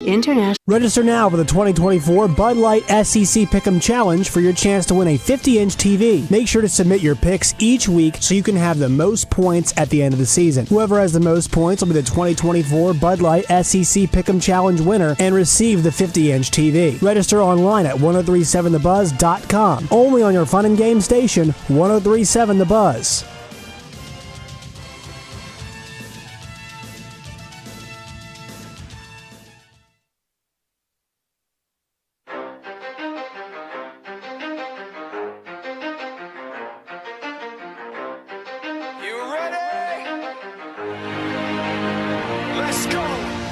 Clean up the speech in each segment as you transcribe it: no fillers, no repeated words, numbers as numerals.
International. Register now for the 2024 Bud Light SEC Pick'em Challenge for your chance to win a 50-inch TV. Make sure to submit your picks each week so you can have the most points at the end of the season. Whoever has the most points will be the 2024 Bud Light SEC Pick'em Challenge winner and receive the 50-inch TV. Register online at 1037thebuzz.com. Only on your fun and game station, 1037 The Buzz.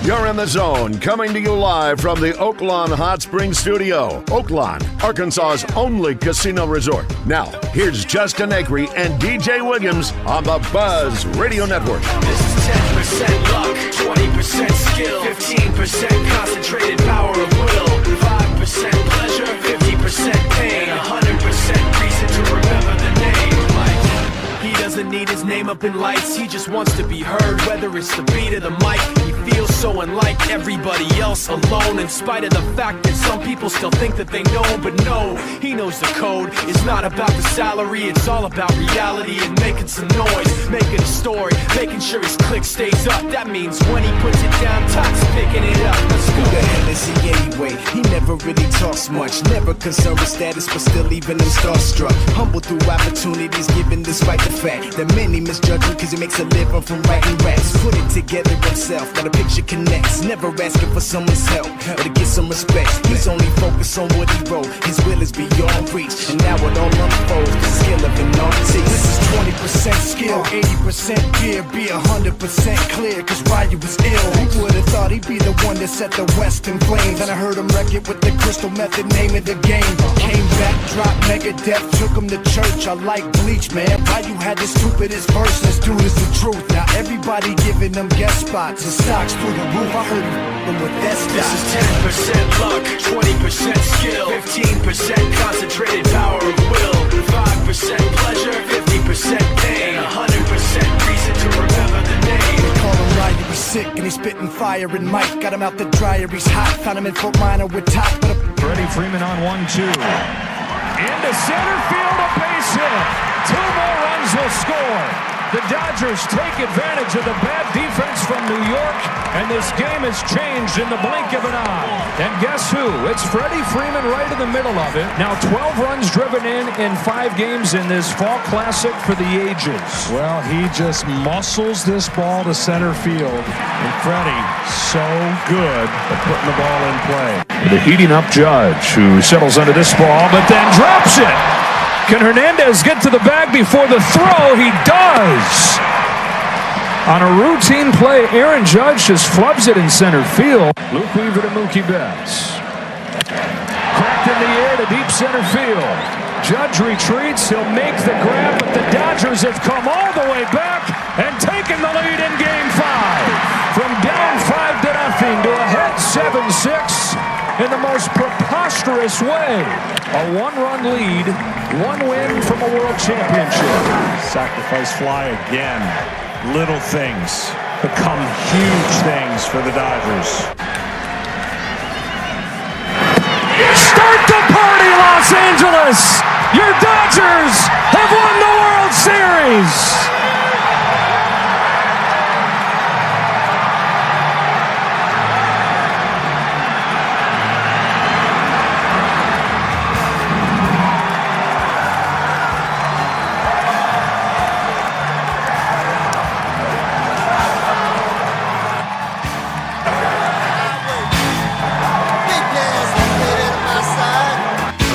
You're in the zone, coming to you live from the Oaklawn Hot Springs Studio. Oaklawn, Arkansas's only casino resort. Now, here's Justin Acri and DJ Williams on the Buzz Radio Network. This is 10% luck, 20% skill, 15% concentrated power of will, 5% pleasure, 50% pain, 100% reason to remember the name. He doesn't need his name up in lights, he just wants to be heard, whether it's the beat of the mic. He feels so unlike everybody else, alone, in spite of the fact that some people still think that they know him, but no, he knows the code. It's not about the salary, it's all about reality and making some noise, making a story, making sure his click stays up. That means when he puts it down, Todd's picking it up. Let's go. Who the hell is he anyway? He never really talks much, never concerned with status, but still leaving him starstruck. Humble through opportunities, given despite the fact that many misjudge him because he makes a living from writing raps. Put it together himself, now the picture connects. Never asking for someone's help or to get some respect. He's only focused on what he wrote. His will is beyond reach, and now it all unfolds. The skill of an artist. This is 20% skill, 80% gear, be 100% clear, cause Ryu was ill. Who would've thought he'd be the one that set the West in flames? And I heard him wreck it with the crystal method, name of the game. Came back, dropped Megadeth, took him to church. I like Bleach, man. Ryu had the stupidest verse, this dude is the truth. Now everybody giving them guest spots and stocks through the roof. I heard him with that stock. This is 10% luck, 20% skill, 15% concentrated power of will, 5% pleasure, 50% pain, 100% reason to remember the name. They call him Ryu, he's sick and he's spitting fire and Mike got him out the dryer, he's hot. Found him in Fort Minor with top. Freddie Freeman on 1-2. Into center field, a base hit. 2 more runs will score. The Dodgers take advantage of the bad defense from New York, and this game has changed in the blink of an eye. And guess who? It's Freddie Freeman right in the middle of it. Now 12 runs driven in 5 games in this fall classic for the ages. Well, he just muscles this ball to center field. And Freddie, so good at putting the ball in play. The heating up Judge, who settles under this ball, but then drops it. Can Hernandez get to the bag before the throw? He does! On a routine play, Aaron Judge just flubs it in center field. Luke Weaver to Mookie Betts. Cracked in the air to deep center field. Judge retreats, he'll make the grab, but the Dodgers have come all the way back and taken the lead in Game 5. From down 5-0 to ahead 7-6 in the most preposterous way. A 1-run lead, 1 win from a world championship. Sacrifice fly again. Little things become huge things for the Dodgers. Start the party, Los Angeles! Your Dodgers have won the World Series!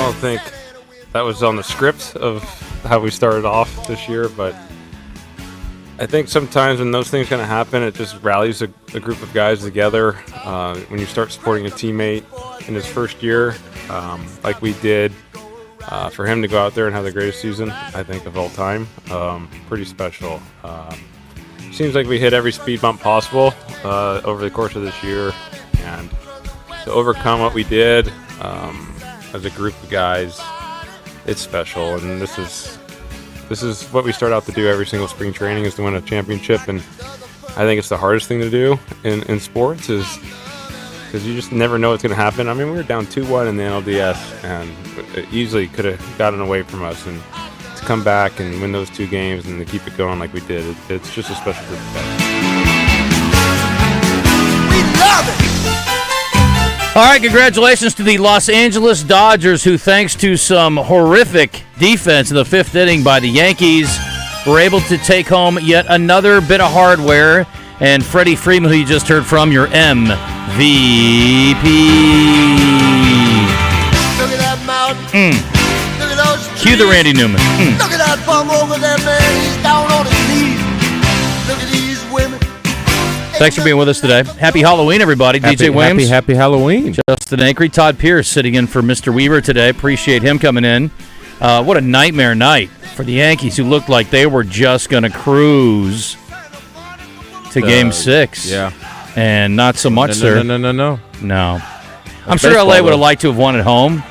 I think that was on the script of how we started off this year, but I think sometimes when those things kind of happen, it just rallies a group of guys together. When you start supporting a teammate in his first year, like we did, for him to go out there and have the greatest season, I think, of all time, pretty special. Seems like we hit every speed bump possible over the course of this year, and to overcome what we did as a group of guys, it's special. And this is what we start out to do every single spring training, is to win a championship. And I think it's the hardest thing to do in sports, is because you just never know what's going to happen. I mean, we were down 2-1 in the NLDS, and it easily could have gotten away from us. And to come back and win those 2 games and to keep it going like we did, it's just a special group of guys. We love it! All right, congratulations to the Los Angeles Dodgers, who, thanks to some horrific defense in the 5th inning by the Yankees, were able to take home yet another bit of hardware. And Freddie Freeman, who you just heard from, your MVP. Look at that mountain. Look at those trees. Cue the Randy Newman. Look at that bum over there, man. He's down on his knees. Look at these women. Thanks for being with us today. Happy Halloween, everybody. DJ Williams. Happy Halloween. Justin Acri. Todd Pierce sitting in for Mr. Weaver today. Appreciate him coming in. What a nightmare night for the Yankees, who looked like they were just going to cruise to Game 6. Yeah. And not so much, sir. No. I'm sure LA would have liked to have won at home,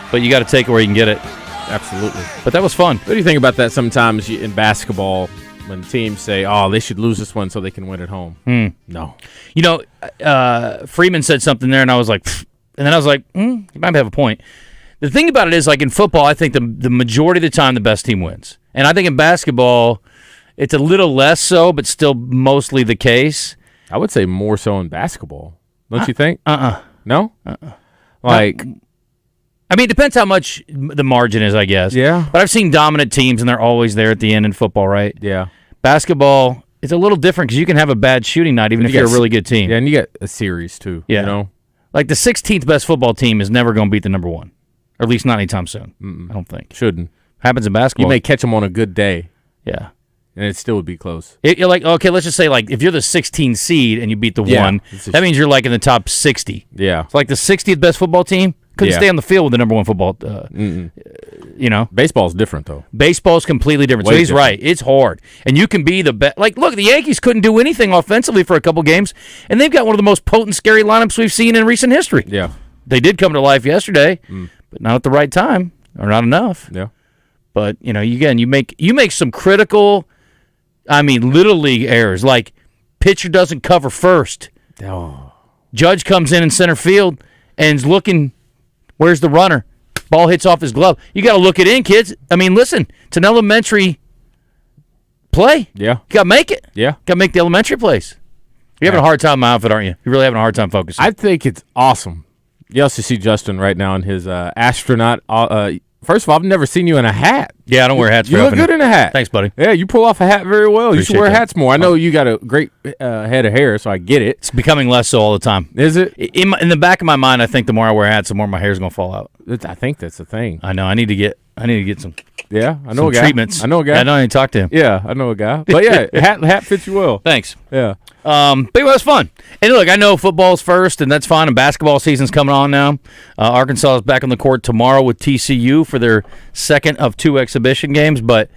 but you got to take it where you can get it. Absolutely. But that was fun. What do you think about that sometimes in basketball when teams say, oh, they should lose this one so they can win at home? No. You know, Freeman said something there, and I was like, pfft. And then I was like, you might have a point. The thing about it is, like in football, I think the majority of the time the best team wins. And I think in basketball, it's a little less so, but still mostly the case. I would say more so in basketball. Don't you think? No? Like, I mean, it depends how much the margin is, I guess. Yeah. But I've seen dominant teams, and they're always there at the end in football, right? Yeah. Basketball, it's a little different because you can have a bad shooting night even if you're a really good team. Yeah, and you get a series, too. Yeah. You know? Like the 16th best football team is never going to beat the number 1. Or at least not anytime soon. I don't think. Shouldn't. Happens in basketball. You may catch them on a good day. Yeah. And it still would be close. You're like, okay, let's just say, like, if you're the 16 seed and you beat the 1, that means you're, like, in the top 60. Yeah. It's like the 60th best football team couldn't stay on the field with the number 1 football, you know. Baseball's different, though. Baseball's completely different. So he's right. It's hard. And you can be the best. Like, look, the Yankees couldn't do anything offensively for a couple games, and they've got one of the most potent, scary lineups we've seen in recent history. Yeah. They did come to life yesterday, but not at the right time, or not enough. Yeah. But, you know, again, you make some critical, I mean, little league errors. Like, pitcher doesn't cover first. Oh. Judge comes in center field and is looking, where's the runner? Ball hits off his glove. You got to look it in, kids. I mean, listen, it's an elementary play. Yeah. You got to make it. Yeah. Got to make the elementary plays. You're having a hard time in my outfit, aren't you? You're really having a hard time focusing. I think it's awesome. You also see Justin right now in his astronaut. First of all, I've never seen you in a hat. Yeah, I don't wear hats. You very look often. good in a hat. Thanks, buddy. Yeah, you pull off a hat very well. You should wear that. hats more. I know you got a great head of hair, so I get it. It's becoming less so all the time. Is it? In the back of my mind, I think the more I wear hats, the more my hair's going to fall out. I think that's the thing. I know. I need to get some. Yeah, I know some a guy. Treatments. I know a guy. I know. I need to talk to him. Yeah, I know a guy. But yeah, hat fits you well. Thanks. Yeah. But it was fun. And look, I know football's first, and that's fine, and basketball season's coming on now. Arkansas is back on the court tomorrow with TCU for their second of 2 exhibition games. But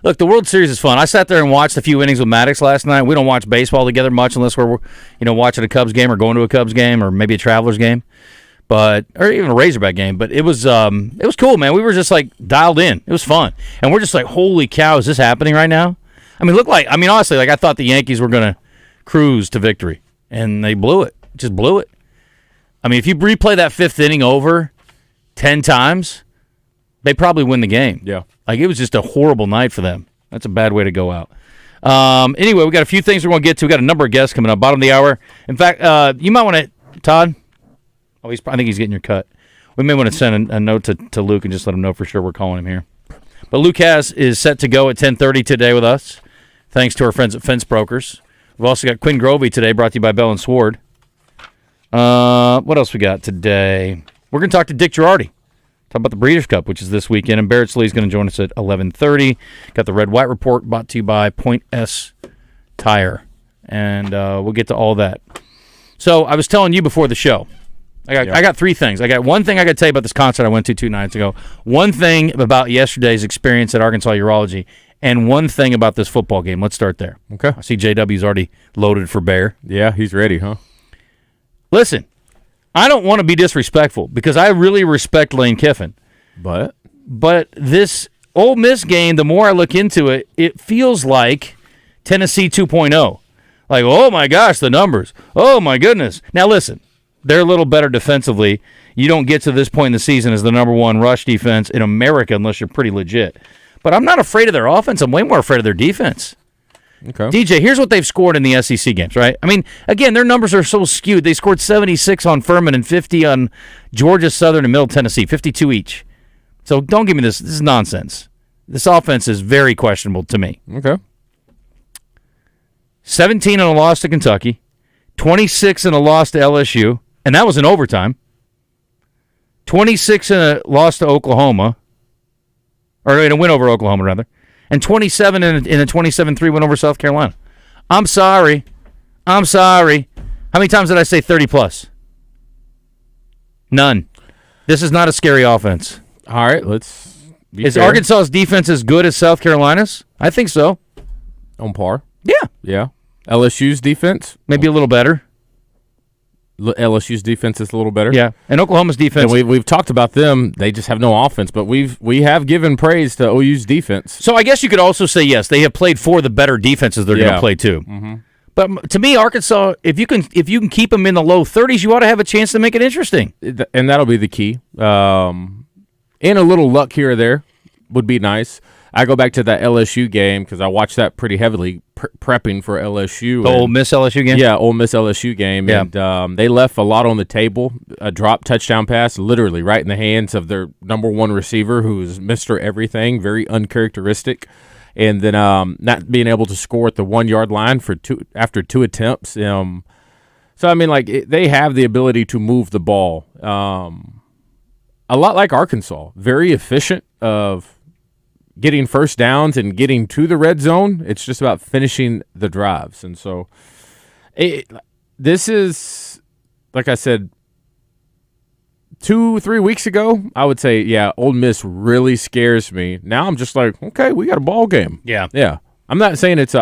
look, the World Series is fun. I sat there and watched a few innings with Maddox last night. We don't watch baseball together much unless we're watching a Cubs game or going to a Cubs game or maybe a Travelers game, or even a Razorback game. But it was cool, man. We were just like dialed in. It was fun, and we're just like, holy cow, is this happening right now? I mean, honestly, like I thought the Yankees were gonna cruise to victory, and they blew it. Just blew it. I mean, if you replay that 5th inning over 10 times, they probably win the game. Yeah. Like, it was just a horrible night for them. That's a bad way to go out. Anyway, we got a few things we're going to get to. We got a number of guests coming up, bottom of the hour. In fact, you might want to, Todd. I think he's getting your cut. We may want to send a note to Luke and just let him know for sure we're calling him here. But Luke Hasz is set to go at 10:30 today with us, thanks to our friends at Fence Brokers. We've also got Quinn Grovey today, brought to you by Bell and Sward. What else we got today? We're going to talk to Dick Girardi. Talk about the Breeders' Cup, which is this weekend, and Barrett Sallee is going to join us at 11:30. Got the Red-White Report brought to you by Point S Tire, and we'll get to all that. So I was telling you before the show, I got 3 things. I got one thing I got to tell you about this concert I went to 2 nights ago, one thing about yesterday's experience at Arkansas Urology, and one thing about this football game. Let's start there. Okay. I see JW's already loaded for Bear. Yeah, he's ready, huh? Listen, I don't want to be disrespectful because I really respect Lane Kiffin. But this Ole Miss game, the more I look into it, it feels like Tennessee 2.0. Like, oh my gosh, the numbers. Oh my goodness. Now listen, They're a little better defensively. You don't get to this point in the season as the number one rush defense in America unless you're pretty legit. But I'm not afraid of their offense. I'm way more afraid of their defense. Okay. DJ, here's what they've scored in the SEC games, right? I mean, again, their numbers are so skewed. They scored 76 on Furman and 50 on Georgia Southern and Middle Tennessee, 52 each. So don't give me this. This is nonsense. This offense is very questionable to me. Okay. 17 in a loss to Kentucky, 26 in a loss to LSU, and that was in overtime. 26 in a loss to Oklahoma, or in a win over Oklahoma, rather. And 27 in a 27-3 win over South Carolina. I'm sorry. How many times did I say 30-plus? None. This is not a scary offense. All right, let's be Is fair. Arkansas's defense as good as South Carolina's? I think so. On par? Yeah. Yeah. LSU's defense? Maybe a little better. LSU's defense is a little better. Yeah, and Oklahoma's defense. And we've talked about them. They just have no offense, but we have given praise to OU's defense. So I guess you could also say yes, they have played for the better defenses they're going to play too. Mm-hmm. But to me, Arkansas, if you can keep them in the low 30s, you ought to have a chance to make it interesting. And that'll be the key. And a little luck here or there would be nice. I go back to that LSU game because I watched that pretty heavily prepping for LSU. The Ole Miss LSU game? Yeah, Ole Miss LSU game. Yeah. And they left a lot on the table. A drop touchdown pass, literally right in the hands of their number one receiver, who is Mr. Everything, very uncharacteristic. And then not being able to score at the 1 yard line after two attempts. So, I mean, they have the ability to move the ball. A lot like Arkansas, very efficient of getting first downs and getting to the red zone. It's just about finishing the drives. And so this is, like I said, 2-3 weeks ago, I would say, yeah, Ole Miss really scares me. Now I'm just like, okay, we got a ball game. Yeah. Yeah. I'm not saying it's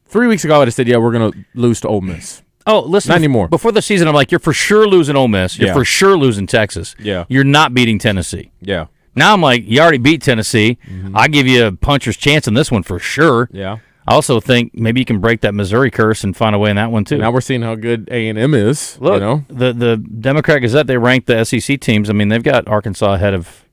3 weeks ago, I would have said, yeah, we're going to lose to Ole Miss. Oh, listen. Not anymore. Before the season, I'm like, you're for sure losing Ole Miss. You're for sure losing Texas. Yeah. You're not beating Tennessee. Yeah. Now I'm like, you already beat Tennessee. Mm-hmm. I give you a puncher's chance in this one for sure. Yeah. I also think maybe you can break that Missouri curse and find a way in that one too. Now we're seeing how good A&M is. Look, you know? the Democrat Gazette, they ranked the SEC teams. I mean, they've got Arkansas ahead of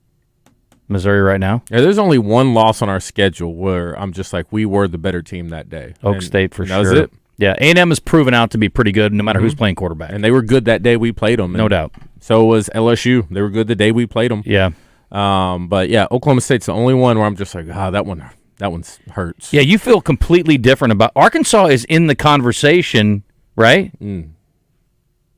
Missouri right now. Yeah, there's only one loss on our schedule where I'm just like, we were the better team that day. Oak State for sure. That was it. Yeah, A&M has proven out to be pretty good no matter who's playing quarterback. And they were good that day we played them. No doubt. So was LSU. They were good the day we played them. Yeah. But, yeah, Oklahoma State's the only one where I'm just like, that one hurts. Yeah, you feel completely different about – Arkansas is in the conversation, right?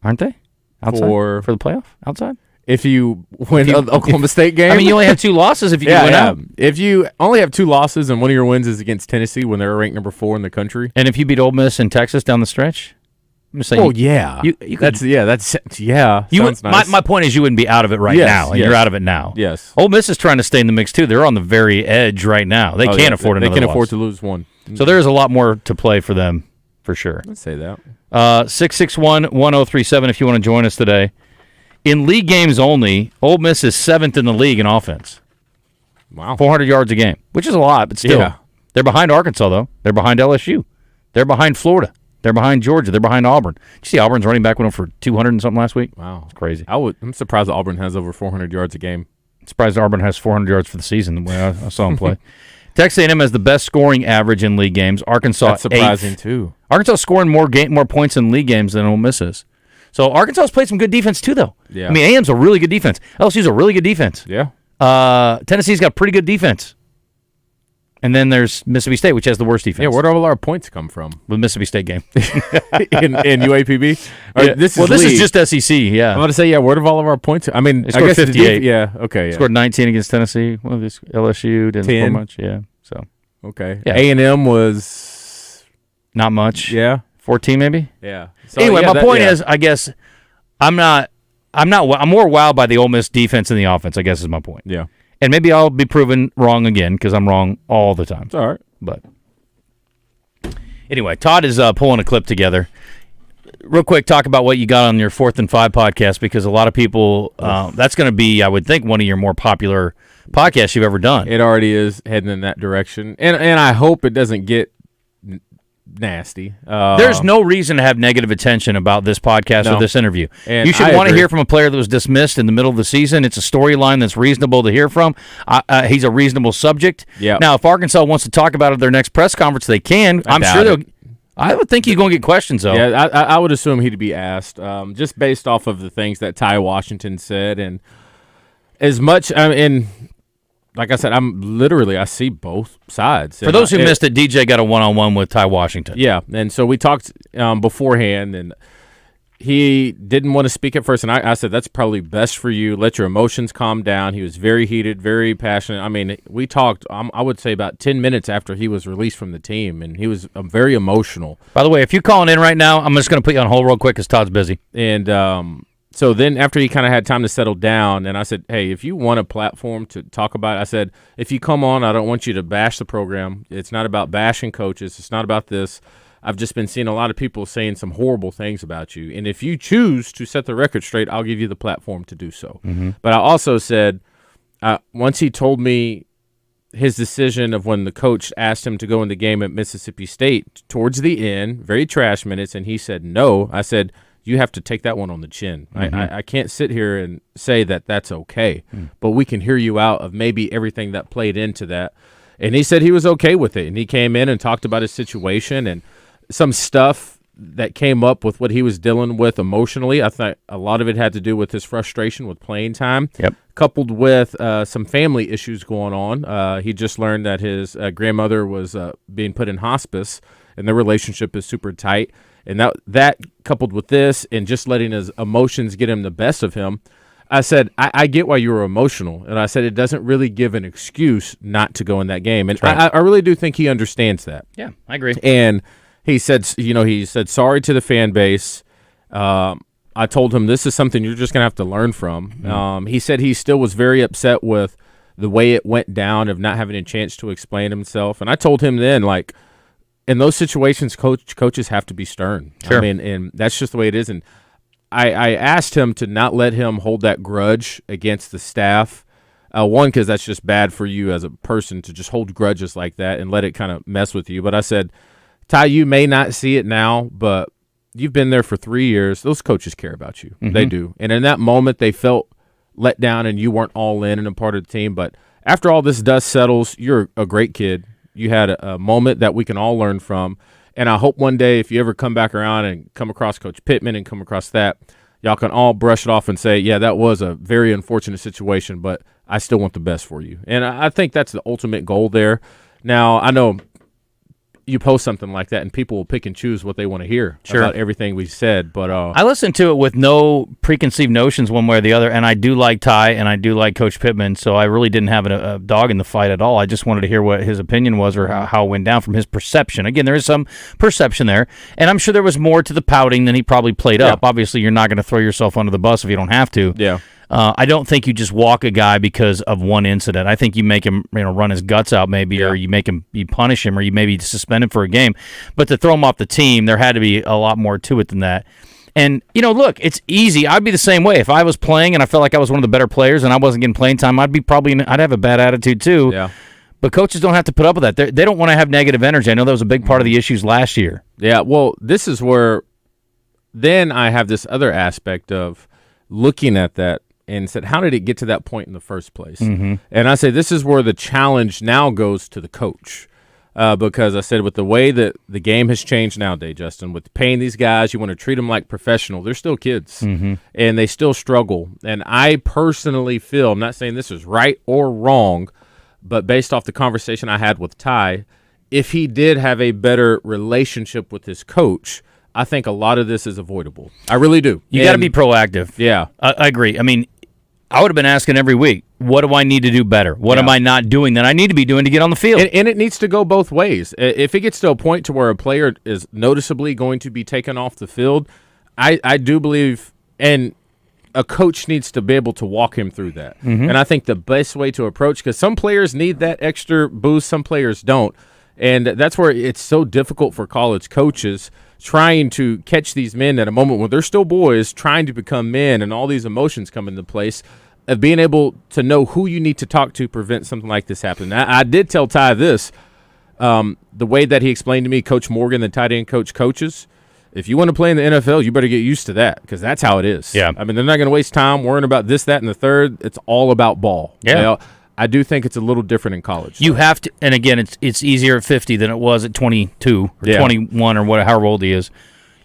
Aren't they? Outside? For the playoff? Outside? If you win the Oklahoma State game. I mean, you only have 2 losses if you win out. If you only have 2 losses and one of your wins is against Tennessee when they're ranked number 4 in the country. And if you beat Ole Miss and Texas down the stretch? I'm just saying. Oh, yeah. Sounds nice. My point is you wouldn't be out of it right now, and you're out of it now. Yes. Ole Miss is trying to stay in the mix, too. They're on the very edge right now. They can't afford another They can loss. afford to lose one. So there's a lot more to play for them, for sure. Let's say that. 661-1037 if you want to join us today. In league games only, Ole Miss is 7th in the league in offense. Wow. 400 yards a game, which is a lot, but still. Yeah. They're behind Arkansas, though. They're behind LSU. They're behind Florida. They're behind Georgia. They're behind Auburn. Did you see Auburn's running back went for 200 and something last week? Wow. It's crazy. I'm surprised that Auburn has over 400 yards a game. Surprised Auburn has 400 yards for the season the way I saw him play. Texas A&M has the best scoring average in league games. Arkansas, That's surprising, 8th. too. Arkansas scoring more points in league games than Ole Miss is. So Arkansas's played some good defense, too, though. Yeah. I mean, A&M's a really good defense. LSU's a really good defense. Yeah. Tennessee's got pretty good defense. And then there's Mississippi State, which has the worst defense. Yeah, where do all our points come from? The Mississippi State game. in UAPB? Yeah. This is just SEC, yeah. I'm going to say, where do all of our points? I mean, They scored 58. Yeah, okay. Yeah. Scored 19 against Tennessee. Well, this LSU didn't 10. score much, yeah. So okay. Yeah. A&M was not much. Yeah. 14 maybe? Yeah. So, anyway, my point is, I guess I'm more wowed by the Ole Miss defense than the offense, I guess is my point. Yeah. And maybe I'll be proven wrong again because I'm wrong all the time. It's all right. But anyway, Todd is pulling a clip together. Real quick, talk about what you got on your 4th and 5 podcast because a lot of people, that's going to be, I would think, one of your more popular podcasts you've ever done. It already is heading in that direction. And I hope it doesn't get nasty. There's no reason to have negative attention about this podcast or this interview. And you should want to hear from a player that was dismissed in the middle of the season. It's a storyline that's reasonable to hear from. He's a reasonable subject. Yep. Now, if Arkansas wants to talk about it at their next press conference, they can. I'm sure they'll. I would think he's going to get questions, though. Yeah, I would assume he'd be asked, just based off of the things that Ty Washington said. And as much, like I said, I see both sides. For those who missed it, DJ got a one-on-one with Ty Washington. Yeah, and so we talked beforehand, and he didn't want to speak at first, and I said, that's probably best for you. Let your emotions calm down. He was very heated, very passionate. I mean, we talked, I would say, about 10 minutes after he was released from the team, and he was very emotional. By the way, if you're calling in right now, I'm just going to put you on hold real quick because Todd's busy. And so then after he kind of had time to settle down, and I said, hey, if you want a platform to talk about it, I said, if you come on, I don't want you to bash the program. It's not about bashing coaches. It's not about this. I've just been seeing a lot of people saying some horrible things about you. And if you choose to set the record straight, I'll give you the platform to do so. Mm-hmm. But I also said, once he told me his decision of when the coach asked him to go in the game at Mississippi State towards the end, very trash minutes, and he said no, I said, you have to take that one on the chin. Mm-hmm. I can't sit here and say that that's okay, but we can hear you out of maybe everything that played into that. And he said he was okay with it, and he came in and talked about his situation and some stuff that came up with what he was dealing with emotionally. I think a lot of it had to do with his frustration with playing time, coupled with some family issues going on. He just learned that his grandmother was being put in hospice, and their relationship is super tight. And that coupled with this and just letting his emotions get him the best of him, I said, I get why you were emotional. And I said, it doesn't really give an excuse not to go in that game. And right. I really do think he understands that. Yeah, I agree. And he said, sorry to the fan base. I told him this is something you're just going to have to learn from. Mm-hmm. He said he still was very upset with the way it went down of not having a chance to explain himself. And I told him then, like, in those situations, coaches have to be stern. Sure. I mean, and that's just the way it is. And I asked him to not let him hold that grudge against the staff. One, because that's just bad for you as a person to just hold grudges like that and let it kind of mess with you. But I said, Ty, you may not see it now, but you've been there for 3 years. Those coaches care about you. Mm-hmm. They do. And in that moment, they felt let down and you weren't all in and a part of the team. But after all this dust settles, you're a great kid. You had a moment that we can all learn from. And I hope one day if you ever come back around and come across Coach Pittman and come across that, y'all can all brush it off and say, yeah, that was a very unfortunate situation, but I still want the best for you. And I think that's the ultimate goal there. Now, I know you post something like that and people will pick and choose what they want to hear about everything we said. But I listened to it with no preconceived notions one way or the other, and I do like Ty and I do like Coach Pittman, so I really didn't have a dog in the fight at all. I just wanted to hear what his opinion was or how it went down from his perception. Again, there is some perception there, and I'm sure there was more to the pouting than he probably played up. Obviously, you're not going to throw yourself under the bus if you don't have to. Yeah. I don't think you just walk a guy because of one incident. I think you make him, run his guts out maybe, or you punish him, or you maybe suspend him for a game. But to throw him off the team, there had to be a lot more to it than that. And, look, it's easy. I'd be the same way. If I was playing and I felt like I was one of the better players and I wasn't getting playing time, I'd have a bad attitude too. Yeah. But coaches don't have to put up with that. They don't want to have negative energy. I know that was a big part of the issues last year. Yeah, well, this is where then I have this other aspect of looking at that and said, how did it get to that point in the first place? Mm-hmm. And I say this is where the challenge now goes to the coach. Because I said with the way that the game has changed nowadays, Justin, with paying these guys, you want to treat them like professional. They're still kids, and they still struggle. And I personally feel, I'm not saying this is right or wrong, but based off the conversation I had with Ty, if he did have a better relationship with his coach, I think a lot of this is avoidable. I really do. You got to be proactive. Yeah. I agree. I mean, I would have been asking every week, what do I need to do better? What am I not doing that I need to be doing to get on the field? And it needs to go both ways. If it gets to a point to where a player is noticeably going to be taken off the field, I do believe, and a coach needs to be able to walk him through that. Mm-hmm. And I think the best way to approach, because some players need that extra boost, some players don't. And that's where it's so difficult for college coaches trying to catch these men at a moment when they're still boys, trying to become men, and all these emotions come into place, of being able to know who you need to talk to prevent something like this happening. I did tell Ty this. The way that he explained to me, Coach Morgan, the tight end coach, coaches, if you want to play in the NFL, you better get used to that because that's how it is. Yeah. I mean, they're not going to waste time worrying about this, that, and the third. It's all about ball. Yeah. You know, I do think it's a little different in college. You have to, and again, it's easier at 50 than it was at 22 or 21 or however old he is.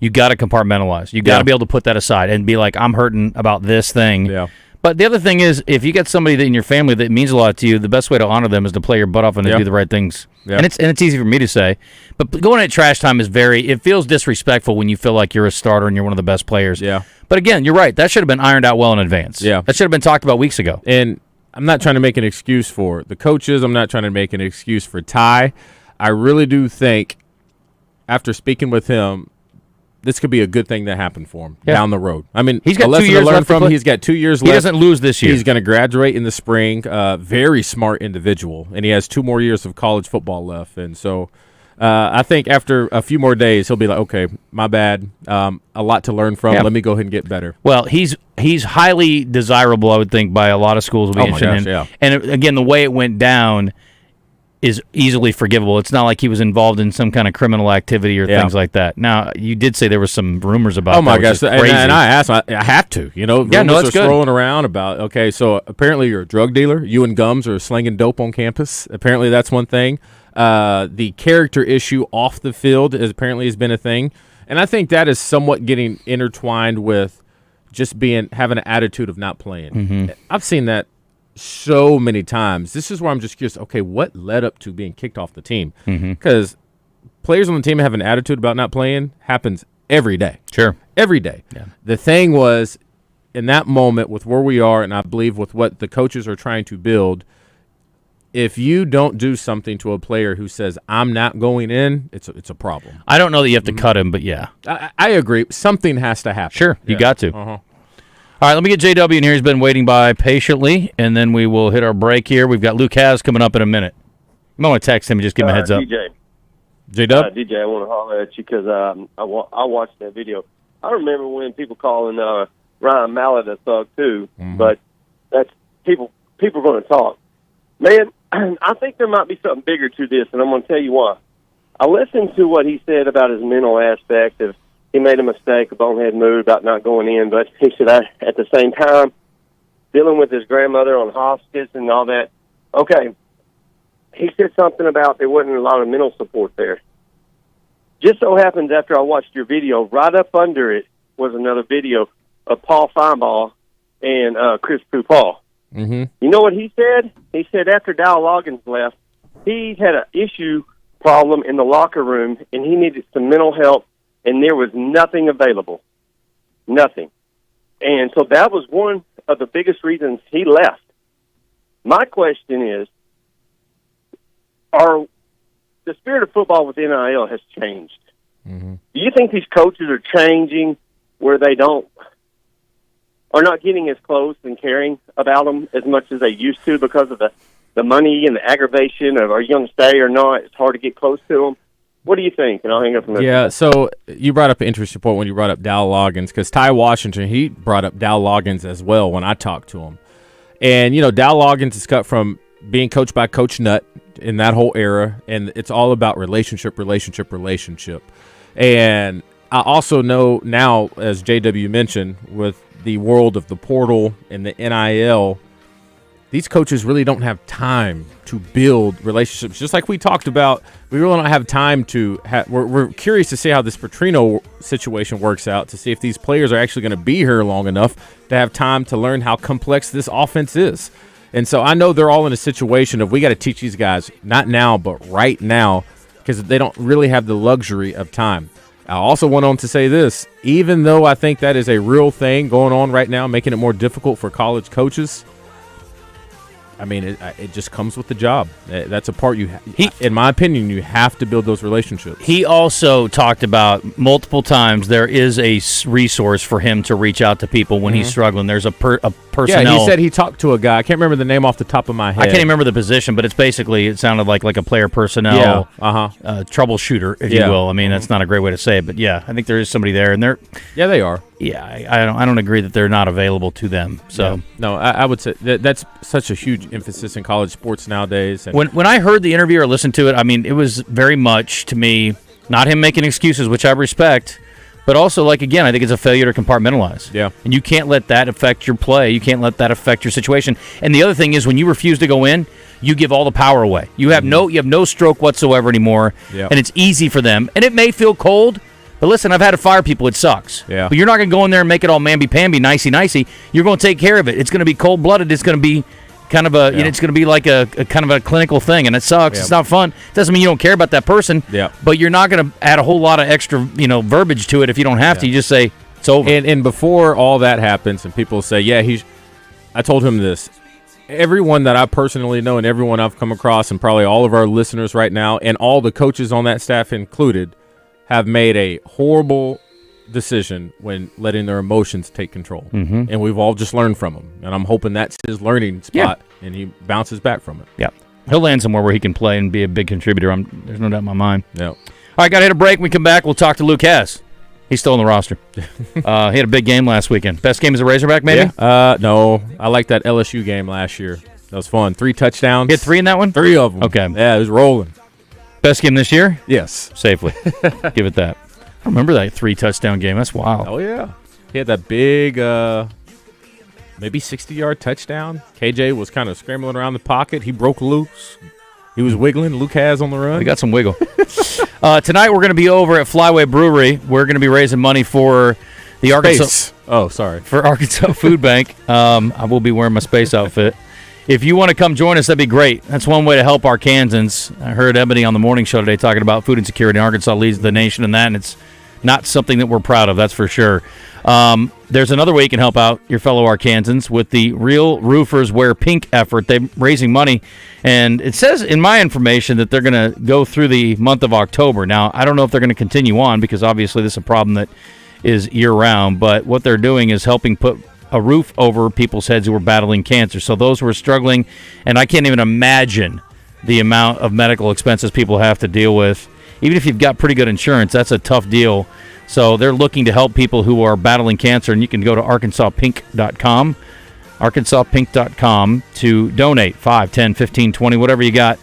You got to compartmentalize. You got to be able to put that aside and be like, I'm hurting about this thing. Yeah. But the other thing is, if you get somebody that in your family that means a lot to you, the best way to honor them is to play your butt off and to do the right things. Yeah. And it's easy for me to say, but going at trash time is it feels disrespectful when you feel like you're a starter and you're one of the best players. Yeah. But again, you're right. That should have been ironed out well in advance. Yeah. That should have been talked about weeks ago. And I'm not trying to make an excuse for the coaches. I'm not trying to make an excuse for Ty. I really do think, after speaking with him, this could be a good thing that happened for him down the road. I mean, he's got a lesson 2 years to learn left from. He's got 2 years left. He doesn't lose this year. He's going to graduate in the spring. Very smart individual, and he has 2 more years of college football left. And so I think after a few more days, he'll be like, okay, my bad. A lot to learn from. Yeah. Let me go ahead and get better. Well, he's highly desirable, I would think, by a lot of schools. Oh, my gosh, yeah. And again, the way it went down is easily forgivable. It's not like he was involved in some kind of criminal activity or things like that. Now, you did say there were some rumors about Oh, my that, gosh. And I asked, I have to. You know, rumors are swirling around about, okay, so apparently you're a drug dealer. You and Gums are slinging dope on campus. Apparently that's one thing. The character issue off the field has been a thing. And I think that is somewhat getting intertwined with just having an attitude of not playing. Mm-hmm. I've seen that so many times. This is where I'm just curious, okay, what led up to being kicked off the team? Because players on the team have an attitude about not playing happens every day. Sure. Every day. Yeah. The thing was, in that moment with where we are, and I believe with what the coaches are trying to build, if you don't do something to a player who says, I'm not going in, it's a problem. I don't know that you have to cut him, but yeah. I agree. Something has to happen. Sure, you got to. Uh-huh. All right, let me get JW in here. He's been waiting by patiently, and then we will hit our break here. We've got Luke Hasz coming up in a minute. I'm going to text him and just give him a heads up. DJ. J-Dub? DJ, I want to holler at you because I watched that video. I remember when people calling Ryan Mallett a thug, too, but that's people are going to talk. Man, I think there might be something bigger to this, and I'm going to tell you why. I listened to what he said about his mental aspect of he made a mistake, a bonehead move about not going in, but he said, at the same time, dealing with his grandmother on hospice and all that. Okay, he said something about there wasn't a lot of mental support there. Just so happens after I watched your video, right up under it was another video of Paul Feinbaugh and Chris Paul. Mm-hmm. You know what he said? He said after Dow Loggins left, he had an problem in the locker room, and he needed some mental help, and there was nothing available. Nothing. And so that was one of the biggest reasons he left. My question is, the spirit of football with NIL has changed. Mm-hmm. Do you think these coaches are changing where they are not getting as close and caring about them as much as they used to because of the money and the aggravation of are you going to stay or not? It's hard to get close to them. What do you think? And I'll hang up from there. Yeah, so you brought up an interesting point when you brought up Dow Loggins, because Ty Washington, he brought up Dow Loggins as well when I talked to him. And, you know, Dow Loggins is cut from being coached by Coach Nutt in that whole era, and it's all about relationship. And I also know now, as JW mentioned, with the world of the portal and the NIL, these coaches really don't have time to build relationships. Just like we talked about, we really don't have time to we're curious to see how this Petrino situation works out, to see if these players are actually going to be here long enough to have time to learn how complex this offense is. And so I know they're all in a situation of we got to teach these guys, not now, but right now, because they don't really have the luxury of time. I also went on to say this, even though I think that is a real thing going on right now, making it more difficult for college coaches, I mean, it just comes with the job. That's a part in my opinion, you have to build those relationships. He also talked about multiple times there is a resource for him to reach out to people when he's struggling. There's a personnel. Yeah, he said he talked to a guy. I can't remember the name off the top of my head. I can't even remember the position, but it sounded like a player personnel troubleshooter, if you will. I mean, that's not a great way to say it, but yeah, I think there is somebody there. And they are. Yeah, I don't agree that they're not available to them. So no, I would say that's such a huge emphasis in college sports nowadays. And when I heard the interview or listened to it, I mean, it was very much to me not him making excuses, which I respect, but also again, I think it's a failure to compartmentalize. Yeah, and you can't let that affect your play. You can't let that affect your situation. And the other thing is when you refuse to go in, you give all the power away. You have no stroke whatsoever anymore, and it's easy for them. And it may feel cold. But listen, I've had to fire people. It sucks. Yeah. But you're not going to go in there and make it all mamby-pamby, nicey-nicey. You're going to take care of it. It's going to be cold-blooded. It's going to be kind of it's going to be like a kind of a clinical thing, and it sucks. Yeah. It's not fun. It doesn't mean you don't care about that person. Yeah. But you're not going to add a whole lot of extra, verbiage to it if you don't have to. You just say it's over. And before all that happens, and people say, I told him this. Everyone that I personally know and everyone I've come across, and probably all of our listeners right now, and all the coaches on that staff included, have made a horrible decision when letting their emotions take control. Mm-hmm. And we've all just learned from him. And I'm hoping that's his learning spot, and he bounces back from it. Yeah. He'll land somewhere where he can play and be a big contributor. There's no doubt in my mind. Yeah. All right, got to hit a break. When we come back, we'll talk to Luke Hasz. He's still on the roster. He had a big game last weekend. Best game as a Razorback, maybe? Yeah. No. I liked that LSU game last year. That was fun. 3 touchdowns. Hit 3 in that one? 3 of them. Okay. Yeah, it was rolling. Best game this year? Yes. Safely. Give it that. I remember that 3-touchdown game. That's wild. Oh, yeah. He had that big, maybe 60-yard touchdown. KJ was kind of scrambling around the pocket. He broke loose. He was wiggling. Luke Hasz on the run. He got some wiggle. Tonight we're going to be over at Flyway Brewery. We're going to be raising money for the Arkansas. Space. Oh, sorry. For Arkansas Food Bank. I will be wearing my space outfit. If you want to come join us, that'd be great. That's one way to help Arkansans. I heard Ebony on the morning show today talking about food insecurity. Arkansas leads the nation in that, and it's not something that we're proud of, that's for sure. There's another way you can help out your fellow Arkansans with the Real Roofers Wear Pink effort. They're raising money, and it says in my information that they're going to go through the month of October. Now, I don't know if they're going to continue on because obviously this is a problem that is year-round, but what they're doing is helping put a roof over people's heads who are battling cancer. So those who are struggling, and I can't even imagine the amount of medical expenses people have to deal with. Even if you've got pretty good insurance, that's a tough deal. So they're looking to help people who are battling cancer, and you can go to arkansaspink.com, arkansaspink.com to donate 5, 10, 15, 20, whatever you got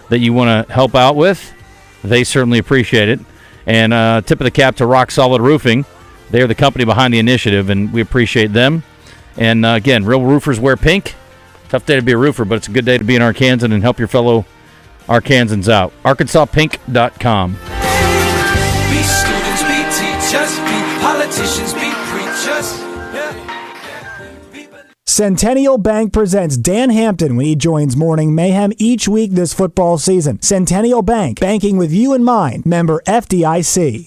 that you want to help out with. They certainly appreciate it. And tip of the cap to Rock Solid Roofing. They're the company behind the initiative, and we appreciate them. And, again, Real Roofers Wear Pink. Tough day to be a roofer, but it's a good day to be an Arkansan and help your fellow Arkansans out. ArkansasPink.com. Be students, be teachers, be politicians, be preachers. Centennial Bank presents Dan Hampton when he joins Morning Mayhem each week this football season. Centennial Bank, banking with you in mind. Member FDIC.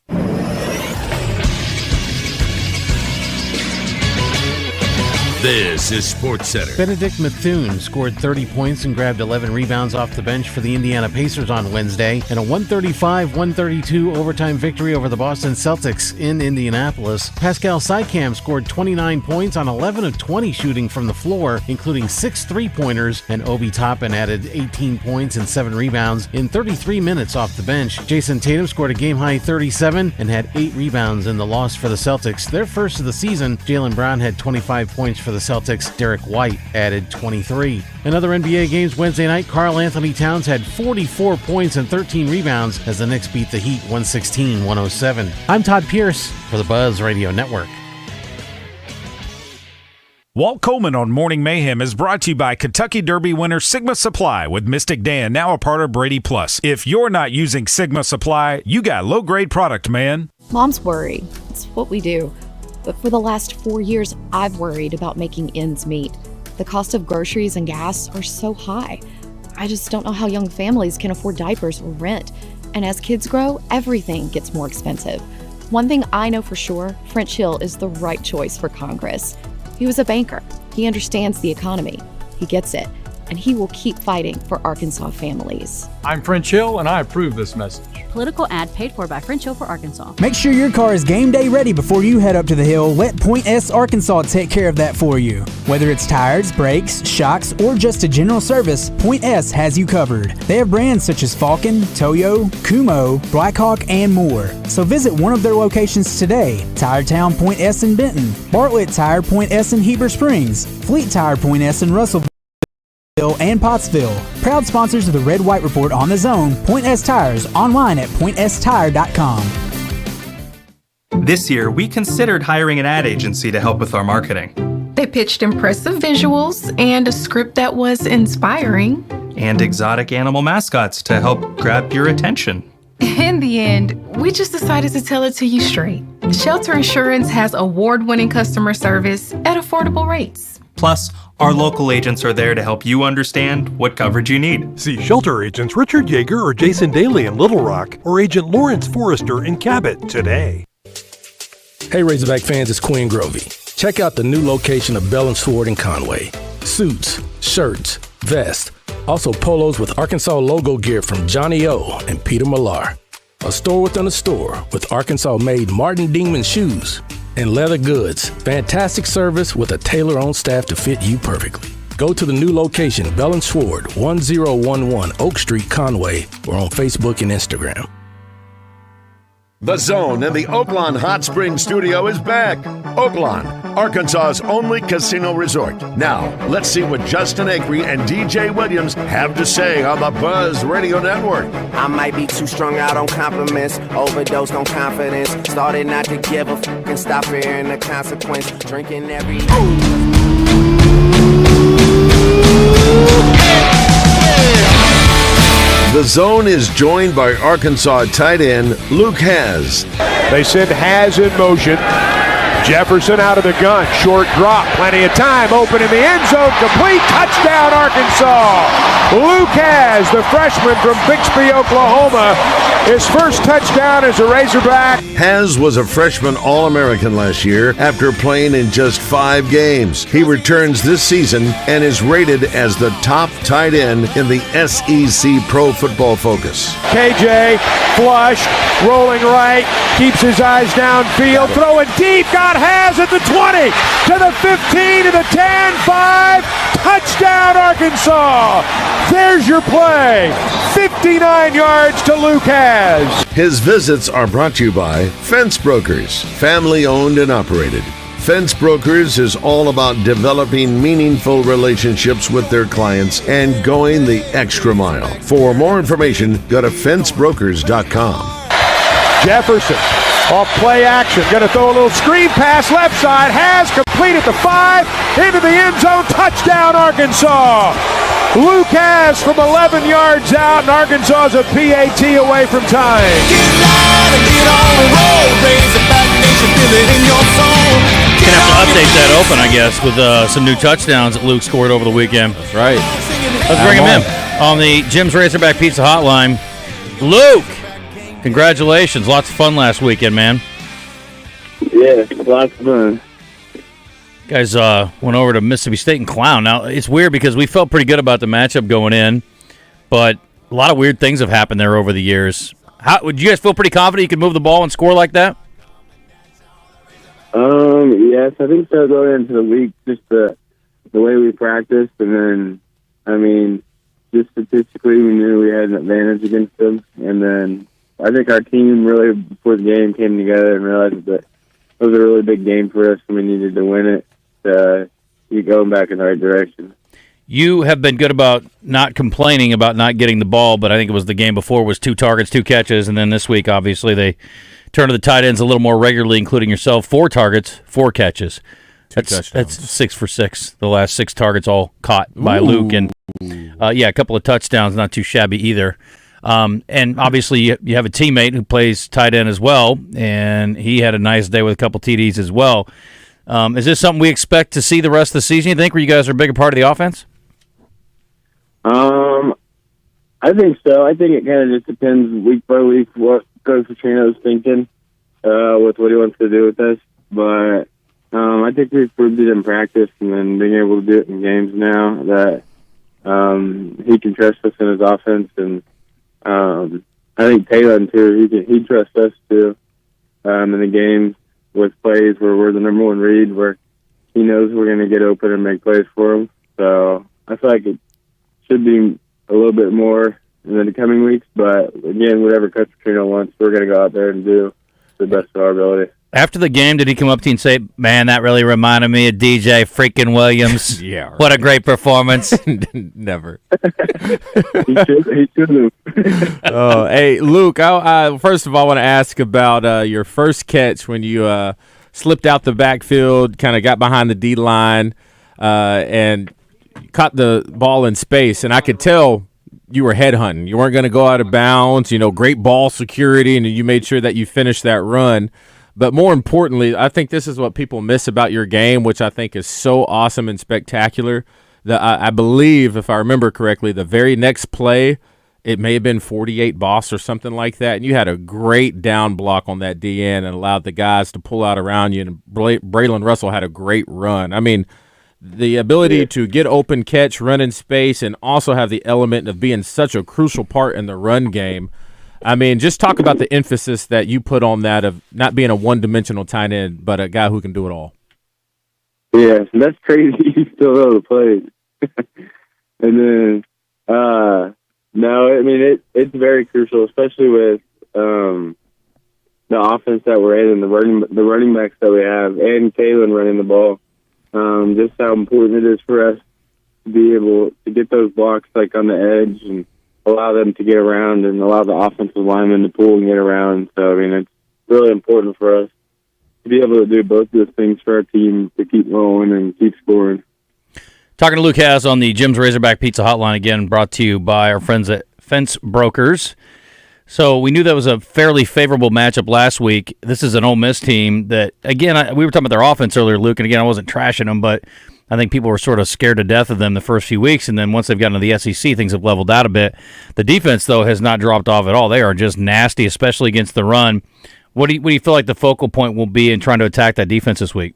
This is Sports Center. Benedict Methune scored 30 points and grabbed 11 rebounds off the bench for the Indiana Pacers on Wednesday in a 135-132 overtime victory over the Boston Celtics in Indianapolis. Pascal Siakam scored 29 points on 11 of 20 shooting from the floor, including 6 3-pointers, and Obi Toppin added 18 points and 7 rebounds in 33 minutes off the bench. Jason Tatum scored a game-high 37 and had 8 rebounds in the loss for the Celtics. Their first of the season, Jaylen Brown had 25 points for the Celtics. Derek White added 23. In other NBA games Wednesday night, Karl Anthony Towns had 44 points and 13 rebounds as the Knicks beat the Heat 116-107. I'm Todd Pierce for the Buzz Radio Network. Walt Coleman on Morning Mayhem is brought to you by Kentucky Derby winner Sigma Supply with Mystic Dan, now a part of Brady Plus. If you're not using Sigma Supply, you got low-grade product, man. Moms worry. It's what we do. But for the last 4 years, I've worried about making ends meet. The cost of groceries and gas are so high. I just don't know how young families can afford diapers or rent. And as kids grow, everything gets more expensive. One thing I know for sure, French Hill is the right choice for Congress. He was a banker. He understands the economy. He gets it. and he will keep fighting for Arkansas families. I'm French Hill, and I approve this message. Political ad paid for by French Hill for Arkansas. Make sure your car is game day ready before you head up to the hill. Let Point S Arkansas take care of that for you. Whether it's tires, brakes, shocks, or just a general service, Point S has you covered. They have brands such as Falcon, Toyo, Kumo, Blackhawk, and more. So visit one of their locations today. Tire Town Point S in Benton, Bartlett Tire Point S in Heber Springs, Fleet Tire Point S in Russellville and Pottsville. Proud sponsors of the Red White Report on the Zone. Point S Tires, online at pointstire.com. This year, we considered hiring an ad agency to help with our marketing. They pitched impressive visuals and a script that was inspiring. And exotic animal mascots to help grab your attention. In the end, we just decided to tell it to you straight. Shelter Insurance has award-winning customer service at affordable rates. Plus, our local agents are there to help you understand what coverage you need. See shelter agents Richard Yeager or Jason Daly in Little Rock or Agent Lawrence Forrester in Cabot today. Hey Razorback fans, it's Quinn Grovey. Check out the new location of Bell & Sward in Conway. Suits, shirts, vests, also polos with Arkansas logo gear from Johnny O and Peter Millar. A store within a store with Arkansas-made Martin Dingman shoes and leather goods. Fantastic service with a tailor-on staff to fit you perfectly. Go to the new location, Bell & Sward, 1011 Oak Street, Conway, or on Facebook and Instagram. The Zone in the Oaklawn Hot Springs studio is back. Oaklawn, Arkansas's only casino resort. Now, let's see what Justin Acri and DJ Williams have to say on the Buzz Radio Network. I might be too strung out on compliments, overdosed on confidence, started not to give a fuck and stop fearing the consequence, drinking every The Zone is joined by Arkansas tight end Luke Hasz. They send Hasz in motion. Jefferson out of the gun. Short drop. Plenty of time. Open in the end zone. Complete. Touchdown, Arkansas. Luke Hasz, the freshman from Bixby, Oklahoma. His first touchdown as a Razorback. Hasz was a freshman All-American last year after playing in just 5 games. He returns this season and is rated as the top tight end in the SEC Pro Football Focus. KJ flushed, rolling right, keeps his eyes downfield, throwing deep, got Hasz at the 20, to the 15, to the 10, 5, touchdown Arkansas! There's your play, 59 yards to Luke Hasz. His visits are brought to you by Fence Brokers, family owned and operated. Fence Brokers is all about developing meaningful relationships with their clients and going the extra mile. For more information, go to fencebrokers.com. Jefferson, off play action, going to throw a little screen pass left side. Hasz complete at the 5, into the end zone, touchdown Arkansas. Luke Hasz from 11 yards out, and Arkansas is a PAT away from tying. Gonna have to update that open, I guess, with some new touchdowns that Luke scored over the weekend. That's right. Let's bring him in on the Jim's Razorback Pizza Hotline. Luke, congratulations! Lots of fun last weekend, man. Yeah, lots of fun. Guys went over to Mississippi State and Clown. Now, it's weird because we felt pretty good about the matchup going in, but a lot of weird things have happened there over the years. Would you guys feel pretty confident you could move the ball and score like that? Yes, I think so. Going into the week, just the way we practiced, and then, I mean, just statistically, we knew we had an advantage against them. And then I think our team really, before the game, came together and realized that it was a really big game for us, and we needed to win it to keep going back in the right direction. You have been good about not complaining about not getting the ball, but I think it was the game before was 2 targets, 2 catches, and then this week, obviously, they turn to the tight ends a little more regularly, including yourself. 4 targets, 4 catches. That's 6 for 6. The last 6 targets all caught by Luke. And, a couple of touchdowns, not too shabby either. And obviously you have a teammate who plays tight end as well, and he had a nice day with a couple TDs as well. Is this something we expect to see the rest of the season, you think, where you guys are a bigger part of the offense? I think so. I think it kind of just depends week by week what Coach Petrino's thinking with what he wants to do with us. But I think we've proved it in practice, and then being able to do it in games now that he can trust us in his offense, and I think Talon too. He trusts us too in the games with plays where we're the number one read, where he knows we're going to get open and make plays for him. So I feel like it should be a little bit more in the coming weeks. But again, whatever Coach Petrino wants, we're going to go out there and do the best of our ability. After the game, did he come up to you and say, "Man, that really reminded me of DJ freaking Williams"? Yeah. Right. What a great performance. Never. He should have. Hey, Luke, I first of all, I want to ask about your first catch when you slipped out the backfield, kind of got behind the D-line, and caught the ball in space. And I could tell you were headhunting. You weren't going to go out of bounds, great ball security, and you made sure that you finished that run. But more importantly, I think this is what people miss about your game, which I think is so awesome and spectacular. I believe, if I remember correctly, the very next play, it may have been 48 Boss or something like that, and you had a great down block on that DN and allowed the guys to pull out around you, and Braylon Russell had a great run. I mean, the ability to get open, catch, run in space, and also have the element of being such a crucial part in the run game. I mean, just talk about the emphasis that you put on that of not being a one-dimensional tight end, but a guy who can do it all. Yeah, that's crazy. You still know the plays. And then, no, I mean, it's very crucial, especially with the offense that we're in and the running backs that we have, and Kalen running the ball. Just how important it is for us to be able to get those blocks like on the edge and allow them to get around and allow the offensive linemen to pull and get around. So, I mean, it's really important for us to be able to do both those things for our team to keep rolling and keep scoring. Talking to Luke Hasz on the Jim's Razorback Pizza Hotline, again, brought to you by our friends at Fence Brokers. So we knew that was a fairly favorable matchup last week. This is an Ole Miss team that, again, we were talking about their offense earlier, Luke, and again, I wasn't trashing them, but I think people were sort of scared to death of them the first few weeks, and then once they've gotten to the SEC, things have leveled out a bit. The defense, though, has not dropped off at all. They are just nasty, especially against the run. What do you feel like the focal point will be in trying to attack that defense this week?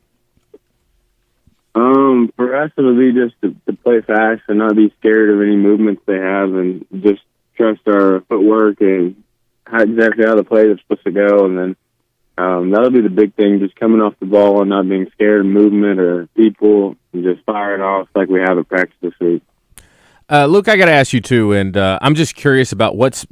For us, it'll be just to play fast and not be scared of any movements they have, and just trust our footwork and exactly how the play is supposed to go. And then that'll be the big thing, just coming off the ball and not being scared of movement or people, and just firing off like we have at practice this week. Luke, I got to ask you too, and I'm just curious about what's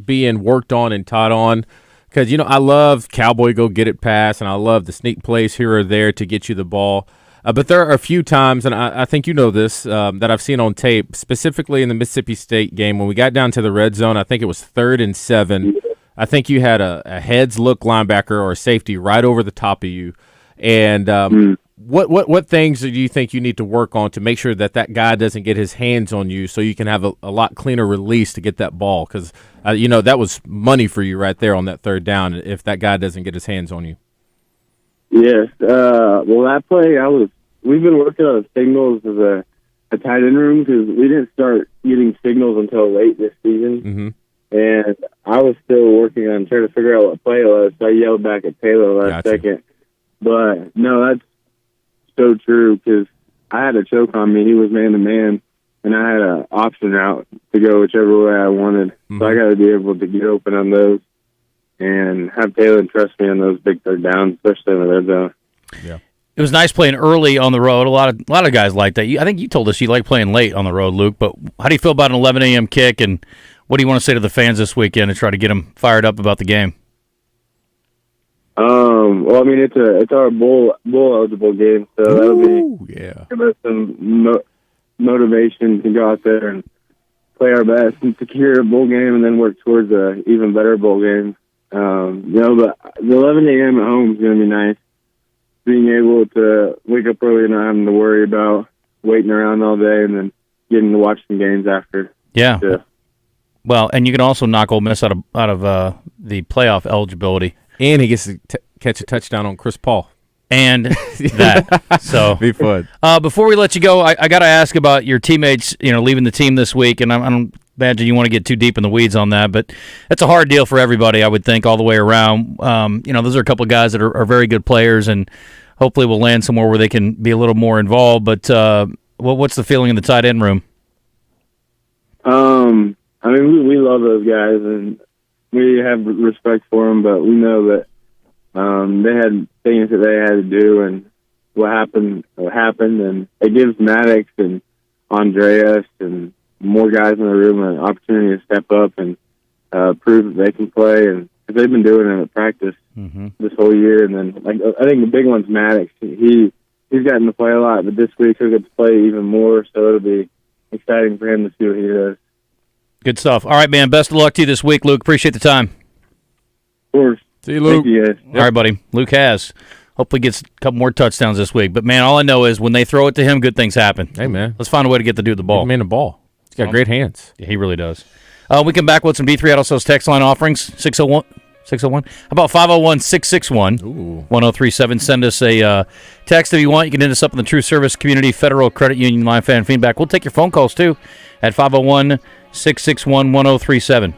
being worked on and taught on, because I love Cowboy go get it pass, and I love the sneak plays here or there to get you the ball. But there are a few times, and I think you know this, that I've seen on tape, specifically in the Mississippi State game when we got down to the red zone. I think it was 3rd and 7. I think you had a heads look linebacker or a safety right over the top of you. And what things do you think you need to work on to make sure that guy doesn't get his hands on you, so you can have a lot cleaner release to get that ball? Because that was money for you right there on that 3rd down if that guy doesn't get his hands on you. Yes. Well, that play, we've been working on signals as a tight end room, because we didn't start getting signals until late this season. Mm-hmm. And I was still working on trying to figure out what play it was, so I yelled back at Taylor last second. But, no, that's so true, because I had a choke on me. He was man-to-man, and I had an option out to go whichever way I wanted. Mm-hmm. So I got to be able to get open on those and have Taylor trust me on those big 3rd downs, especially in the red zone. Yeah. It was nice playing early on the road. A lot of guys like that. I think you told us you like playing late on the road, Luke, but how do you feel about an 11 a.m. kick, and what do you want to say to the fans this weekend to try to get them fired up about the game? Well, I mean, it's our bowl eligible game, so that'll be give us some motivation to go out there and play our best and secure a bowl game, and then work towards a even better bowl game. But the 11 a.m. at home is going to be nice. Being able to wake up early and not having to worry about waiting around all day and then getting to watch some games after. Yeah. Well, and you can also knock Ole Miss out of the playoff eligibility. And he gets to catch a touchdown on Chris Paul. And that. So be fun. Before we let you go, I got to ask about your teammates, leaving the team this week, and I don't imagine you want to get too deep in the weeds on that, but it's a hard deal for everybody, I would think, all the way around. Those are a couple of guys that are very good players, and hopefully will land somewhere where they can be a little more involved. But what's the feeling in the tight end room? I mean, we love those guys, and we have respect for them, but we know that they had things that they had to do, and what happened, and it gives Maddox and Andreas and more guys in the room an opportunity to step up and prove that they can play, and cause they've been doing it at practice this whole year. And then, like, I think the big one's Maddox. He's gotten to play a lot, but this week he'll get to play even more, so it'll be exciting for him to see what he does. Good stuff. All right, man. Best of luck to you this week, Luke. Appreciate the time. Of course. See you, Luke. Thank you, guys. All right, buddy. Luke Hasz. Hopefully gets a couple more touchdowns this week. But, man, all I know is when they throw it to him, good things happen. Hey, man. Let's find a way to get the dude the ball. Get him in the ball. He's got great hands. Yeah, he really does. We come back with some D3 Auto Sales text line offerings. 601. How about 501-661-1037? Send us a text if you want. You can hit us up in the True Service Community Federal Credit Union line fan feedback. We'll take your phone calls, too, at 501-661-1037.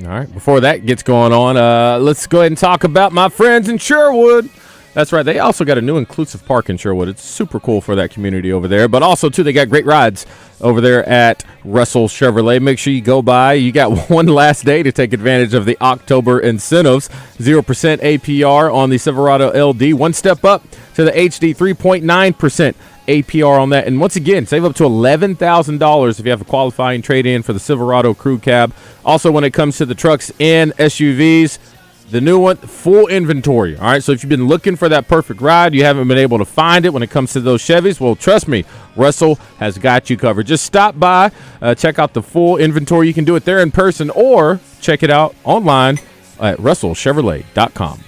All right. Before that gets going on, let's go ahead and talk about my friends in Sherwood. That's right. They also got a new inclusive park in Sherwood. It's super cool for that community over there. But also, too, they got great rides over there at Russell Chevrolet. Make sure you go by. You got one last day to take advantage of the October incentives. 0% APR on the Silverado LD. One step up to the HD 3.9% APR on that. And once again, save up to $11,000 if you have a qualifying trade-in for the Silverado Crew Cab. Also, when it comes to the trucks and SUVs, the new one, full inventory. All right, so if you've been looking for that perfect ride, you haven't been able to find it when it comes to those Chevys, well, trust me, Russell has got you covered. Just stop by, check out the full inventory. You can do it there in person or check it out online at russellchevrolet.com.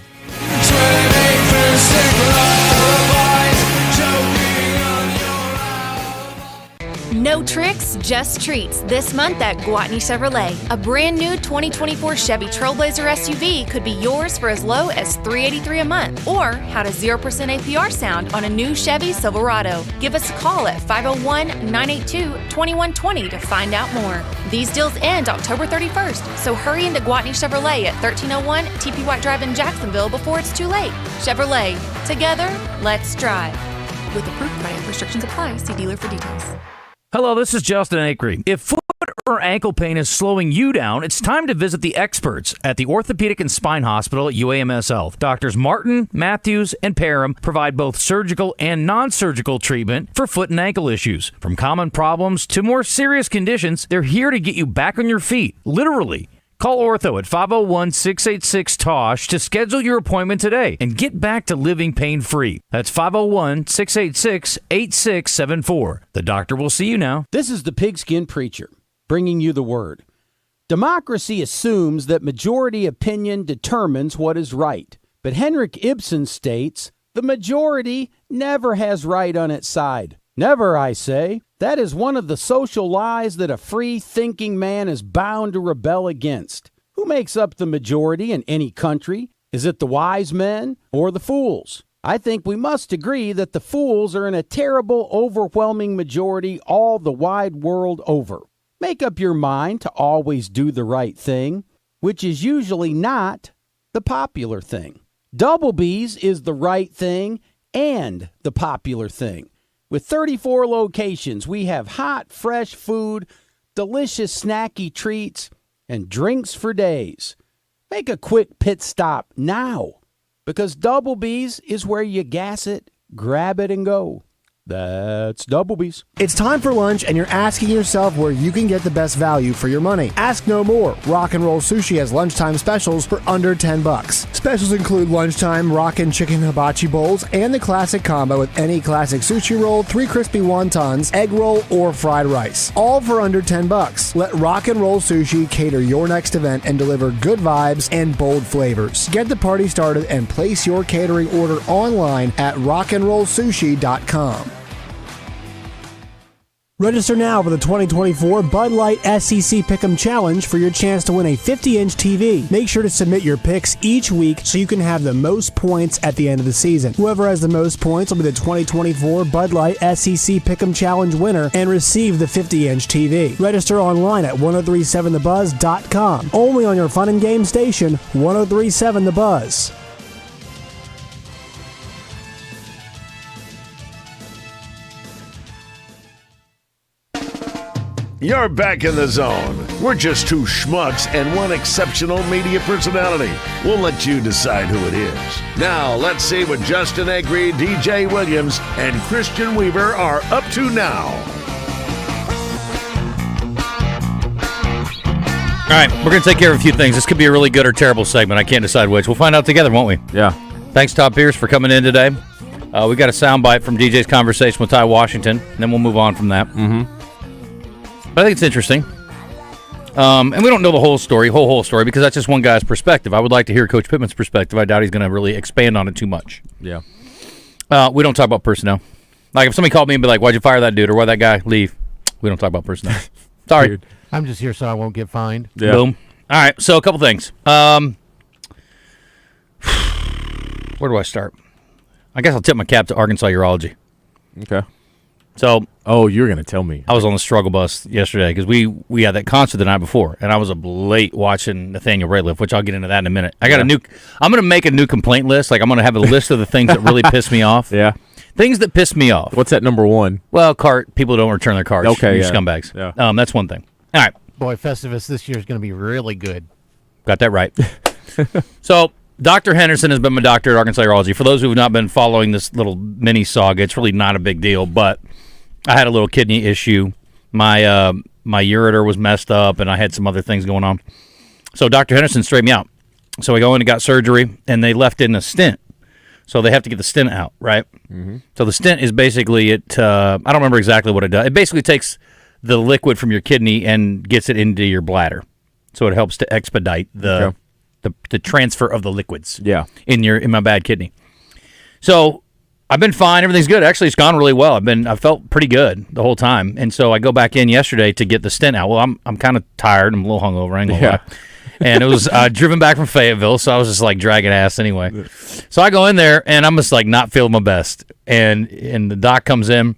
No tricks, just treats. This month at Gwatney Chevrolet. A brand new 2024 Chevy Trailblazer SUV could be yours for as low as $383 a month. Or how does 0% APR sound on a new Chevy Silverado? Give us a call at 501-982-2120 to find out more. These deals end October 31st, so hurry into Gwatney Chevrolet at 1301 TP White Drive in Jacksonville before it's too late. Chevrolet. Together, let's drive. With approved credit, restrictions apply. See dealer for details. Hello, this is Justin Acri. If foot or ankle pain is slowing you down, it's time to visit the experts at the Orthopedic and Spine Hospital at UAMS Health. Doctors Martin, Matthews, and Parham provide both surgical and non-surgical treatment for foot and ankle issues. From common problems to more serious conditions, they're here to get you back on your feet, literally. Call Ortho at 501-686-TOSH to schedule your appointment today and get back to living pain-free. That's 501-686-8674. The doctor will see you now. This is the Pigskin Preacher, bringing you the word. Democracy assumes that majority opinion determines what is right. But Henrik Ibsen states, the majority never has right on its side. Never, I say. That is one of the social lies that a free-thinking man is bound to rebel against. Who makes up the majority in any country? Is it the wise men or the fools? I think we must agree that the fools are in a terrible, overwhelming majority all the wide world over. Make up your mind to always do the right thing, which is usually not the popular thing. Double B's is the right thing and the popular thing. With 34 locations, we have hot, fresh food, delicious snacky treats, and drinks for days. Make a quick pit stop now, because Double B's is where you gas it, grab it, and go. That's Double B's. It's time for lunch, and you're asking yourself where you can get the best value for your money. Ask no more. Rock and Roll Sushi has lunchtime specials for under $10. Specials include lunchtime rockin' chicken hibachi bowls and the classic combo with any classic sushi roll, 3 crispy wontons, egg roll, or fried rice. All for under $10. Let Rock and Roll Sushi cater your next event and deliver good vibes and bold flavors. Get the party started and place your catering order online at rockandrollsushi.com. Register now for the 2024 Bud Light SEC Pick'em Challenge for your chance to win a 50-inch TV. Make sure to submit your picks each week so you can have the most points at the end of the season. Whoever has the most points will be the 2024 Bud Light SEC Pick'em Challenge winner and receive the 50-inch TV. Register online at 1037thebuzz.com. Only on your fun and game station, 1037 The Buzz. You're back in the zone. We're just two schmucks and one exceptional media personality. We'll let you decide who it is. Now, let's see what Justin Acri, DJ Williams, and Christian Weaver are up to now. All right, we're going to take care of a few things. This could be a really good or terrible segment. I can't decide which. We'll find out together, won't we? Yeah. Thanks, Todd Pierce, for coming in today. We got a soundbite from DJ's conversation with Ty Washington, and then we'll move on from that. Mm-hmm. But I think it's interesting. And we don't know the whole story, because that's just one guy's perspective. I would like to hear Coach Pittman's perspective. I doubt he's going to really expand on it too much. Yeah. We don't talk about personnel. Like, if somebody called me and be like, why'd you fire that dude, or why'd that guy leave? We don't talk about personnel. Sorry. Dude, I'm just here so I won't get fined. Yeah. Boom. All right, so a couple things. Where do I start? I guess I'll tip my cap to Arkansas Urology. Okay. So, you're going to tell me. I was on the struggle bus yesterday because we had that concert the night before, and I was up late watching Nathaniel Rateliff, which I'll get into that in a minute. I'm going to make a new complaint list. Like, I'm going to have a list of the things that really piss me off. Yeah. Things that piss me off. What's that number one? Well, people don't return their cards. Okay, You're yeah. scumbags. Yeah. That's one thing. All right. Boy, Festivus this year is going to be really good. Got that right. So, Dr. Henderson has been my doctor at Arkansas Urology. For those who have not been following this little mini saga, it's really not a big deal, but I had a little kidney issue. My ureter was messed up, and I had some other things going on. So Dr. Henderson straightened me out. So I go in and got surgery, and they left in a stent. So they have to get the stent out, right? Mm-hmm. So the stent is basically I don't remember exactly what it does. It basically takes the liquid from your kidney and gets it into your bladder. So it helps to expedite the transfer of the liquids in my bad kidney. So I've been fine. Everything's good. Actually, it's gone really well. I felt pretty good the whole time. And so I go back in yesterday to get the stent out. Well, I'm kind of tired. I'm a little hungover. I ain't gonna lie. And it was driven back from Fayetteville, so I was just like dragging ass anyway. So I go in there, and I'm just like not feeling my best. And the doc comes in,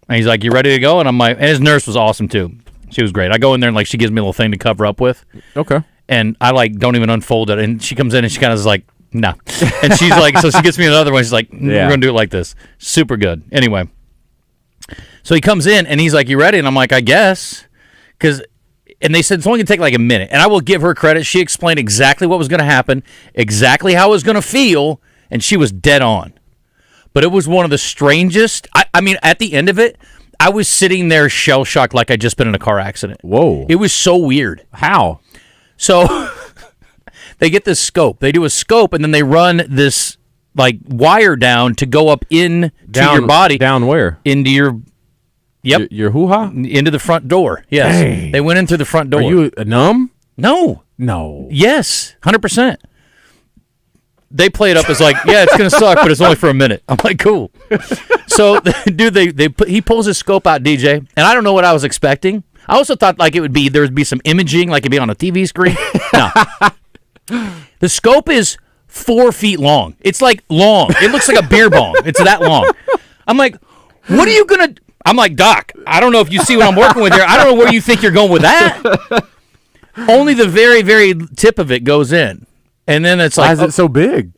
and he's like, "You ready to go?" And I'm like, and his nurse was awesome too. She was great. I go in there, and like she gives me a little thing to cover up with. Okay. And I like don't even unfold it. And she comes in, and she kind of is like, "No." And she's like, so she gets me another one. She's like, "We're gonna do it like this." Super good. Anyway, so he comes in, and he's like, "You ready?" And I'm like, "I guess," and they said it's only going to take like a minute. And I will give her credit. She explained exactly what was going to happen, exactly how it was going to feel, and she was dead on. But it was one of the strangest. I mean, at the end of it, I was sitting there shell-shocked like I'd just been in a car accident. Whoa. It was so weird. How? So they get this scope. They do a scope, and then they run this like wire down to go up into your body. Down where? Into your... Yep. Your hoo-ha? Into the front door. Yes. Dang. They went in through the front door. Are you numb? No. Yes. 100%. They play it up as like, yeah, it's going to suck, but it's only for a minute. I'm like, cool. So, dude, he pulls his scope out, DJ, and I don't know what I was expecting. I also thought like there would be some imaging, like it'd be on a TV screen. No. The scope is 4 feet long. It's like long. It looks like a beer bong. It's that long. I'm like, what are you going to... I'm like, Doc, I don't know if you see what I'm working with here. I don't know where you think you're going with that. Only the very, very tip of it goes in. And then it's like... Why is it so big?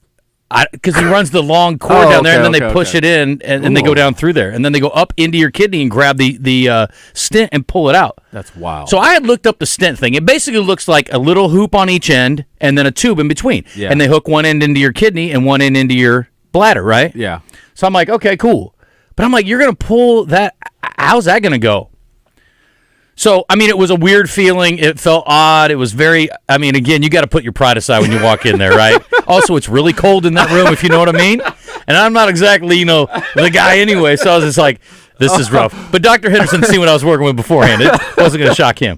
Because he runs the long cord down there, and then they push it in, and they go down through there. And then they go up into your kidney and grab the stent and pull it out. That's wild. So I had looked up the stent thing. It basically looks like a little hoop on each end and then a tube in between. Yeah. And they hook one end into your kidney and one end into your bladder, right? Yeah. So I'm like, okay, cool. But I'm like, you're going to pull that. How's that going to go? So, I mean, it was a weird feeling. It felt odd. It was very, I mean, again, you got to put your pride aside when you walk in there, right? Also, it's really cold in that room, if you know what I mean. And I'm not exactly, the guy anyway. So I was just like, this is rough. But Dr. Henderson seen what I was working with beforehand. It wasn't going to shock him.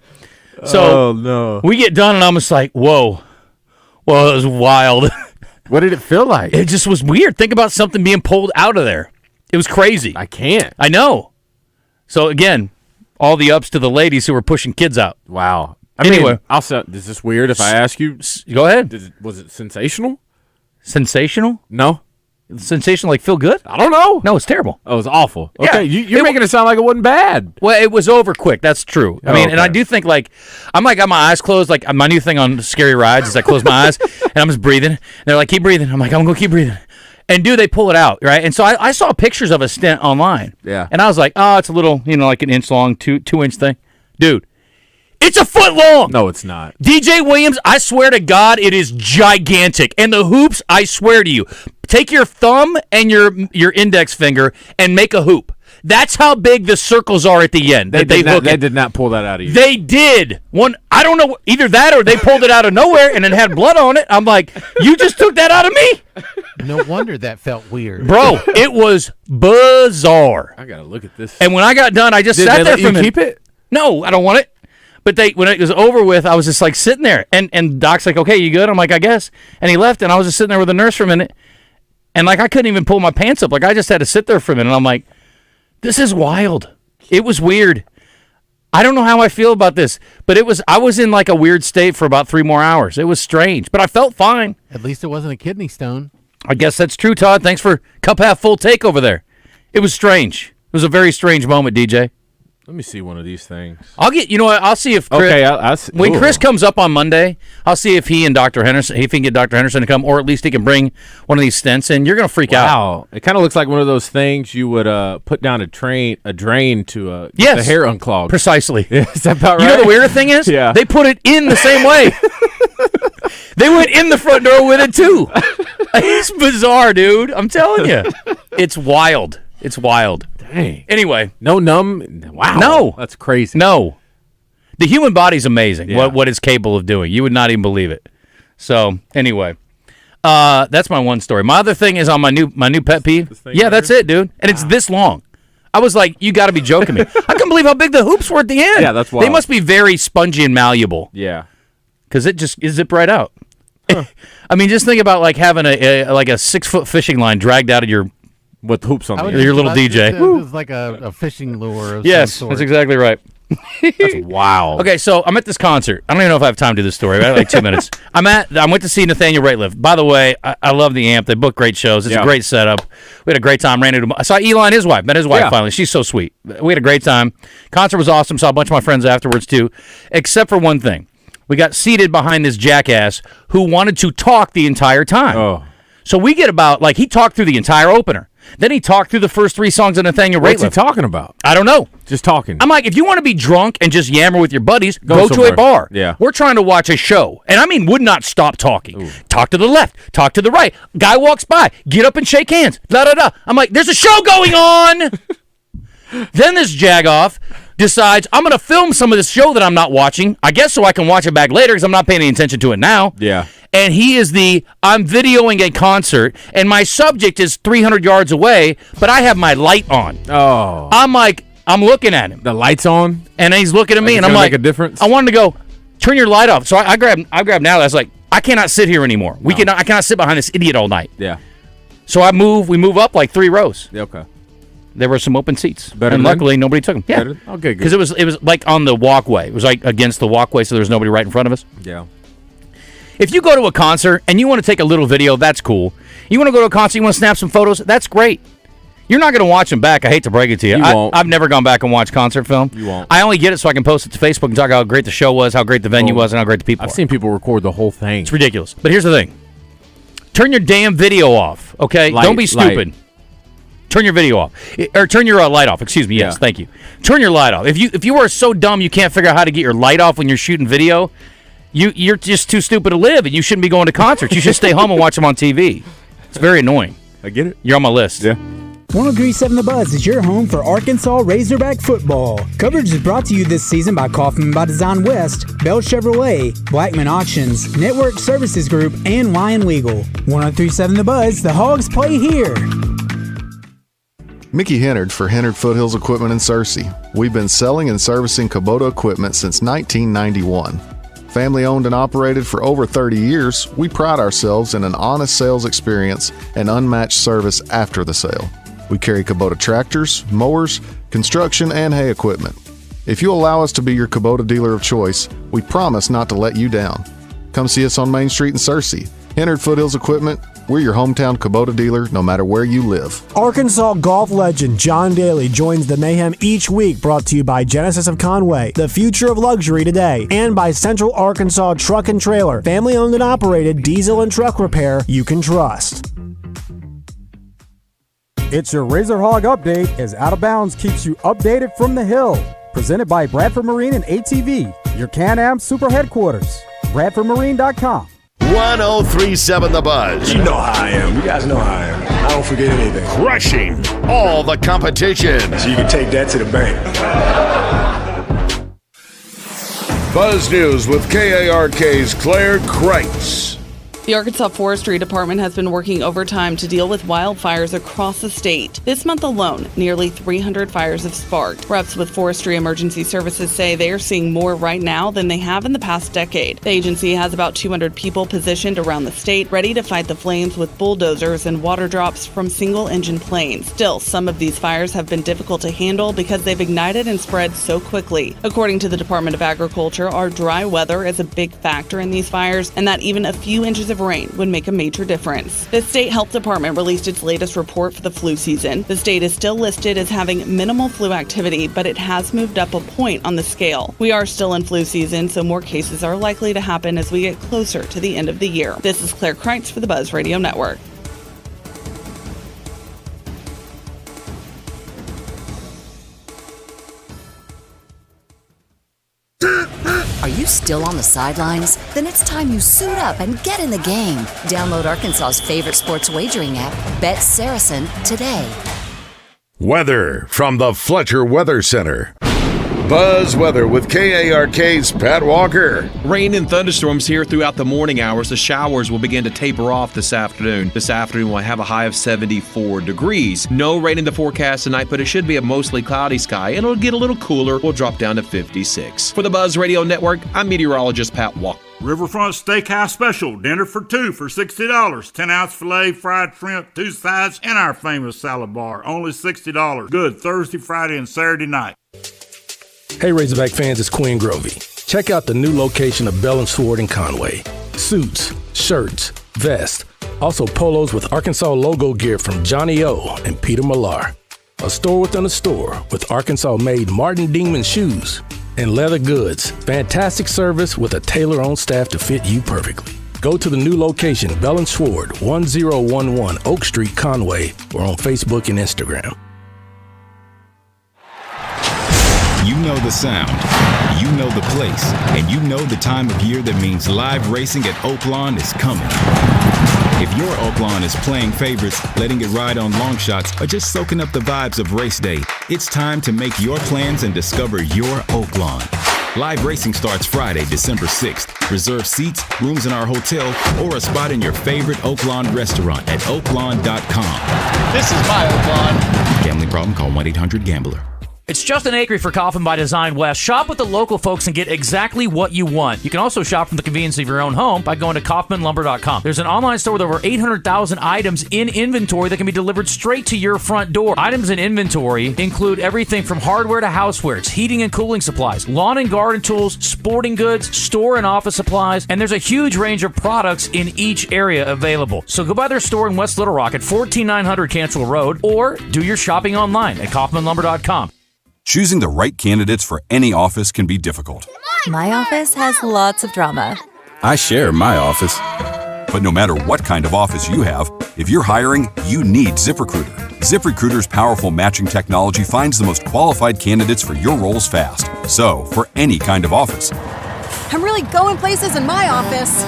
So we get done, and I'm just like, whoa. Well, it was wild. What did it feel like? It just was weird. Think about something being pulled out of there. It was crazy. I can't. I know. So, again, all the ups to the ladies who were pushing kids out. Wow. Anyway. Also, is this weird if I ask you? Go ahead. Was it sensational? Sensational? No. Sensational, like feel good? I don't know. No, it's terrible. Oh, it was awful. Yeah. Okay, you're making it sound like it wasn't bad. Well, it was over quick. That's true. I mean, and I do think, like, I'm like, got my eyes closed. Like, my new thing on scary rides is I close my eyes, and I'm just breathing. And they're like, keep breathing. I'm like, I'm going to keep breathing. And, dude, they pull it out, right? And so I saw pictures of a stent online. Yeah. And I was like, oh, it's a little, like an inch long, two-inch thing. Dude, It's a foot long. No, it's not. DJ Williams, I swear to God, it is gigantic. And the hoops, I swear to you, take your thumb and your index finger and make a hoop. That's how big the circles are at the end. They did not pull that out of you. They did. I don't know, either that or they pulled it out of nowhere and it had blood on it. I'm like, you just took that out of me? No wonder that felt weird. Bro, it was bizarre. I got to look at this. And when I got done, I just sat there for a minute. Keep it? No, I don't want it. But when it was over with, I was just like sitting there. And Doc's like, okay, you good? I'm like, I guess. And he left, and I was just sitting there with the nurse for a minute. And like I couldn't even pull my pants up. Like I just had to sit there for a minute. And I'm like, this is wild. It was weird. I don't know how I feel about this, but I was in like a weird state for about 3 more hours. It was strange, but I felt fine. At least it wasn't a kidney stone. I guess that's true, Todd. Thanks for cup half full take over there. It was strange. It was a very strange moment, DJ. Let me see one of these things. You know what? I'll see if Chris, okay. When Chris comes up on Monday, I'll see if he and Dr. Henderson, if he can get Dr. Henderson to come, or at least he can bring one of these stents in. You're gonna freak out. Wow, it kind of looks like one of those things you would put down a drain to get the hair unclogged. Precisely. Is that about right? You know the weird thing is, they put it in the same way. They went in the front door with it too. It's bizarre, dude. I'm telling you, it's wild. It's wild. Dang. Anyway. No numb. Wow. No. That's crazy. No. The human body's amazing, what it's capable of doing. You would not even believe it. So, anyway. That's my one story. My other thing is on my new pet peeve. Yeah, that's it, dude. And it's this long. I was like, you got to be joking me. I couldn't believe how big the hoops were at the end. Yeah, that's wild. They must be very spongy and malleable. Yeah. Because it just zipped right out. Huh. I mean, just think about like having a 6-foot fishing line dragged out of your... With hoops on your little DJ. It was like a fishing lure of yes, some sort. That's exactly right. That's wild. Okay, so I'm at this concert. I don't even know if I have time to do this story. I have like 2 minutes. I went to see Nathaniel Rateliff. By the way, I love the Amp. They book great shows. It's a great setup. We had a great time. I saw Eli and his wife. Met his wife finally. She's so sweet. We had a great time. Concert was awesome. Saw a bunch of my friends afterwards too, except for one thing. We got seated behind this jackass who wanted to talk the entire time. Oh. So we get about, like, he talked through the entire opener. Then he talked through the first 3 songs of Nathaniel Rateliff. What's he talking about? I don't know. Just talking. I'm like, if you want to be drunk and just yammer with your buddies, go to a bar. Yeah. We're trying to watch a show. And I mean, would not stop talking. Ooh. Talk to the left. Talk to the right. Guy walks by. Get up and shake hands. Da-da-da. I'm like, there's a show going on. Then this jagoff decides, I'm going to film some of this show that I'm not watching. I guess so I can watch it back later because I'm not paying any attention to it now. Yeah. And he is I'm videoing a concert, and my subject is 300 yards away, but I have my light on. Oh. I'm looking at him. The light's on? And he's looking at me, and I'm like, make a difference? I wanted to go, turn your light off. So I grabbed Natalie. I was like, I cannot sit here anymore. I cannot sit behind this idiot all night. Yeah. So we move up like 3 rows. Yeah, okay. There were some open seats. Better and luckily nobody took them. Yeah. Okay, good. Because it was like on the walkway. It was like against the walkway, so there was nobody right in front of us. Yeah. If you go to a concert and you want to take a little video, that's cool. You want to go to a concert, you want to snap some photos, that's great. You're not going to watch them back. I hate to break it to you. You won't. I've never gone back and watched concert film. You won't. I only get it so I can post it to Facebook and talk about how great the show was, how great the venue was, and how great the people I've seen people record the whole thing. It's ridiculous. But here's the thing. Turn your damn video off, okay? Don't be stupid. Light. Turn your video off. Or turn your light off. Excuse me. Yes, thank you. Turn your light off. If you are so dumb you can't figure out how to get your light off when you're shooting video, you're just too stupid to live, and you shouldn't be going to concerts. You should stay home and watch them on TV. It's very annoying. I get it. You're on my list. Yeah. 1037 The Buzz is your home for Arkansas Razorback football. Coverage is brought to you this season by Kaufman by Design West, Bell Chevrolet, Blackman Auctions, Network Services Group, and Ryan Legal. 1037 The Buzz, the Hogs play here. Mickey Hennard for Hennard Foothills Equipment in Searcy. We've been selling and servicing Kubota equipment since 1991. Family owned and operated for over 30 years, we pride ourselves in an honest sales experience and unmatched service after the sale. We carry Kubota tractors, mowers, construction, and hay equipment. If you allow us to be your Kubota dealer of choice, we promise not to let you down. Come see us on Main Street in Searcy. Hennard Foothills Equipment, we're your hometown Kubota dealer no matter where you live. Arkansas golf legend John Daly joins the mayhem each week, brought to you by Genesis of Conway, the future of luxury today, and by Central Arkansas Truck and Trailer, family owned and operated diesel and truck repair you can trust. It's your Razor Hog update as Out of Bounds keeps you updated from the hill. Presented by Bradford Marine and ATV. Your Can-Am Super Headquarters. BradfordMarine.com. 1037 The Buzz. You know how I am. You guys know how I am. I don't forget anything. Crushing all the competition. So you can take that to the bank. Buzz News with KARK's Claire Kreitz. The Arkansas Forestry Department has been working overtime to deal with wildfires across the state. This month alone, nearly 300 fires have sparked. Reps with Forestry Emergency Services say they are seeing more right now than they have in the past decade. The agency has about 200 people positioned around the state, ready to fight the flames with bulldozers and water drops from single-engine planes. Still, some of these fires have been difficult to handle because they've ignited and spread so quickly. According to the Department of Agriculture, our dry weather is a big factor in these fires, and that even a few inches of rain would make a major difference. The state health department released its latest report for the flu season. The state is still listed as having minimal flu activity, but it has moved up a point on the scale. We are still in flu season, so more cases are likely to happen as we get closer to the end of the year. This is Claire Kreitz for the Buzz Radio Network. Are you still on the sidelines? Then it's time you suit up and get in the game. Download Arkansas's favorite sports wagering app, Bet Saracen, today. Weather from the Fletcher Weather Center. Buzz Weather with KARK's Pat Walker. Rain and thunderstorms here throughout the morning hours. The showers will begin to taper off this afternoon. This afternoon we'll have a high of 74 degrees. No rain in the forecast tonight, but it should be a mostly cloudy sky, and it'll get a little cooler. We'll drop down to 56. For the Buzz Radio Network, I'm meteorologist Pat Walker. Riverfront Steakhouse Special. Dinner for two for $60. 10-ounce filet, fried shrimp, 2 sides, and our famous salad bar. Only $60. Good Thursday, Friday, and Saturday night. Hey Razorback fans, it's Quinn Grovey. Check out the new location of Bell & Sward in Conway. Suits, shirts, vests, also polos with Arkansas logo gear from Johnny O and Peter Millar. A store within a store with Arkansas-made Martin Dingman shoes and leather goods. Fantastic service with a tailor-owned staff to fit you perfectly. Go to the new location, Bell & Sward, 1011 Oak Street, Conway, or on Facebook and Instagram. You know the sound, you know the place, and you know the time of year that means live racing at Oaklawn is coming. If your Oaklawn is playing favorites, letting it ride on long shots, or just soaking up the vibes of race day, it's time to make your plans and discover your Oaklawn. Live racing starts Friday, December 6th. Reserve seats, rooms in our hotel, or a spot in your favorite Oaklawn restaurant at oaklawn.com. This is my Oaklawn. Gambling problem? Call 1-800-GAMBLER. It's Justin Acri for Coffin by Design West. Shop with the local folks and get exactly what you want. You can also shop from the convenience of your own home by going to kaufmanlumber.com. There's an online store with over 800,000 items in inventory that can be delivered straight to your front door. Items in inventory include everything from hardware to housewares, heating and cooling supplies, lawn and garden tools, sporting goods, store and office supplies, and there's a huge range of products in each area available. So go by their store in West Little Rock at 14900 Cantrell Road, or do your shopping online at kaufmanlumber.com. Choosing the right candidates for any office can be difficult. My office has lots of drama. I share my office. But no matter what kind of office you have, if you're hiring, you need ZipRecruiter. ZipRecruiter's powerful matching technology finds the most qualified candidates for your roles fast. So, for any kind of office. I'm really going places in my office.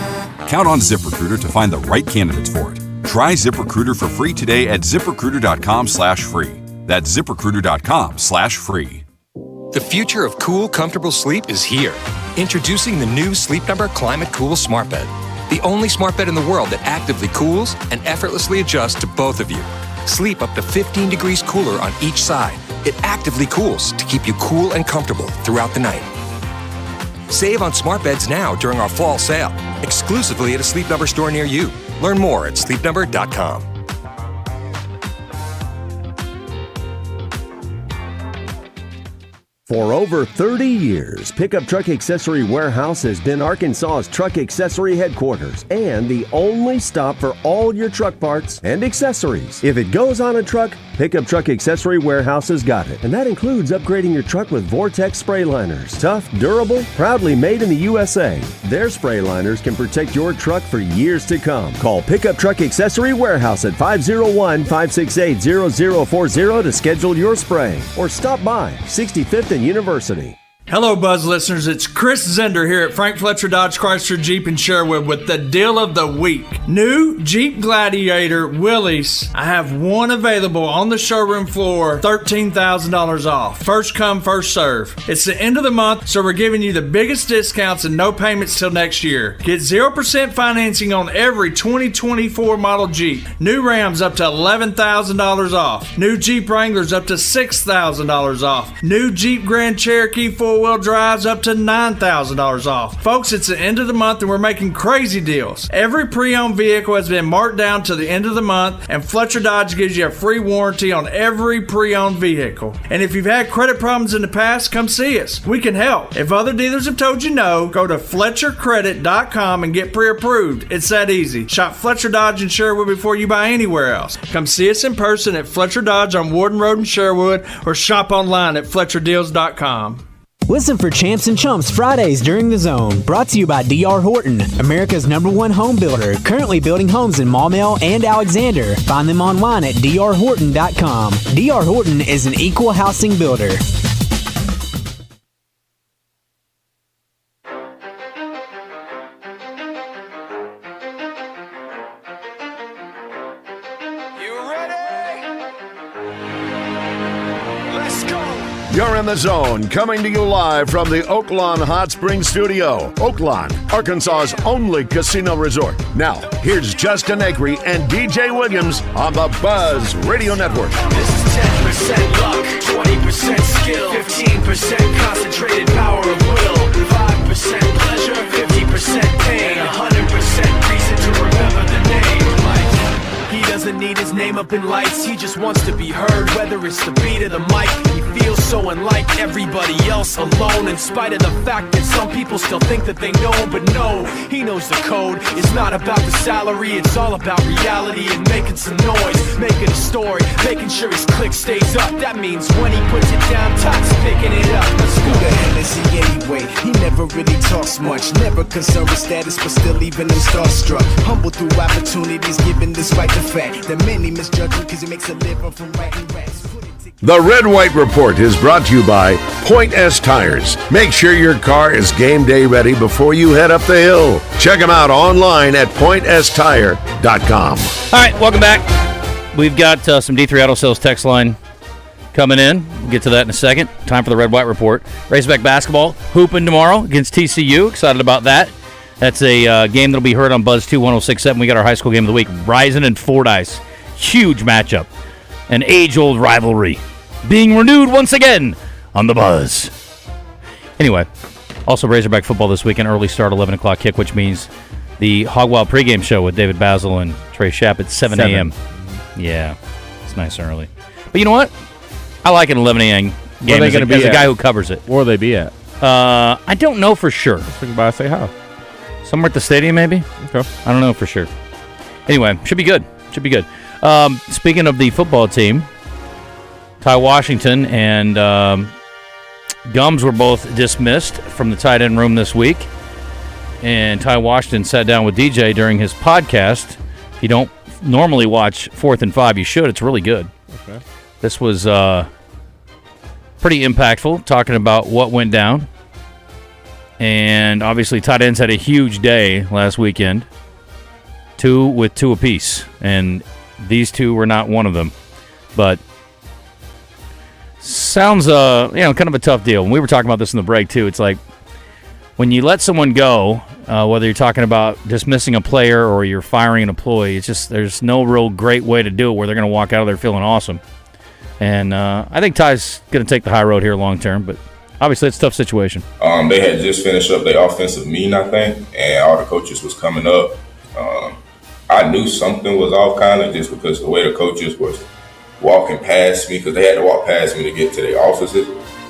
Count on ZipRecruiter to find the right candidates for it. Try ZipRecruiter for free today at ZipRecruiter.com/free. That's ZipRecruiter.com/free. The future of cool, comfortable sleep is here. Introducing the new Sleep Number Climate Cool Smart Bed. The only smart bed in the world that actively cools and effortlessly adjusts to both of you. Sleep up to 15 degrees cooler on each side. It actively cools to keep you cool and comfortable throughout the night. Save on smart beds now during our fall sale, exclusively at a Sleep Number store near you. Learn more at sleepnumber.com. For over 30 years, Pickup Truck Accessory Warehouse has been Arkansas's truck accessory headquarters and the only stop for all your truck parts and accessories. If it goes on a truck, Pickup Truck Accessory Warehouse has got it. And that includes upgrading your truck with Vortex spray liners. Tough, durable, proudly made in the USA. Their spray liners can protect your truck for years to come. Call Pickup Truck Accessory Warehouse at 501-568-0040 to schedule your spraying. Or stop by 65th and University. Hello, Buzz listeners. It's Chris Zender here at Frank Fletcher Dodge Chrysler Jeep in Sherwood with the deal of the week. New Jeep Gladiator Willys. I have one available on the showroom floor, $13,000 off. First come, first serve. It's the end of the month, so we're giving you the biggest discounts and no payments till next year. Get 0% financing on every 2024 model Jeep. New Rams up to $11,000 off. New Jeep Wranglers up to $6,000 off. New Jeep Grand Cherokee four-wheel drives up to $9,000 off. Folks, it's the end of the month and we're making crazy deals. Every pre-owned vehicle has been marked down to the end of the month, and Fletcher Dodge gives you a free warranty on every pre-owned vehicle. And if you've had credit problems in the past, come see us. We can help. If other dealers have told you no, go to FletcherCredit.com and get pre-approved. It's that easy. Shop Fletcher Dodge in Sherwood before you buy anywhere else. Come see us in person at Fletcher Dodge on Warden Road in Sherwood, or shop online at FletcherDeals.com. Listen for Champs and Chumps Fridays during the Zone. Brought to you by D.R. Horton, America's #1 home builder. Currently building homes in Maumelle and Alexander. Find them online at drhorton.com. D.R. Horton is an equal housing builder. You're in the Zone, coming to you live from the Oaklawn Hot Springs Studio. Oaklawn, Arkansas's only casino resort. Now, here's Justin Acri and DJ Williams on the Buzz Radio Network. This is 10% luck, 20% skill, 15% concentrated power of will, 5% pleasure, 50% pain, 100% reason to remember the name. He doesn't need his name up in lights, he just wants to be heard, whether it's the beat of the mic. He feels so unlike everybody else, alone, in spite of the fact that some people still think that they know him, but no, he knows the code. It's not about the salary, it's all about reality and making some noise, making a story, making sure his click stays up. That means when he puts it down, Todd's picking it up. Let's go. Who the hell is he anyway? He never really talks much, never concerned with status, but still leaving him starstruck. Humble through opportunities, given despite the fact that many misjudge him because he makes a living from writing raps. The Red White Report is brought to you by Point S Tires. Make sure your car is game day ready before you head up the hill. Check them out online at pointstire.com. All right, welcome back. We've got some D3 Auto Sales text line coming in. We'll get to that in a second. Time for the Red White Report. Razorback basketball hooping tomorrow against TCU. Excited about that. That's a game that'll be heard on Buzz 2 106.7. We got our high school game of the week, Rising and Fordyce. Huge matchup. An age-old rivalry being renewed once again on the Buzz. Anyway, also Razorback football this weekend. Early start, 11 o'clock kick, which means the Hog Wild pregame show with David Basil and Trey Schapp at 7 a.m. Yeah, it's nice and early. But you know what? I like an 11 a.m. game as a guy who covers it. Where will they be at? I don't know for sure. Swing by and say hi. Somewhere at the stadium, maybe? Okay. I don't know for sure. Anyway, should be good. Should be good. Speaking of the football team, Ty Washington and Gums were both dismissed from the tight end room this week. And Ty Washington sat down with DJ during his podcast. If you don't normally watch 4th and 5, you should. It's really good. Okay. This was pretty impactful, talking about what went down. And obviously, tight ends had a huge day last weekend. 2 with 2 apiece. And these 2 were not one of them. But sounds, kind of a tough deal. And we were talking about this in the break, too. It's like when you let someone go, whether you're talking about dismissing a player or you're firing an employee, it's just there's no real great way to do it where they're going to walk out of there feeling awesome. And I think Ty's going to take the high road here long term, but obviously it's a tough situation. They had just finished up their offensive meeting, I think, and all the coaches was coming up. I knew something was off kind of just because the way the coaches was walking past me, because they had to walk past me to get to their offices,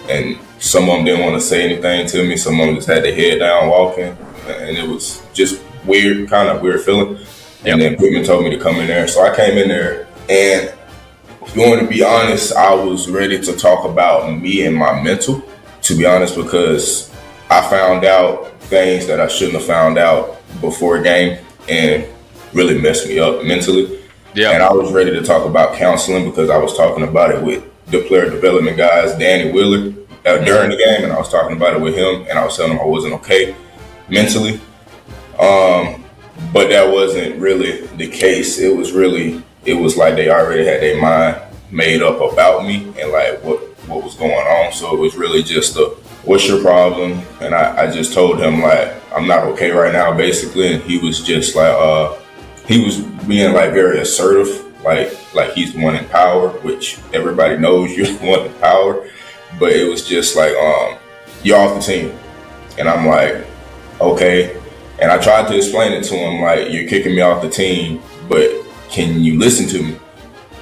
and some of them didn't want to say anything to me. Some of them just had their head down walking, and it was just weird, kind of weird feeling. And then Quinn told me to come in there, so I came in there, and if you want to be honest, I was ready to talk about me and my mental, to be honest, because I found out things that I shouldn't have found out before a game and really messed me up mentally. Yeah. And I was ready to talk about counseling because I was talking about it with the player development guys, Danny Wheeler, during the game, and I was talking about it with him, and I was telling him I wasn't okay mentally. But that wasn't really the case. It was like they already had their mind made up about me and like what was going on. So it was really just what's your problem? And I just told him like, I'm not okay right now, basically. And he was just like, he was being like very assertive, like he's the one in power, which everybody knows you're the one in power. But it was just like, you're off the team. And I'm like, okay. And I tried to explain it to him, like, you're kicking me off the team, but can you listen to me?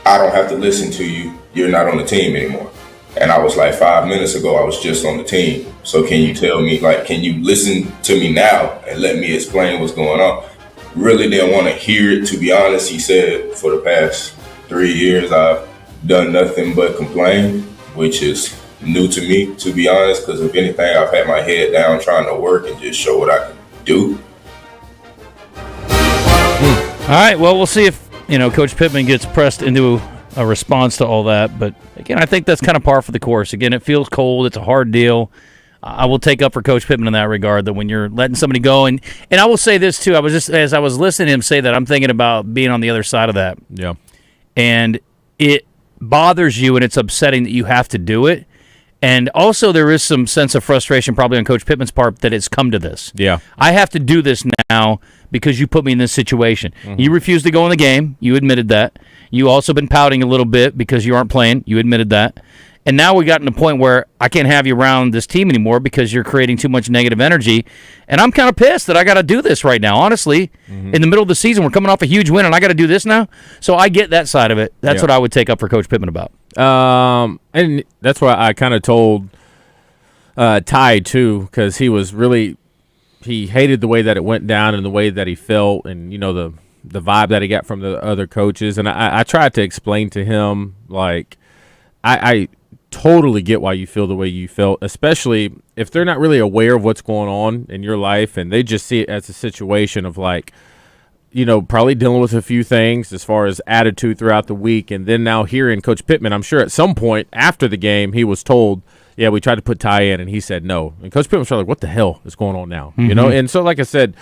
I don't have to listen to you. You're not on the team anymore. And I was like, 5 minutes ago, I was just on the team. So can you tell me, like, can you listen to me now and let me explain what's going on? Really didn't want to hear it, to be honest. He said, for the past 3 years, I've done nothing but complain, which is new to me, to be honest, because if anything, I've had my head down trying to work and just show what I can do. All right, well, we'll see if, Coach Pittman gets pressed into a response to all that. But, again, I think that's kind of par for the course. Again, it feels cold. It's a hard deal. I will take up for Coach Pittman in that regard, that when you're letting somebody go. And I will say this, too. As I was listening to him say that, I'm thinking about being on the other side of that. Yeah. And it bothers you and it's upsetting that you have to do it. And also there is some sense of frustration probably on Coach Pittman's part that it's come to this. Yeah. I have to do this now because you put me in this situation. Mm-hmm. You refused to go in the game. You admitted that. You also been pouting a little bit because you aren't playing. You admitted that. And now we got to the point where I can't have you around this team anymore because you're creating too much negative energy. And I'm kind of pissed that I got to do this right now, honestly. Mm-hmm. In the middle of the season, we're coming off a huge win, and I got to do this now? So I get that side of it. That's what I would take up for Coach Pittman about. And that's why I kind of told Ty, too, because he hated the way that it went down and the way that he felt and, the vibe that he got from the other coaches. And I tried to explain to him, like, I totally get why you feel the way you felt, especially if they're not really aware of what's going on in your life and they just see it as a situation of like, probably dealing with a few things as far as attitude throughout the week. And then now hearing Coach Pittman, I'm sure at some point after the game, he was told, yeah, we tried to put Ty in and he said no. And Coach Pittman was like, what the hell is going on now? Mm-hmm. And so like I said,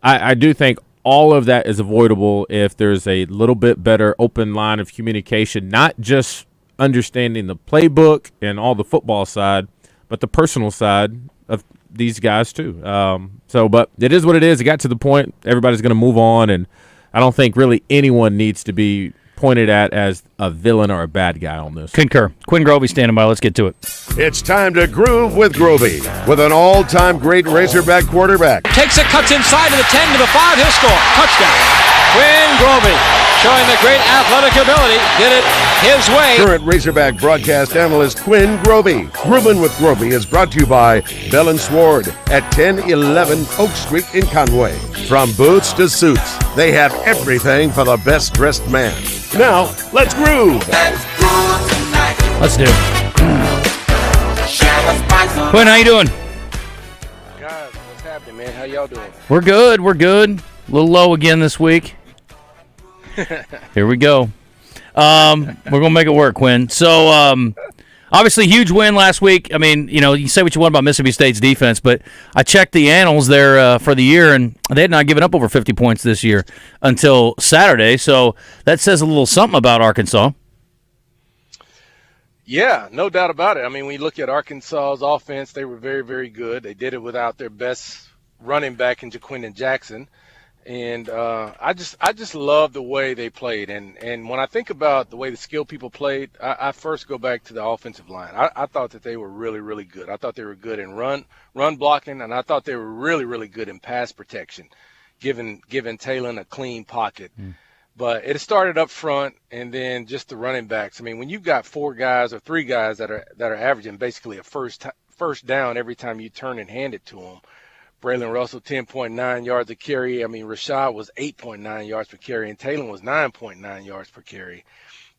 I do think all of that is avoidable if there's a little bit better open line of communication, not just understanding the playbook and all the football side, but the personal side of these guys too. But it is what it is. It got to the point everybody's going to move on, and I don't think really anyone needs to be pointed at as a villain or a bad guy on this. Concur. Quinn Grovey standing by. Let's get to it. It's time to groove with Grovey, with an all-time great Razorback quarterback. Takes it, cuts inside to the 10, to the 5, he'll score. Touchdown. Quinn Grovey, showing the great athletic ability, did it his way. Current Razorback broadcast analyst Quinn Grovey. Groovin' with Grovey is brought to you by Bell & Sward at 1011 Oak Street in Conway. From boots to suits, they have everything for the best-dressed man. Now, let's groove. Let's do it. Quinn, how you doing? Guys, what's happening, man? How y'all doing? We're good. A little low again this week. Here we go. We're going to make it work, Quinn. So, obviously, huge win last week. I mean, you say what you want about Mississippi State's defense, but I checked the annals there for the year, and they had not given up over 50 points this year until Saturday. So that says a little something about Arkansas. Yeah, no doubt about it. I mean, when you look at Arkansas's offense, they were very, very good. They did it without their best running back in Jaquindon Jackson. And I just love the way they played. And when I think about the way the skilled people played, I first go back to the offensive line. I thought that they were really, really good. I thought they were good in run blocking, and I thought they were really, really good in pass protection, giving Talon a clean pocket. But it started up front, and then just the running backs. I mean, when you've got 4 guys or 3 guys that are averaging basically a first down every time you turn and hand it to them. Braylon Russell, 10.9 yards a carry. I mean, Rashad was 8.9 yards per carry, and Talon was 9.9 yards per carry.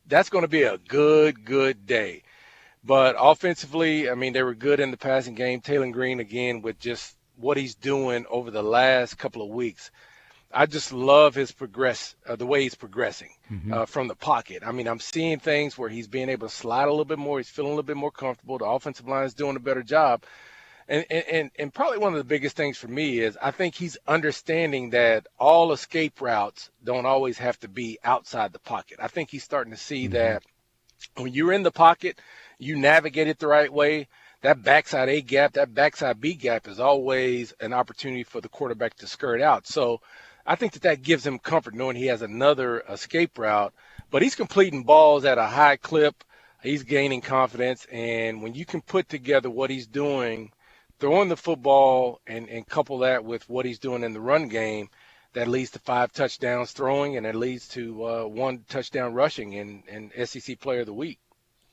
That's going to be a good day. But offensively, I mean, they were good in the passing game. Talon Green, again, with just what he's doing over the last couple of weeks. I just love the way he's progressing from the pocket. I mean, I'm seeing things where he's being able to slide a little bit more. He's feeling a little bit more comfortable. The offensive line is doing a better job. And probably one of the biggest things for me is I think he's understanding that all escape routes don't always have to be outside the pocket. I think he's starting to see that when you're in the pocket, you navigate it the right way. That backside A gap, that backside B gap is always an opportunity for the quarterback to skirt out. So I think that gives him comfort knowing he has another escape route. But he's completing balls at a high clip. He's gaining confidence. And when you can put together what he's doing, throwing the football and couple that with what he's doing in the run game, that leads to 5 touchdowns throwing, and that leads to 1 touchdown rushing in SEC Player of the Week.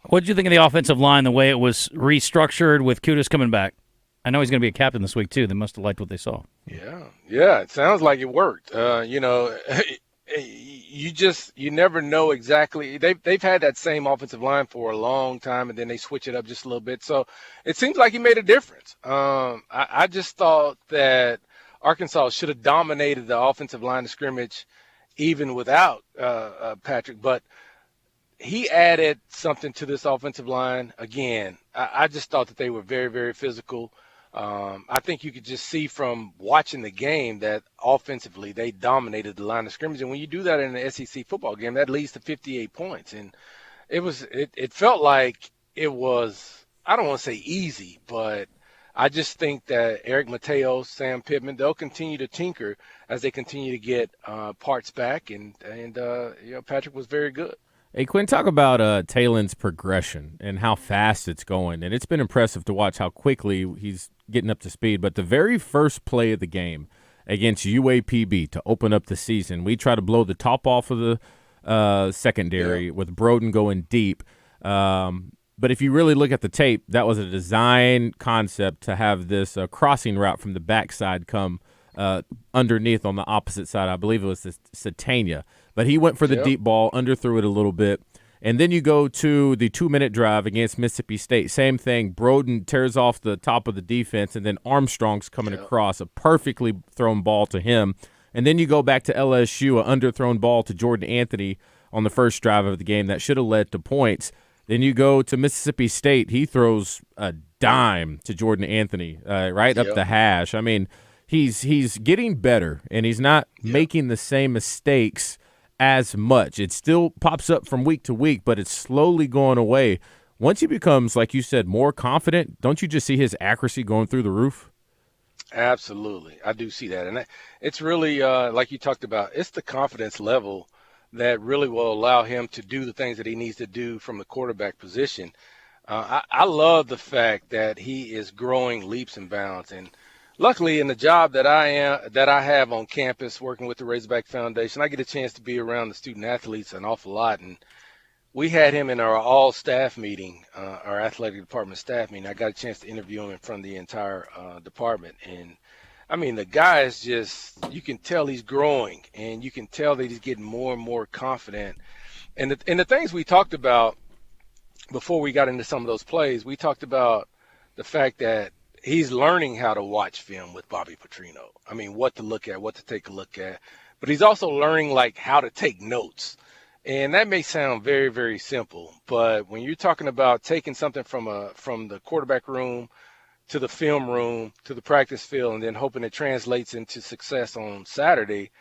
What did you think of the offensive line, the way it was restructured with Kudos coming back? I know he's going to be a captain this week, too. They must have liked what they saw. Yeah, it sounds like it worked. You never know exactly. They've had that same offensive line for a long time, and then they switch it up just a little bit. So it seems like he made a difference. I just thought that Arkansas should have dominated the offensive line of scrimmage even without Patrick, but he added something to this offensive line. Again, I just thought that they were very, very physical. I think you could just see from watching the game that offensively they dominated the line of scrimmage. And when you do that in an SEC football game, that leads to 58 points. And it felt like it was, I don't want to say easy, but I just think that Eric Mateos, Sam Pittman, they'll continue to tinker as they continue to get parts back. And Patrick was very good. Hey, Quinn, talk about Taylon's progression and how fast it's going. And it's been impressive to watch how quickly he's getting up to speed. But the very first play of the game against UAPB to open up the season, we try to blow the top off of the secondary with Broden going deep. But if you really look at the tape, that was a design concept to have this crossing route from the backside come underneath on the opposite side. I believe it was the Satania. But he went for the deep ball, underthrew it a little bit. And then you go to the 2-minute drive against Mississippi State. Same thing. Broden tears off the top of the defense, and then Armstrong's coming across. A perfectly thrown ball to him. And then you go back to LSU, an underthrown ball to Jordan Anthony on the first drive of the game that should have led to points. Then you go to Mississippi State. He throws a dime to Jordan Anthony right up the hash. I mean, he's getting better, and he's not making the same mistakes as much. It still pops up from week to week, but it's slowly going away. Once he becomes, like you said, more confident, don't you just see his accuracy going through the roof? Absolutely. I do see that. And it's really, like you talked about, it's the confidence level that really will allow him to do the things that he needs to do from the quarterback position. I love the fact that he is growing leaps and bounds. And luckily, in the job that I have on campus working with the Razorback Foundation, I get a chance to be around the student athletes an awful lot. And we had him in our all-staff meeting, our athletic department staff meeting. I got a chance to interview him in front of the entire department. And, I mean, the guy is just – you can tell he's growing, and you can tell that he's getting more and more confident. And the things we talked about before we got into some of those plays, we talked about the fact that he's learning how to watch film with Bobby Petrino. I mean, what to look at, what to take a look at. But he's also learning, like, how to take notes. And that may sound very, very simple. But when you're talking about taking something from the quarterback room to the film room to the practice field and then hoping it translates into success on Saturday,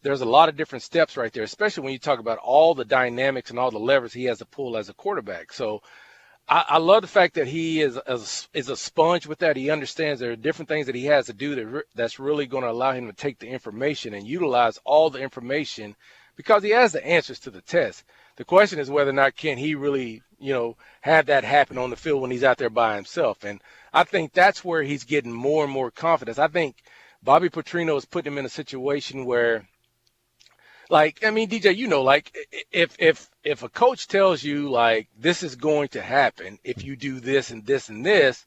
there's a lot of different steps right there, especially when you talk about all the dynamics and all the levers he has to pull as a quarterback. So I love the fact that he is a sponge with that. He understands there are different things that he has to do that's really going to allow him to take the information and utilize all the information because he has the answers to the test. The question is whether or not can he really, have that happen on the field when he's out there by himself. And I think that's where he's getting more and more confidence. I think Bobby Petrino is putting him in a situation where, like, I mean, DJ, like if a coach tells you, like, this is going to happen if you do this and this and this,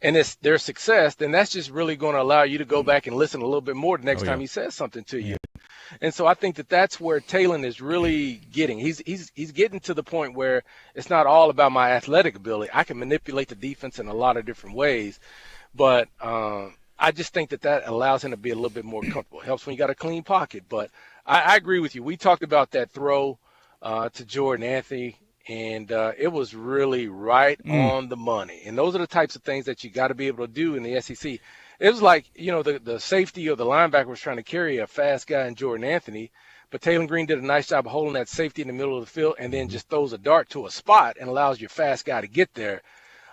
and it's their success, then that's just really going to allow you to go back and listen a little bit more the next time he says something to you. And so I think that's where Taylon is really getting. He's getting to the point where it's not all about my athletic ability. I can manipulate the defense in a lot of different ways, but I just think that allows him to be a little bit more comfortable. It helps when you got a clean pocket. But I agree with you. We talked about that throw to Jordan Anthony, and it was really right on the money. And those are the types of things that you got to be able to do in the SEC. It was like, the safety or the linebacker was trying to carry a fast guy in Jordan Anthony, but Taylor Green did a nice job of holding that safety in the middle of the field and then just throws a dart to a spot and allows your fast guy to get there.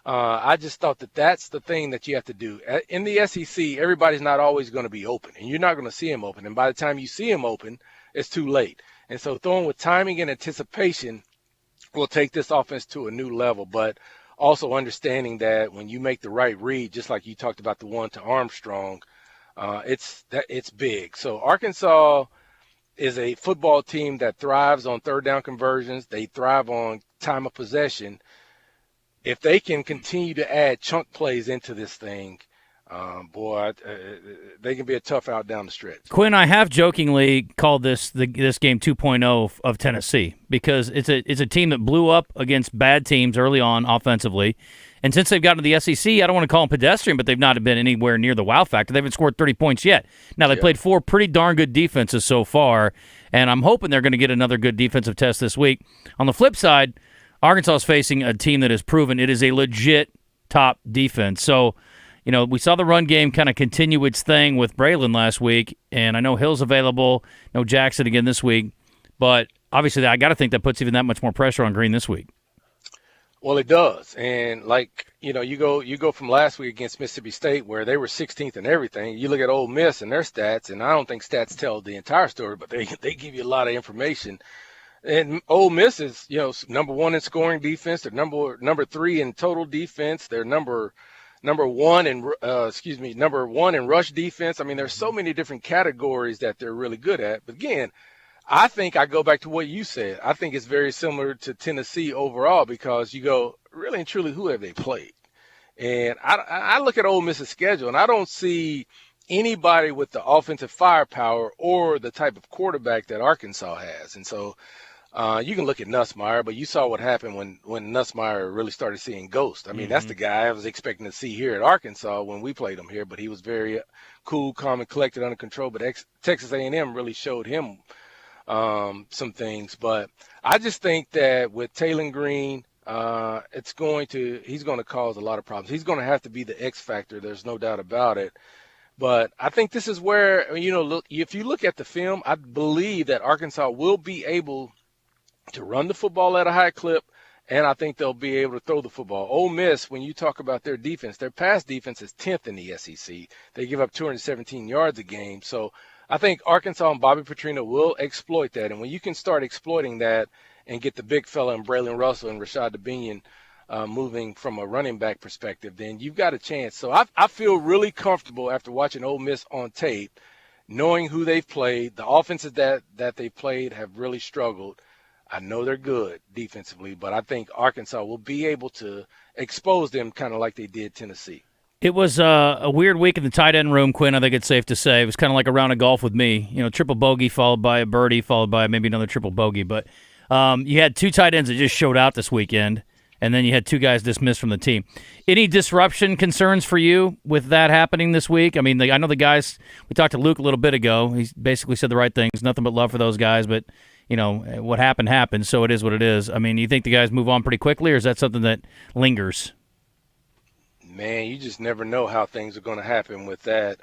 I just thought that that's the thing that you have to do. In the SEC, everybody's not always going to be open, and you're not going to see him open. And by the time you see him open, it's too late. And so throwing with timing and anticipation will take this offense to a new level. But also understanding that when you make the right read, just like you talked about the one to Armstrong, it's big. So Arkansas is a football team that thrives on third down conversions. They thrive on time of possession. If they can continue to add chunk plays into this thing, they can be a tough out down the stretch. Quinn, I have jokingly called this game 2.0 of Tennessee because it's a team that blew up against bad teams early on offensively. And since they've gotten to the SEC, I don't want to call them pedestrian, but they've not been anywhere near the wow factor. They haven't scored 30 points yet. Now, they played 4 pretty darn good defenses so far, and I'm hoping they're going to get another good defensive test this week. On the flip side, Arkansas is facing a team that has proven it is a legit top defense. So, we saw the run game kind of continue its thing with Braylon last week, and I know Hill's available, no Jackson again this week, but obviously I got to think that puts even that much more pressure on Green this week. Well, it does. And you go from last week against Mississippi State where they were 16th in everything. You look at Ole Miss and their stats, and I don't think stats tell the entire story, but they give you a lot of information. And Ole Miss is, number 1 in scoring defense. They're number 3 in total defense. They're number 1 in rush defense. I mean, there's so many different categories that they're really good at. But again, I think I go back to what you said. I think it's very similar to Tennessee overall because you go, really and truly, who have they played? And I look at Ole Miss's schedule, and I don't see anybody with the offensive firepower or the type of quarterback that Arkansas has. And so you can look at Nussmeier, but you saw what happened when Nussmeier really started seeing ghosts. I mean, that's the guy I was expecting to see here at Arkansas when we played him here, but he was very cool, calm, and collected, under control. But Texas A&M really showed him some things. But I just think that with Taylor Green, he's going to cause a lot of problems. He's going to have to be the X factor. There's no doubt about it. But I think this is where, if you look at the film, I believe that Arkansas will be able to run the football at a high clip, and I think they'll be able to throw the football. Ole Miss, when you talk about their defense, their pass defense is 10th in the SEC. They give up 217 yards a game. So I think Arkansas and Bobby Petrino will exploit that. And when you can start exploiting that and get the big fella and Braylon Russell and Rashad DeBinion moving from a running back perspective, then you've got a chance. So I feel really comfortable after watching Ole Miss on tape, knowing who they've played. The offenses that they've played have really struggled. I know they're good defensively, but I think Arkansas will be able to expose them kind of like they did Tennessee. It was a weird week in the tight end room, Quinn, I think it's safe to say. It was kind of like a round of golf with me. Triple bogey followed by a birdie, followed by maybe another triple bogey. But you had 2 tight ends that just showed out this weekend, and then you had 2 guys dismissed from the team. Any disruption concerns for you with that happening this week? I mean, I know the guys – we talked to Luke a little bit ago. He basically said the right things. Nothing but love for those guys, but – what happened, so it is what it is. I mean, you think the guys move on pretty quickly, or is that something that lingers? Man, you just never know how things are going to happen with that.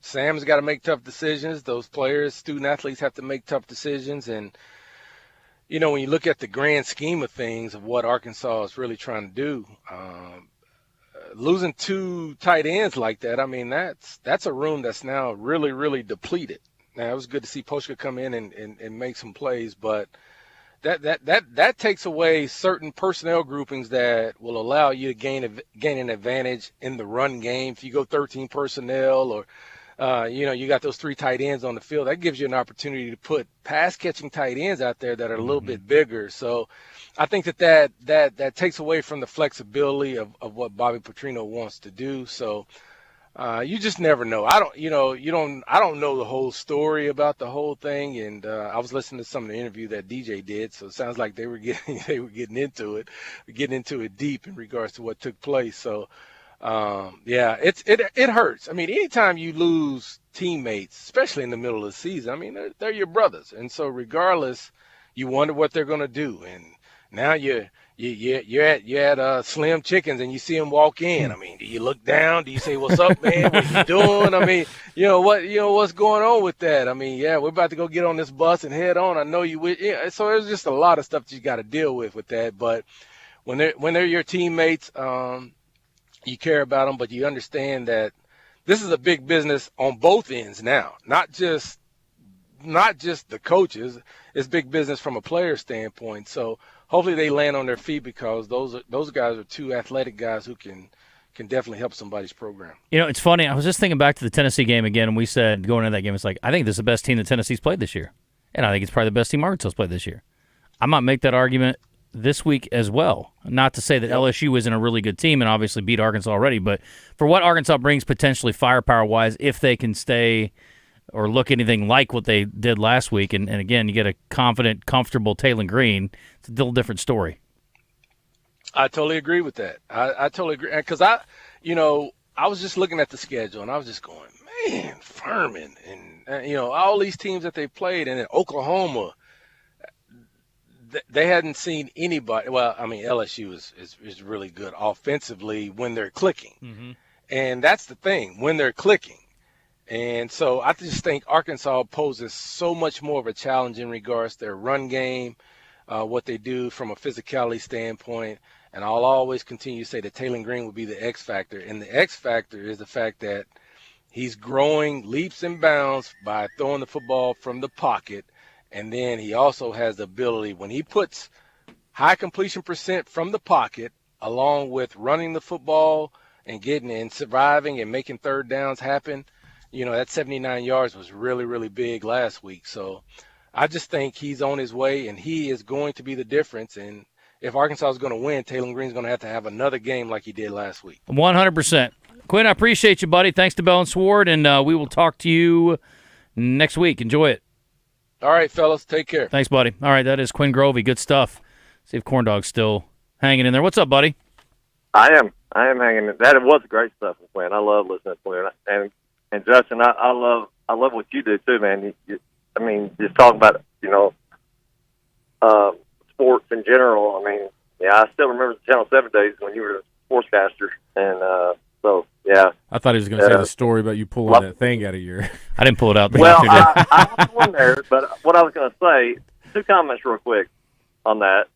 Sam's got to make tough decisions. Those players, student athletes have to make tough decisions. And, when you look at the grand scheme of things of what Arkansas is really trying to do, losing 2 tight ends like that, I mean, that's a room that's now really, really depleted. Now, it was good to see Poshka come in and make some plays, but that takes away certain personnel groupings that will allow you to gain an advantage in the run game. If you go 13 personnel or, you got those 3 tight ends on the field, that gives you an opportunity to put pass-catching tight ends out there that are a little bit bigger. So I think that takes away from the flexibility of what Bobby Petrino wants to do. So you just never know. I don't know the whole story about the whole thing, and I was listening to some of the interview that DJ did, so it sounds like they were getting into it deep in regards to what took place. So Yeah, it hurts. I mean, anytime you lose teammates, especially in the middle of the season, I mean, they're your brothers, and so regardless, you wonder what they're gonna do. And now you're at Slim Chickens and you see them walk in. I mean, do you look down? Do you say, "What's up, man? What you doing?" I mean, what's going on with that? I mean, yeah, we're about to go get on this bus and head on. I know you would. Yeah, so there's just a lot of stuff that you got to deal with that. But when they're your teammates, you care about them, but you understand that this is a big business on both ends now. Not just the coaches. It's big business from a player standpoint. So hopefully they land on their feet, because those guys are two athletic guys who can definitely help somebody's program. You know, it's funny. I was just thinking back to the Tennessee game again, and we said going into that game, it's like, I think this is the best team that Tennessee's played this year. And I think it's probably the best team Arkansas's played this year. I might make that argument this week as well. Not to say that LSU isn't a really good team and obviously beat Arkansas already, but for what Arkansas brings potentially firepower-wise, if they can stay or look anything like what they did last week, and again, you get a confident, comfortable Taylor Green, it's a little different story. I totally agree with that. I totally agree. Because I was just looking at the schedule, and I was just going, man, Furman, and, all these teams that they played, and in Oklahoma, they hadn't seen anybody. Well, I mean, LSU is really good offensively when they're clicking. Mm-hmm. And that's the thing, when they're clicking. And so I just think Arkansas poses so much more of a challenge in regards to their run game, what they do from a physicality standpoint. And I'll always continue to say that Taylor Green will be the X factor. And the X factor is the fact that he's growing leaps and bounds by throwing the football from the pocket. And then he also has the ability, when he puts high completion percent from the pocket, along with running the football and getting and surviving and making third downs happen, that 79 yards was really, really big last week. So I just think he's on his way, and he is going to be the difference. And if Arkansas is going to win, Taylor Green's going to have another game like he did last week. 100%. Quinn, I appreciate you, buddy. Thanks to Bell and Sward, and we will talk to you next week. Enjoy it. All right, fellas. Take care. Thanks, buddy. All right, that is Quinn Grovey. Good stuff. See if Corn Dog's still hanging in there. What's up, buddy? I am hanging in. That was great stuff from Quinn. I love listening to Quinn. And Justin, I love what you do too, man. I mean, just talking about sports in general. I mean, yeah, I still remember the Channel 7 days when you were a sportscaster, and so yeah. I thought he was going to say the story about you pulling that thing out of your. I didn't pull it out. Well, I was one there, but what I was going to say, two comments real quick on that.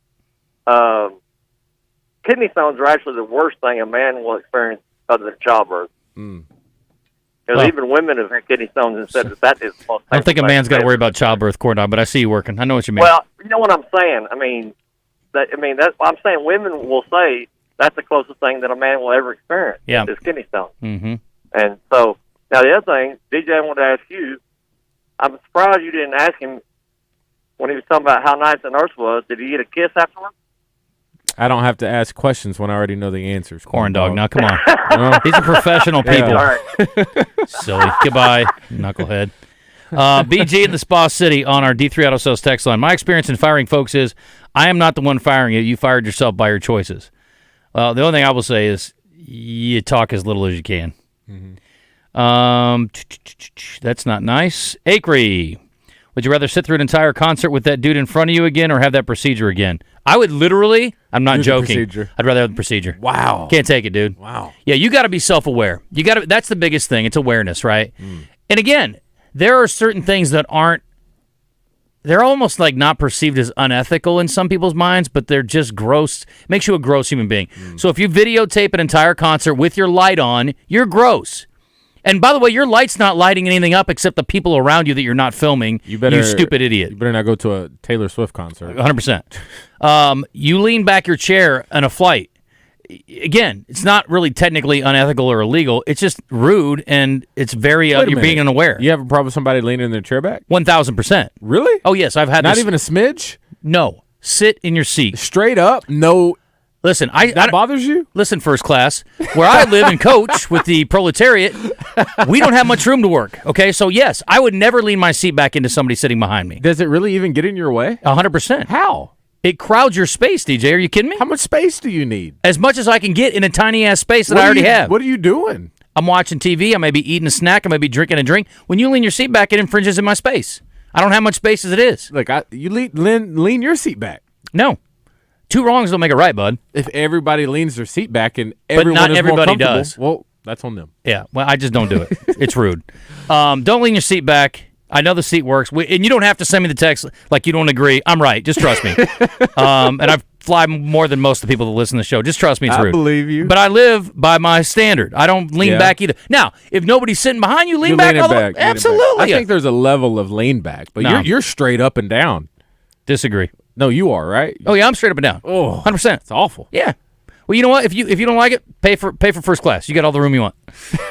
Kidney stones are actually the worst thing a man will experience other than childbirth. Because even women have had kidney stones and said that is the most. I don't think a man's got to worry about childbirth, Corn Dog, but I see you working. I know what you mean. Well, you know what I'm saying. That's I'm saying. Women will say that's the closest thing that a man will ever experience. Yeah, is kidney stones. Mm-hmm. And so now the other thing, DJ, I wanted to ask you. I'm surprised you didn't ask him when he was talking about how nice the nurse was. Did he get a kiss afterwards? I don't have to ask questions when I already know the answers. Corn Dog, now come on. These are professional people. Yeah. All right. Silly. Goodbye, knucklehead. BG in the Spa City on our D3 Auto Sales text line. My experience in firing folks is I am not the one firing you. You fired yourself by your choices. The only thing I will say is you talk as little as you can. Mm-hmm. That's not nice. Acri. Would you rather sit through an entire concert with that dude in front of you again or have that procedure again? I would literally, I'm not joking. I'd rather have the procedure. Wow. Can't take it, dude. Wow. Yeah, you got to be self-aware. That's the biggest thing. It's awareness, right? And again, there are certain things that they're almost like not perceived as unethical in some people's minds, but they're just gross. Makes you a gross human being. So if you videotape an entire concert with your light on, you're gross. And by the way, your light's not lighting anything up except the people around you that you're not filming. You stupid idiot. You better not go to a Taylor Swift concert. 100%. You lean back your chair on a flight. Again, it's not really technically unethical or illegal. It's just rude, and it's very you're being unaware. You have a problem with somebody leaning their chair back? 1,000%. Really? Oh, yes. I've had Not even a smidge? No. Sit in your seat. Straight up? No. Listen, that bothers you? Listen, first class. Where I live and coach with the proletariat, we don't have much room to work. Okay, so yes, I would never lean my seat back into somebody sitting behind me. Does it really even get in your way? 100%. How? It crowds your space, DJ. Are you kidding me? How much space do you need? As much as I can get in a tiny-ass space that I already have. What are you doing? I'm watching TV. I may be eating a snack. I may be drinking a drink. When you lean your seat back, it infringes in my space. I don't have much space as it is. Look, you lean your seat back. No. Two wrongs don't make a right, bud. If everybody leans their seat back and everyone but not is everybody more comfortable, does. Well, that's on them. Yeah, well, I just don't do it. It's rude. Don't lean your seat back. I know the seat works. And you don't have to send me the text like you don't agree. I'm right. Just trust me. And I fly more than most of the people that listen to the show. Just trust me, it's rude. I believe you. But I live by my standard. I don't lean back either. Now, if nobody's sitting behind you, lean back all the way. Absolutely. I think there's a level of lean back, but No. you're straight up and down. Disagree. No, you are, right? Oh, yeah, I'm straight up and down. Oh, 100%. It's awful. Yeah. Well, you know what? If you don't like it, pay for first class. You got all the room you want.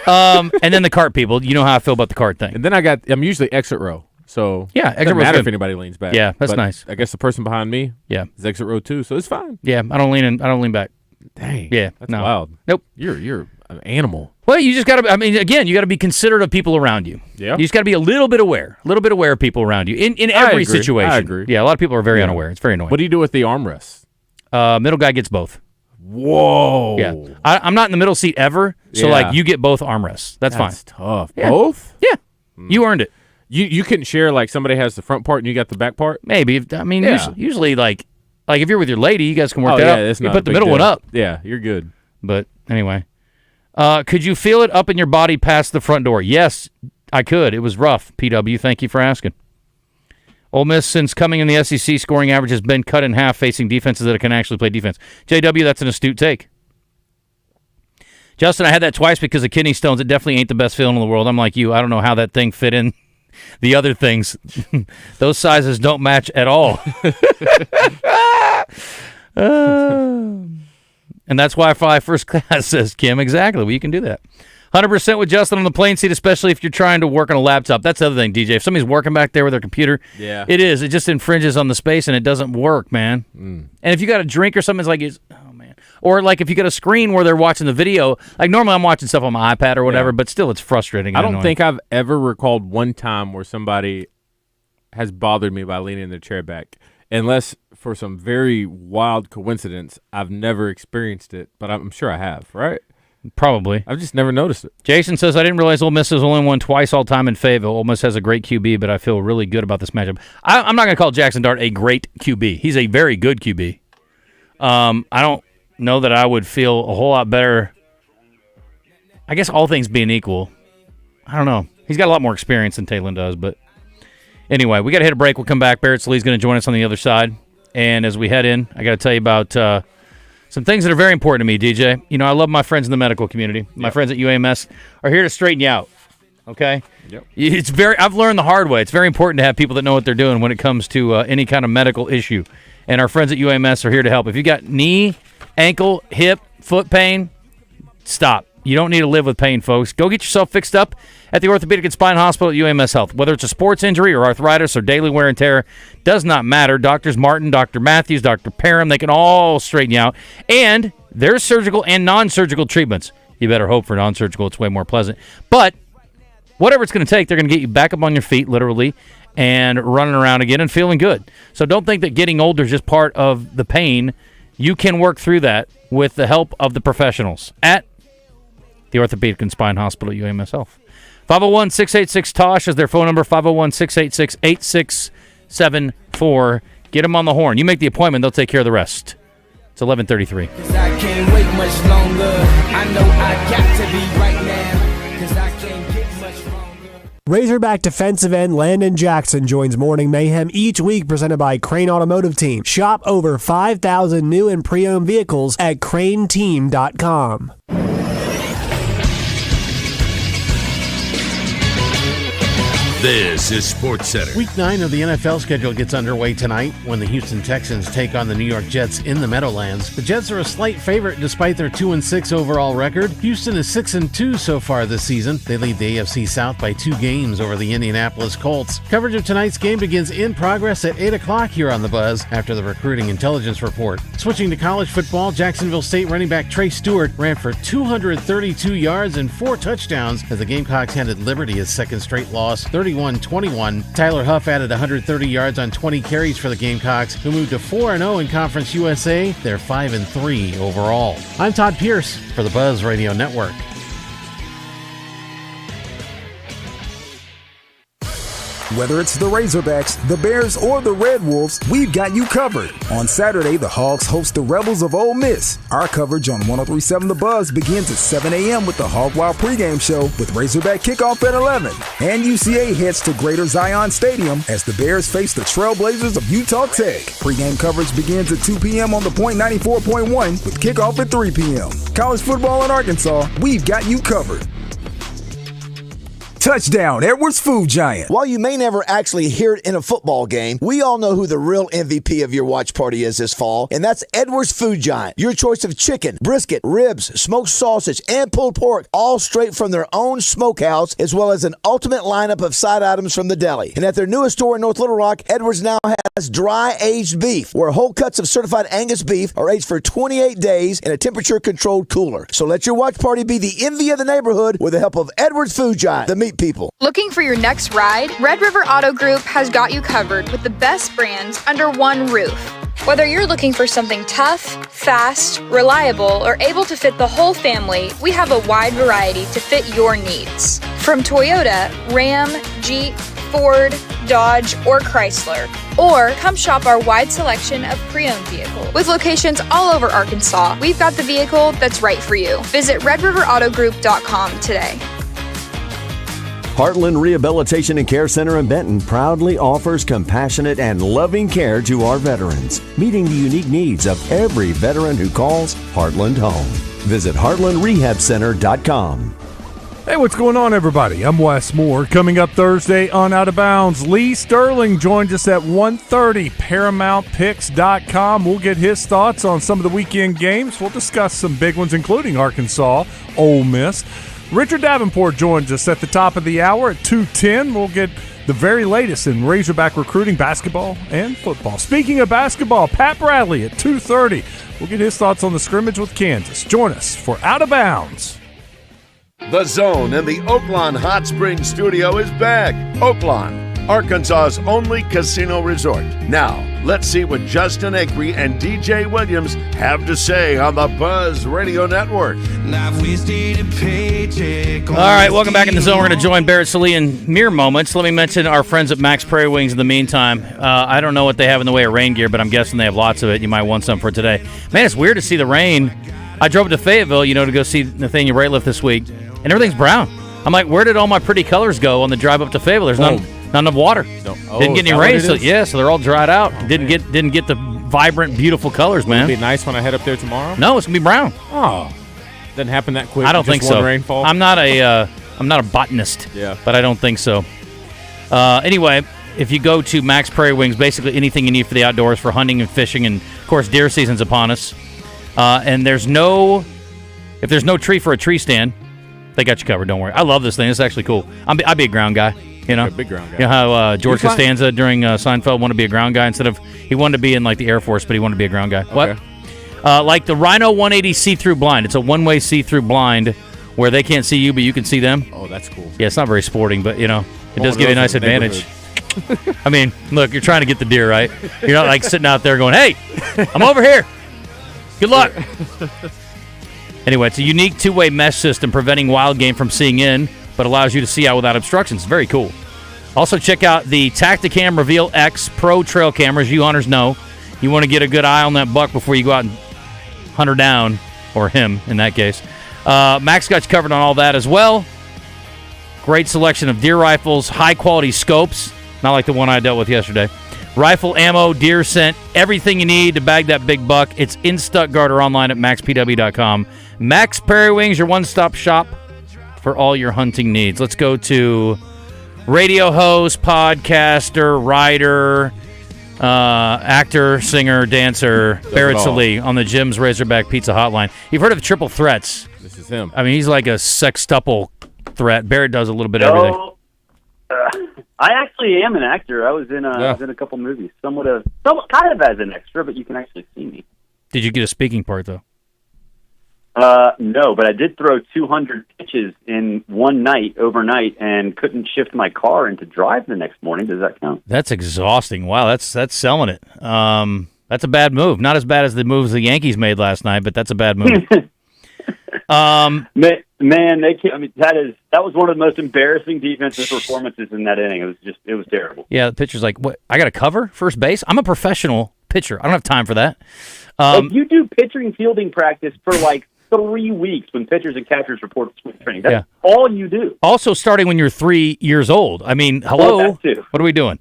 And then the cart people, you know how I feel about the cart thing. And then I'm usually exit row. So yeah, it doesn't matter if anybody leans back. Yeah, that's nice. I guess the person behind me is exit row too, so it's fine. Yeah, I don't lean back. Dang. Yeah, that's no. wild. Nope. You're an animal. Well, you just got to, again, you got to be considerate of people around you. Yeah. You just got to be a little bit aware of people around you in every situation. I agree. Yeah, a lot of people are very unaware. It's very annoying. What do you do with the armrests? Middle guy gets both. Whoa. Yeah. I'm not in the middle seat ever, so like you get both armrests. That's fine. That's tough. Yeah. Both? Yeah. You earned it. You couldn't share like somebody has the front part and you got the back part? Maybe. I mean, usually like if you're with your lady, you guys can work that out. That's You not put a the big middle deal. one up. Yeah, you're good. But anyway. Could you feel it up in your body past the front door? Yes, I could. It was rough, PW. Thank you for asking. Ole Miss, since coming in the SEC, scoring average has been cut in half facing defenses that can actually play defense. JW, that's an astute take. Justin, I had that twice because of kidney stones. It definitely ain't the best feeling in the world. I'm like you. I don't know how that thing fit in the other things. Those sizes don't match at all. And that's why I fly first class, says Kim. Exactly. Well, you can do that. 100% with Justin on the plane seat, especially if you're trying to work on a laptop. That's the other thing, DJ. If somebody's working back there with their computer, it is. It just infringes on the space, and it doesn't work, man. And if you got a drink or something, it's like, oh, man. Or like if you got a screen where they're watching the video. Like normally I'm watching stuff on my iPad or whatever, but still it's frustrating. I don't think I've ever recalled one time where somebody has bothered me by leaning their chair back. Unless for some very wild coincidence, I've never experienced it, but I'm sure I have, right? Probably. I've just never noticed it. Jason says, I didn't realize Ole Miss has only won twice all time in Fayetteville. Ole Miss has a great QB, but I feel really good about this matchup. I'm not going to call Jackson Dart a great QB. He's a very good QB. I don't know that I would feel a whole lot better. I guess all things being equal. I don't know. He's got a lot more experience than Taylor does, but anyway, we got to hit a break. We'll come back. Barrett Sallee is going to join us on the other side. And as we head in, I got to tell you about some things that are very important to me, DJ. You know, I love my friends in the medical community. My friends at UAMS are here to straighten you out, okay? Yep. I've learned the hard way. It's very important to have people that know what they're doing when it comes to any kind of medical issue. And our friends at UAMS are here to help. If you got knee, ankle, hip, foot pain, stop. You don't need to live with pain, folks. Go get yourself fixed up at the Orthopedic and Spine Hospital at UAMS Health. Whether it's a sports injury or arthritis or daily wear and tear, does not matter. Doctors Martin, Dr. Matthews, Dr. Parham, they can all straighten you out. And there's surgical and non-surgical treatments. You better hope for non-surgical. It's way more pleasant. But whatever it's going to take, they're going to get you back up on your feet, literally, and running around again and feeling good. So don't think that getting older is just part of the pain. You can work through that with the help of the professionals at the Orthopedic and Spine Hospital at UAMS Health. 501-686-TOSH is their phone number, 501-686-8674. Get them on the horn. You make the appointment, they'll take care of the rest. It's 11:33. Cause I can't wait much longer. I know I got to be right now. Cause I can't get much longer. Razorback defensive end Landon Jackson joins Morning Mayhem each week, presented by Crane Automotive Team. Shop over 5,000 new and pre-owned vehicles at craneteam.com. This is Sports Center. Week 9 of the NFL schedule gets underway tonight when the Houston Texans take on the New York Jets in the Meadowlands. The Jets are a slight favorite despite their 2-6 overall record. Houston is 6-2 so far this season. They lead the AFC South by 2 games over the Indianapolis Colts. Coverage of tonight's game begins in progress at 8 o'clock here on The Buzz after the recruiting intelligence report. Switching to college football, Jacksonville State running back Trey Stewart ran for 232 yards and 4 touchdowns as the Gamecocks handed Liberty his second straight loss, 30 31-21. Tyler Huff added 130 yards on 20 carries for the Gamecocks, who moved to 4-0 in Conference USA. They're 5-3 overall. I'm Todd Pierce for the Buzz Radio Network. Whether it's the Razorbacks, the Bears, or the Red Wolves, we've got you covered. On Saturday, the Hogs host the Rebels of Ole Miss. Our coverage on 103.7 The Buzz begins at 7 a.m. with the Hog Wild pregame show with Razorback kickoff at 11. And UCA heads to Greater Zion Stadium as the Bears face the Trailblazers of Utah Tech. Pregame coverage begins at 2 p.m. on the Point 94.1 with kickoff at 3 p.m. College football in Arkansas, we've got you covered. Touchdown, Edwards Food Giant. While you may never actually hear it in a football game, we all know who the real MVP of your watch party is this fall, and that's Edwards Food Giant. Your choice of chicken, brisket, ribs, smoked sausage, and pulled pork, all straight from their own smokehouse, as well as an ultimate lineup of side items from the deli. And at their newest store in North Little Rock, Edwards now has dry-aged beef, where whole cuts of certified Angus beef are aged for 28 days in a temperature-controlled cooler. So let your watch party be the envy of the neighborhood with the help of Edwards Food Giant, the meat people. Looking for your next ride? Red River Auto Group has got you covered with the best brands under one roof. Whether you're looking for something tough, fast, reliable, or able to fit the whole family, we have a wide variety to fit your needs. From Toyota, Ram, Jeep, Ford, Dodge, or Chrysler. Or come shop our wide selection of pre-owned vehicles. With locations all over Arkansas, we've got the vehicle that's right for you. Visit redriverautogroup.com today. Heartland Rehabilitation and Care Center in Benton proudly offers compassionate and loving care to our veterans, meeting the unique needs of every veteran who calls Heartland home. Visit heartlandrehabcenter.com. Hey, what's going on, everybody? I'm Wes Moore. Coming up Thursday on Out of Bounds, Lee Sterling joins us at 1:30, ParamountPicks.com. We'll get his thoughts on some of the weekend games. We'll discuss some big ones, including Arkansas, Ole Miss. Richard Davenport joins us at the top of the hour at 2:10. We'll get the very latest in Razorback recruiting, basketball, and football. Speaking of basketball, Pat Bradley at 2:30. We'll get his thoughts on the scrimmage with Kansas. Join us for Out of Bounds. The Zone in the Oaklawn Hot Springs studio is back. Oaklawn, Arkansas's only casino resort. Now, let's see what Justin Acri and DJ Williams have to say on the Buzz Radio Network. All right, welcome back in the Zone. We're going to join Barrett Sallee in mere moments. Let me mention our friends at Max Prairie Wings in the meantime. I don't know what they have in the way of rain gear, but I'm guessing they have lots of it. You might want some for today. Man, it's weird to see the rain. I drove to Fayetteville, to go see Nathaniel Rateliff this week, and everything's brown. I'm like, where did all my pretty colors go on the drive up to Fayetteville? There's none of water. Didn't get any rain, so they're all dried out. Didn't get the vibrant, beautiful colors, man. It'll be nice when I head up there tomorrow. No, it's gonna be brown. Oh, doesn't happen that quick. I don't think so. Rainfall. I'm not a botanist. Yeah, but I don't think so. Anyway, if you go to Max Prairie Wings, basically anything you need for the outdoors, for hunting and fishing, and of course deer season's upon us. And if there's no tree for a tree stand, they got you covered. Don't worry. I love this thing. It's actually cool. I'd be a ground guy. A big ground guy. You know how George Costanza during Seinfeld wanted to be a ground guy he wanted to be in like the Air Force, but he wanted to be a ground guy. Okay. What? Like the Rhino 180 see-through blind. It's a one-way see-through blind where they can't see you, but you can see them. Oh, that's cool. Yeah, it's not very sporting, but it does give you a nice advantage. I mean, look, you're trying to get the deer, right? You're not like sitting out there going, "Hey, I'm over here. Good luck." Anyway, it's a unique two-way mesh system preventing wild game from seeing in, but allows you to see out without obstructions. Very cool. Also, check out the Tacticam Reveal X Pro trail cameras. You hunters know you want to get a good eye on that buck before you go out and hunt her down, or him in that case. Max got you covered on all that as well. Great selection of deer rifles, high-quality scopes, not like the one I dealt with yesterday. Rifle, ammo, deer scent, everything you need to bag that big buck. It's in Stuttgart or online at maxpw.com. Max Prairie Wings, your one-stop shop for all your hunting needs. Let's go to radio host, podcaster, writer, actor, singer, dancer, Barrett Sallee on the Jim's Razorback Pizza Hotline. You've heard of the Triple Threats. This is him. I mean, he's like a sextuple threat. Barrett does a little bit of everything. I actually am an actor. I was in a couple movies, kind of as an extra, but you can actually see me. Did you get a speaking part though? No, but I did throw 200 pitches in one night, overnight, and couldn't shift my car into drive the next morning. Does that count? That's exhausting. Wow, that's selling it. That's a bad move. Not as bad as the moves the Yankees made last night, but that's a bad move. Man, they can't, I mean, that was one of the most embarrassing defensive performances in that inning. It was terrible. Yeah, the pitcher's like, "What? I got to cover first base? I'm a professional pitcher. I don't have time for that." You do pitching fielding practice for like 3 weeks when pitchers and catchers report to spring training. That's all you do. Also, starting when you're 3 years old. I mean, hello, that too. What are we doing?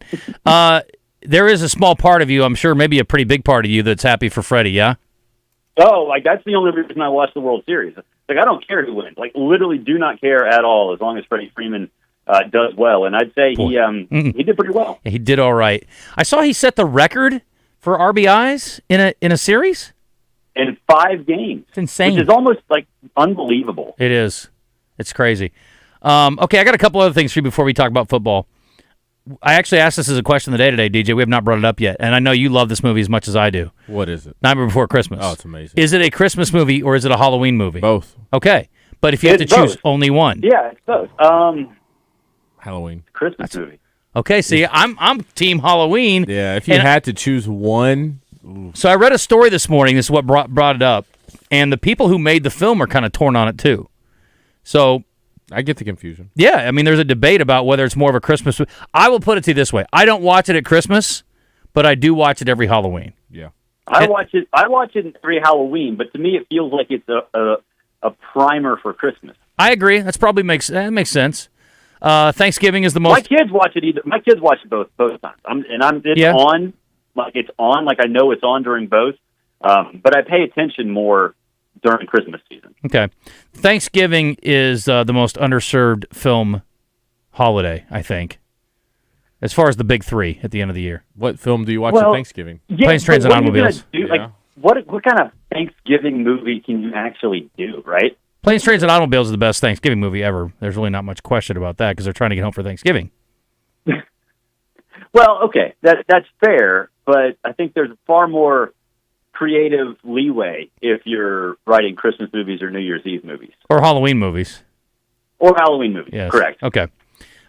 There is a small part of you, I'm sure, maybe a pretty big part of you that's happy for Freddie. Yeah. Oh, like that's the only reason I watch the World Series. Like I don't care who wins. Like literally, do not care at all as long as Freddie Freeman does well. And I'd say he did pretty well. Yeah, he did all right. I saw he set the record for RBIs in a series in 5 games. It's insane. Which is almost like unbelievable. It is. It's crazy. Okay, I got a couple other things for you before we talk about football. I actually asked this as a question of the day today, DJ. We have not brought it up yet, and I know you love this movie as much as I do. What is it? Nightmare Before Christmas. Oh, it's amazing. Is it a Christmas movie or is it a Halloween movie? Both. Okay, but if you have to choose only one. Yeah, it's both. Halloween. Christmas movie. Okay, see, I'm team Halloween. Yeah, if you had to choose one. Ooh. So I read a story this morning. This is what brought it up, and the people who made the film are kind of torn on it too. So I get the confusion. Yeah, I mean, there's a debate about whether it's more of a Christmas. I will put it to you this way: I don't watch it at Christmas, but I do watch it every Halloween. Yeah, I watch it every Halloween, but to me, it feels like it's a primer for Christmas. I agree. That makes sense. Thanksgiving is the most. My kids watch it My kids watch it both times. It's on. Like I know it's on during both, but I pay attention more during Christmas season. Okay. Thanksgiving is the most underserved film holiday, I think, as far as the big three at the end of the year. What film do you watch at Thanksgiving? Yeah, Planes, Trains, and Automobiles. Like, what kind of Thanksgiving movie can you actually do, right? Planes, Trains, and Automobiles is the best Thanksgiving movie ever. There's really not much question about that because they're trying to get home for Thanksgiving. Well, okay, that's fair, but I think there's far more creative leeway if you're writing Christmas movies or New Year's Eve movies. Or Halloween movies. Or Halloween movies, yes. Correct. Okay.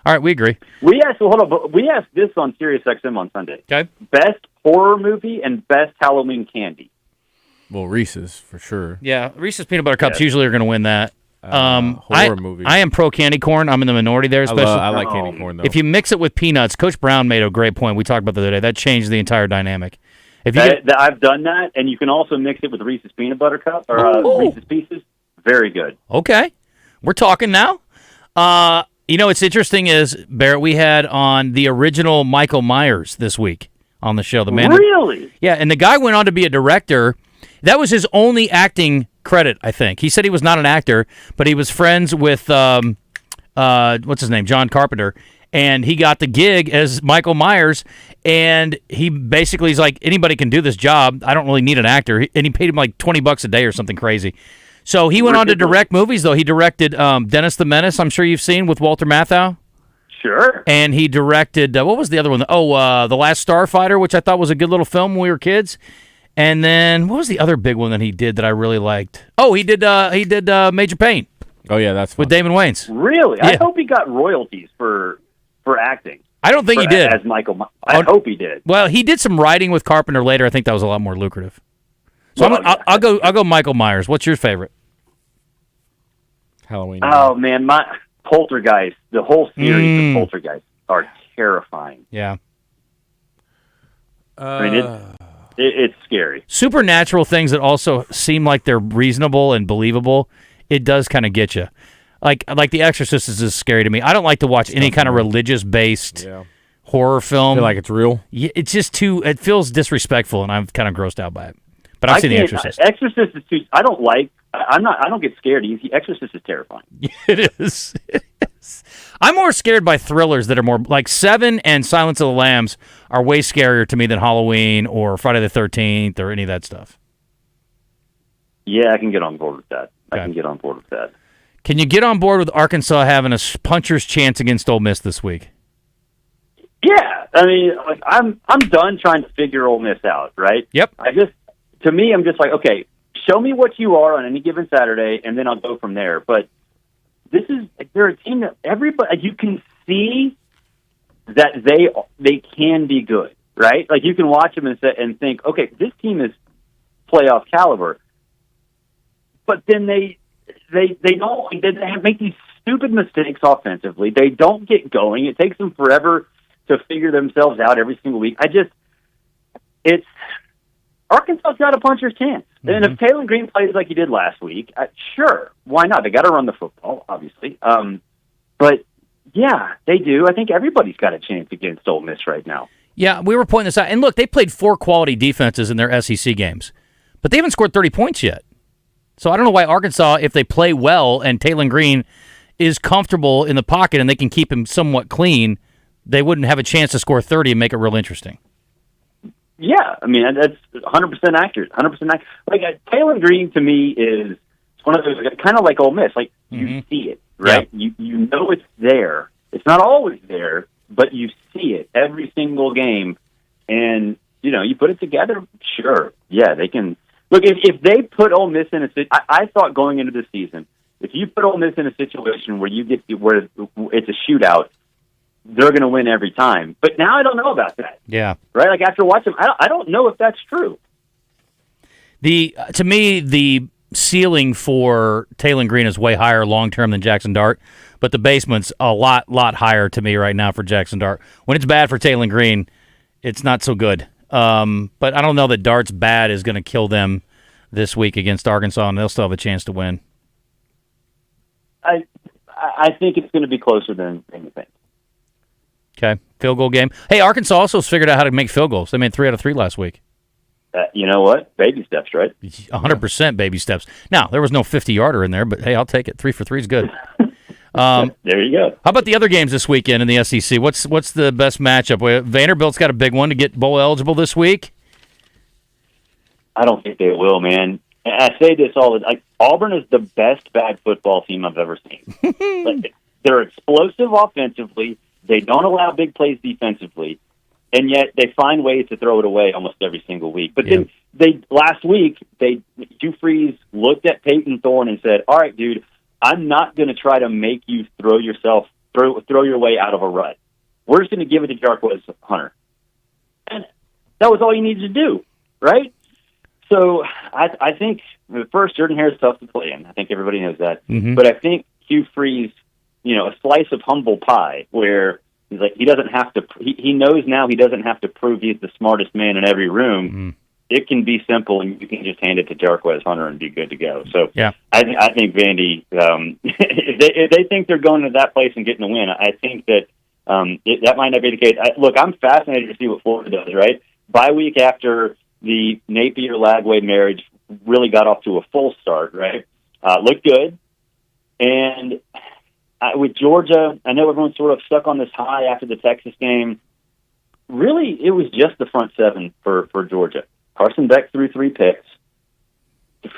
All right, we agree. We asked this on SiriusXM on Sunday. Okay. Best horror movie and best Halloween candy. Well, Reese's, for sure. Yeah, Reese's Peanut Butter Cups usually are going to win that. Horror movie. I am pro candy corn. I'm in the minority there, especially. I like candy corn, though. If you mix it with peanuts, Coach Brown made a great point. We talked about the other day. That changed the entire dynamic. I've done that, and you can also mix it with Reese's Peanut Butter Cup or Reese's Pieces. Very good. Okay. We're talking now. What's interesting is, Barrett, we had on the original Michael Myers this week on the show. The man. Really? Yeah, and the guy went on to be a director. That was his only acting credit, I think. He said he was not an actor, but he was friends with, what's his name, John Carpenter, and he got the gig as Michael Myers, and he basically is like, anybody can do this job. I don't really need an actor. And he paid him like $20 a day or something crazy. So he went on to direct movies, though. He directed Dennis the Menace, I'm sure you've seen, with Walter Matthau. Sure. And he directed, what was the other one? The Last Starfighter, which I thought was a good little film when we were kids. And then, what was the other big one that he did that I really liked? Oh, he did Major Payne. Oh, yeah, that's fun. With Damon Wayans. Really? Yeah. I hope he got royalties for acting. I don't think he did. As Michael. I hope he did. Well, he did some writing with Carpenter later. I think that was a lot more lucrative. So I'll go Michael Myers. What's your favorite? Halloween. Oh, man, my Poltergeist, the whole series of Poltergeist are terrifying. Yeah. I mean, it's scary. Supernatural things that also seem like they're reasonable and believable, it does kind of get you. Like The Exorcist is scary to me. I don't like to watch any kind of religious-based horror film. Feel like it's real? Yeah, it's just it feels disrespectful, and I'm kind of grossed out by it. But I've seen The Exorcist. Exorcist is too. I don't get scared easy. The Exorcist is terrifying. It is. I'm more scared by thrillers that are more like Seven and Silence of the Lambs are way scarier to me than Halloween or Friday the 13th or any of that stuff. Yeah, I can get on board with that. Okay. I can get on board with that. Can you get on board with Arkansas having a puncher's chance against Ole Miss this week? Yeah, I mean, like, I'm done trying to figure Ole Miss out. Right? Yep. To me, I'm just like, okay, show me what you are on any given Saturday, and then I'll go from there. But they're a team that everybody, you can see that they can be good, right? Like you can watch them and think, okay, this team is playoff caliber. But then they make these stupid mistakes offensively. They don't get going. It takes them forever to figure themselves out every single week. Arkansas's got a puncher's chance. Mm-hmm. And if Taylor Green plays like he did last week, sure, why not? They got to run the football, obviously. But yeah, they do. I think everybody's got a chance against Ole Miss right now. Yeah, we were pointing this out. And look, they played 4 quality defenses in their SEC games, but they haven't scored 30 points yet. So I don't know why Arkansas, if they play well and Taylor Green is comfortable in the pocket and they can keep him somewhat clean, they wouldn't have a chance to score 30 and make it real interesting. Yeah, I mean, that's 100% accurate. 100% accurate. Like, Taylor Green, to me, is one of those, kind of like Ole Miss. Like, you see it, right? Yeah. You know it's there. It's not always there, but you see it every single game. And, you put it together, sure. Yeah, they can. Look, if they put Ole Miss in I thought going into the season, if you put Ole Miss in a situation where where it's a shootout, they're going to win every time. But now I don't know about that. Yeah. Right? Like, after watching, I don't know if that's true. To me, the ceiling for Taylor Green is way higher long-term than Jackson Dart, but the basement's a lot higher to me right now for Jackson Dart. When it's bad for Taylor Green, it's not so good. But I don't know that Dart's bad is going to kill them this week against Arkansas, and they'll still have a chance to win. I think it's going to be closer than you think. Okay, field goal game. Hey, Arkansas also has figured out how to make field goals. They made 3 out of 3 last week. You know what? Baby steps, right? 100% baby steps. Now, there was no 50-yarder in there, but hey, I'll take it. 3 for 3 is good. There you go. How about the other games this weekend in the SEC? What's the best matchup? Vanderbilt's got a big one to get bowl eligible this week. I don't think they will, man. I say this all the time. Auburn is the best bad football team I've ever seen. They're explosive offensively. They don't allow big plays defensively, and yet they find ways to throw it away almost every single week. But then last week, Hugh Freeze looked at Peyton Thorne and said, "All right, dude, I'm not going to try to make you throw your way out of a rut. We're just going to give it to Jarquez Hunter." And that was all you needed to do, right? So I think, first, Jordan Hare is tough to play in. I think everybody knows that. Mm-hmm. But I think Hugh Freeze, a slice of humble pie where he's like, he doesn't have to, he knows now he doesn't have to prove he's the smartest man in every room. Mm-hmm. It can be simple, and you can just hand it to Jarquez Hunter and be good to go. So yeah. I think Vandy, if they think they're going to that place and getting a win, I think that that might not be the case. Look, I'm fascinated to see what Florida does, right? Bye week after the Napier-Lagway marriage really got off to a full start, right? Looked good. And with Georgia, I know everyone's sort of stuck on this high after the Texas game. Really, it was just the front seven for Georgia. Carson Beck threw 3 picks.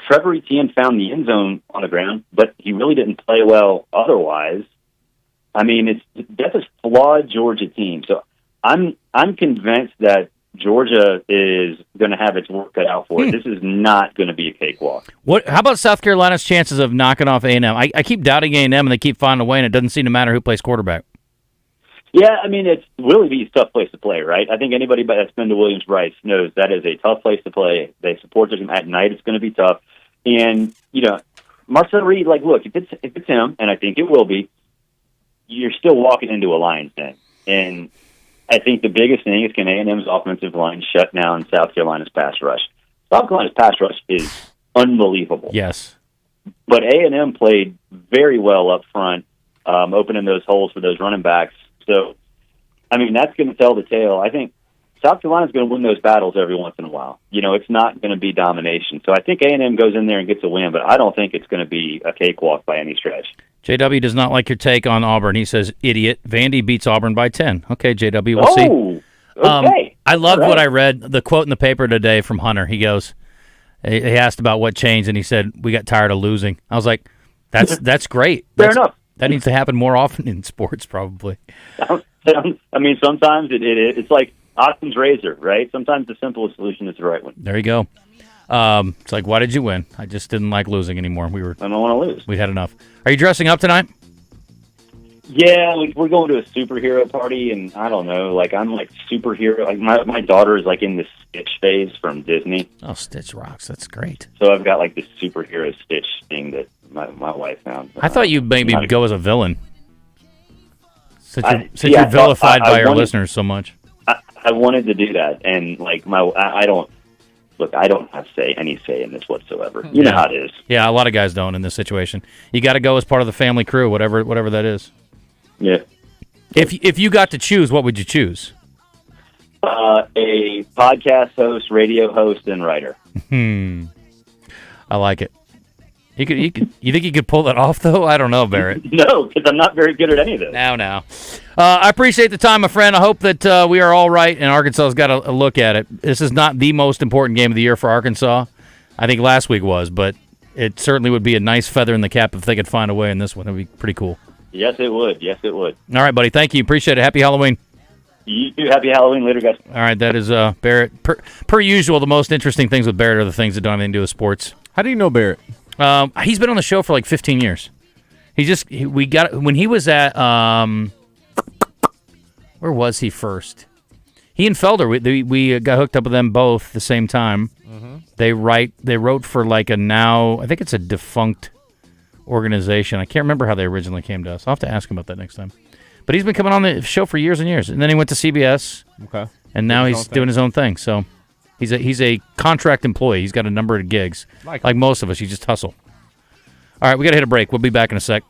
Trevor Etienne found the end zone on the ground, but he really didn't play well otherwise. I mean, that's a flawed Georgia team. So I'm convinced that Georgia is going to have its work cut out for it. This is not going to be a cakewalk. How about South Carolina's chances of knocking off A&M? I keep doubting A&M, and they keep finding a way, and it doesn't seem to matter who plays quarterback. Yeah, I mean, it's Willie B's a tough place to play, right? I think anybody that's been to Williams-Brice knows that is a tough place to play. They support them at night. It's going to be tough. And, Marcel Reed, look, if it's him, and I think it will be, you're still walking into a Lions den. And I think the biggest thing is, can A&M's offensive line shut down South Carolina's pass rush? South Carolina's pass rush is unbelievable. Yes. But A&M played very well up front, opening those holes for those running backs. So, I mean, that's going to tell the tale. I think South Carolina's going to win those battles every once in a while. It's not going to be domination. So I think A&M goes in there and gets a win, but I don't think it's going to be a cakewalk by any stretch. JW does not like your take on Auburn. He says, idiot, Vandy beats Auburn by 10. Okay, JW, we'll see. Okay. I loved what I read, the quote in the paper today from Hunter. He goes, he asked about what changed, and he said, we got tired of losing. I was like, that's great. Fair enough. That needs to happen more often in sports, probably. I mean, sometimes it's like Occam's razor, right? Sometimes the simplest solution is the right one. There you go. It's like, why did you win? I just didn't like losing anymore. I don't want to lose. We'd had enough. Are you dressing up tonight? Yeah, we're going to a superhero party, and I don't know, like, I'm like superhero. Like, my daughter is like in the Stitch phase from Disney. Oh, Stitch rocks. That's great. So I've got like this superhero Stitch thing that my wife found. I thought you'd maybe go as a villain. Since you're you're vilified by our listeners so much. I wanted to do that, and like I don't have any say in this whatsoever. You know how it is. Yeah, a lot of guys don't in this situation. You got to go as part of the family crew, whatever that is. Yeah. If you got to choose, what would you choose? A podcast host, radio host, and writer. I like it. You think you could pull that off though? I don't know, Barrett. No, because I'm not very good at any of this. Now. I appreciate the time, my friend. I hope that we are all right, and Arkansas's got a look at it. This is not the most important game of the year for Arkansas. I think last week was, but it certainly would be a nice feather in the cap if they could find a way in this one. It would be pretty cool. Yes, it would. All right, buddy. Thank you. Appreciate it. Happy Halloween. You too. Happy Halloween. Later, guys. All right, that is Barrett. Per usual, the most interesting things with Barrett are the things that don't have anything to do with sports. How do you know Barrett? He's been on the show for like 15 years. When he was at where was he first? He and Felder, we got hooked up with them both at the same time. Mm-hmm. They wrote for like I think it's a defunct organization. I can't remember how they originally came to us. I'll have to ask him about that next time. But he's been coming on the show for years and years. And then he went to CBS. Okay. And now he's doing his own thing. So he's a contract employee. He's got a number of gigs. Like most of us, you just hustle. All right, we got to hit a break. We'll be back in a sec.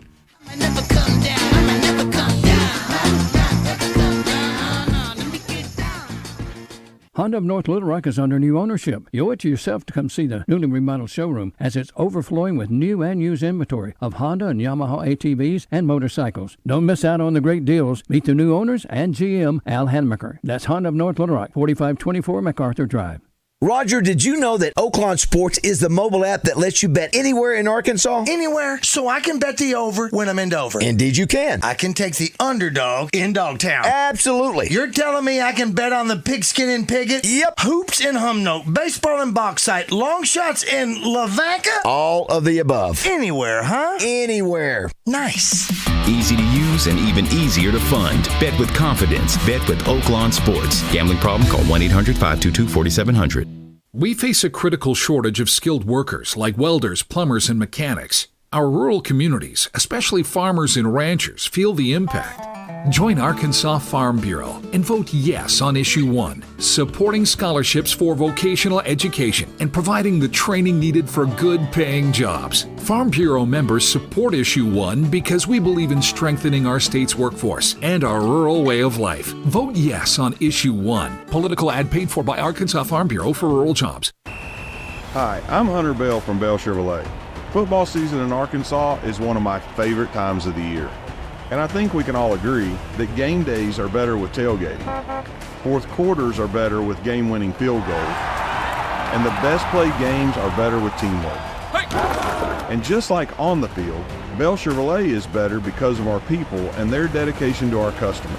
Honda of North Little Rock is under new ownership. You owe it to yourself to come see the newly remodeled showroom as it's overflowing with new and used inventory of Honda and Yamaha ATVs and motorcycles. Don't miss out on the great deals. Meet the new owners and GM Al Hanmaker. That's Honda of North Little Rock, 4524 MacArthur Drive. Roger, did you know that Oaklawn Sports is the mobile app that lets you bet anywhere in Arkansas? Anywhere, so I can bet the over when I'm in Dover. Indeed you can. I can take the underdog in Dogtown. Absolutely. You're telling me I can bet on the pigskin in Piggott? Yep. Hoops in Humnoke, baseball in Bauxite, long shots in Lavaca? All of the above. Anywhere, huh? Anywhere. Nice. Easy to use and even easier to fund. Bet with confidence. Bet with Oaklawn Sports. Gambling problem? Call 1-800-522-4700. We face a critical shortage of skilled workers like welders, plumbers, and mechanics. Our rural communities, especially farmers and ranchers, feel the impact. Join Arkansas Farm Bureau and vote yes on Issue 1, supporting scholarships for vocational education and providing the training needed for good-paying jobs. Farm Bureau members support Issue 1 because we believe in strengthening our state's workforce and our rural way of life. Vote yes on Issue 1. Political ad paid for by Arkansas Farm Bureau for rural jobs. Hi, I'm Hunter Bell from Bell Chevrolet. Football season in Arkansas is one of my favorite times of the year. And I think we can all agree that game days are better with tailgating. Fourth quarters are better with game-winning field goals. And the best played games are better with teamwork. And just like on the field, Bell Chevrolet is better because of our people and their dedication to our customers.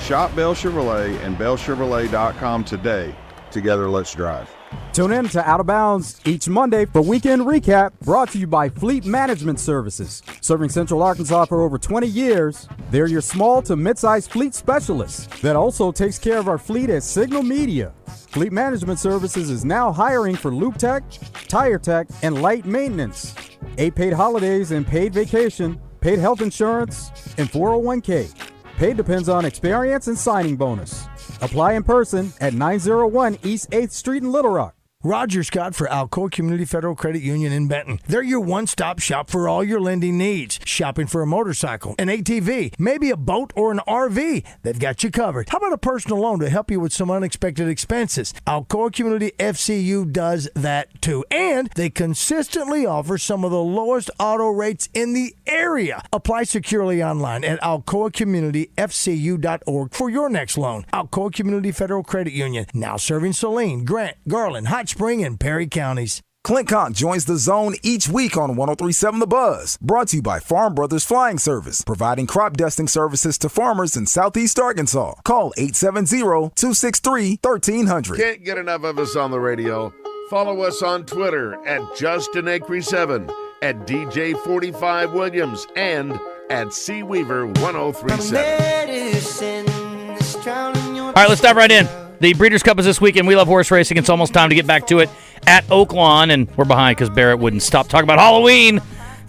Shop Bell Chevrolet and BellChevrolet.com today. Together, let's drive. Tune in to Out of Bounds each Monday for Weekend Recap, brought to you by Fleet Management Services. Serving Central Arkansas for over 20 years, they're your small to mid-sized fleet specialists that also takes care of our fleet at Signal Media. Fleet Management Services is now hiring for Loop Tech, Tire Tech, and Light Maintenance. 8 paid holidays and paid vacation, paid health insurance, and 401k. Paid depends on experience and signing bonus. Apply in person at 901 East 8th Street in Little Rock. Roger Scott for Alcoa Community Federal Credit Union in Benton. They're your one-stop shop for all your lending needs. Shopping for a motorcycle, an ATV, maybe a boat or an RV. They've got you covered. How about a personal loan to help you with some unexpected expenses? Alcoa Community FCU does that too. And they consistently offer some of the lowest auto rates in the area. Apply securely online at alcoacommunityfcu.org for your next loan. Alcoa Community Federal Credit Union, now serving Saline, Grant, Garland, Hot Spring, and Perry counties. Clint Conk joins the zone each week on 103.7 The Buzz. Brought to you by Farm Brothers Flying Service, providing crop dusting services to farmers in Southeast Arkansas. Call 870-263-1300. Can't get enough of us on the radio. Follow us on Twitter at JustinAcri7, at DJ45Williams, and at CWeaver1037. All right, let's dive right in. The Breeders' Cup is this weekend. We love horse racing. It's almost time to get back to it at Oaklawn, and we're behind because Barrett wouldn't stop talking about Halloween.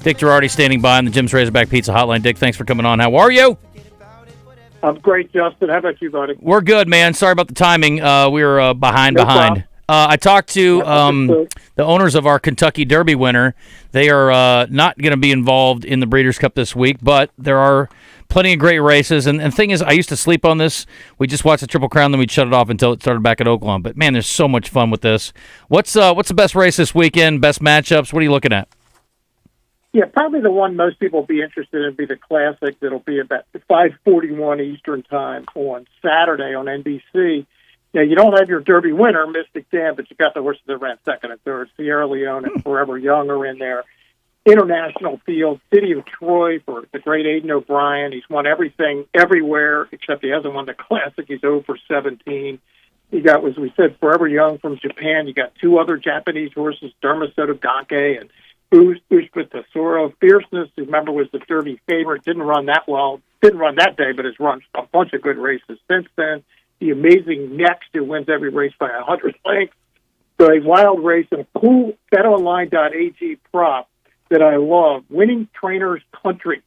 Dick Girardi standing by on the Jim's Razorback Pizza Hotline. Dick, thanks for coming on. How are you? I'm great, Justin. How about you, buddy? We're good, man. Sorry about the timing. We were behind. I talked to the owners of our Kentucky Derby winner. They are not going to be involved in the Breeders' Cup this week, but there are plenty of great races. And the thing is, I used to sleep on this. We just watched the Triple Crown, then we'd shut it off until it started back at Oaklawn. But, man, there's so much fun with this. What's the best race this weekend, best matchups? What are you looking at? Yeah, probably the one most people will be interested in would be the Classic. That'll be about 5:41 Eastern Time on Saturday on NBC. Now, you don't have your Derby winner, Mystic Dan, but you got the horses that ran second and third. Sierra Leone and Forever Young are in there. International Field, City of Troy for the great Aidan O'Brien. He's won everything everywhere, except he hasn't won the Classic. He's 0 for 17. You got, as we said, Forever Young from Japan. You got two other Japanese horses, Dermasoto Ganke and Ushpa Tesoro. Fierceness, remember, was the Derby favorite. Didn't run that well. Didn't run that day, but has run a bunch of good races since then. The Amazing Next, who wins every race by 100 lengths. So a wild race and a cool BetOnline.ag prop that I love. Winning Trainers Country.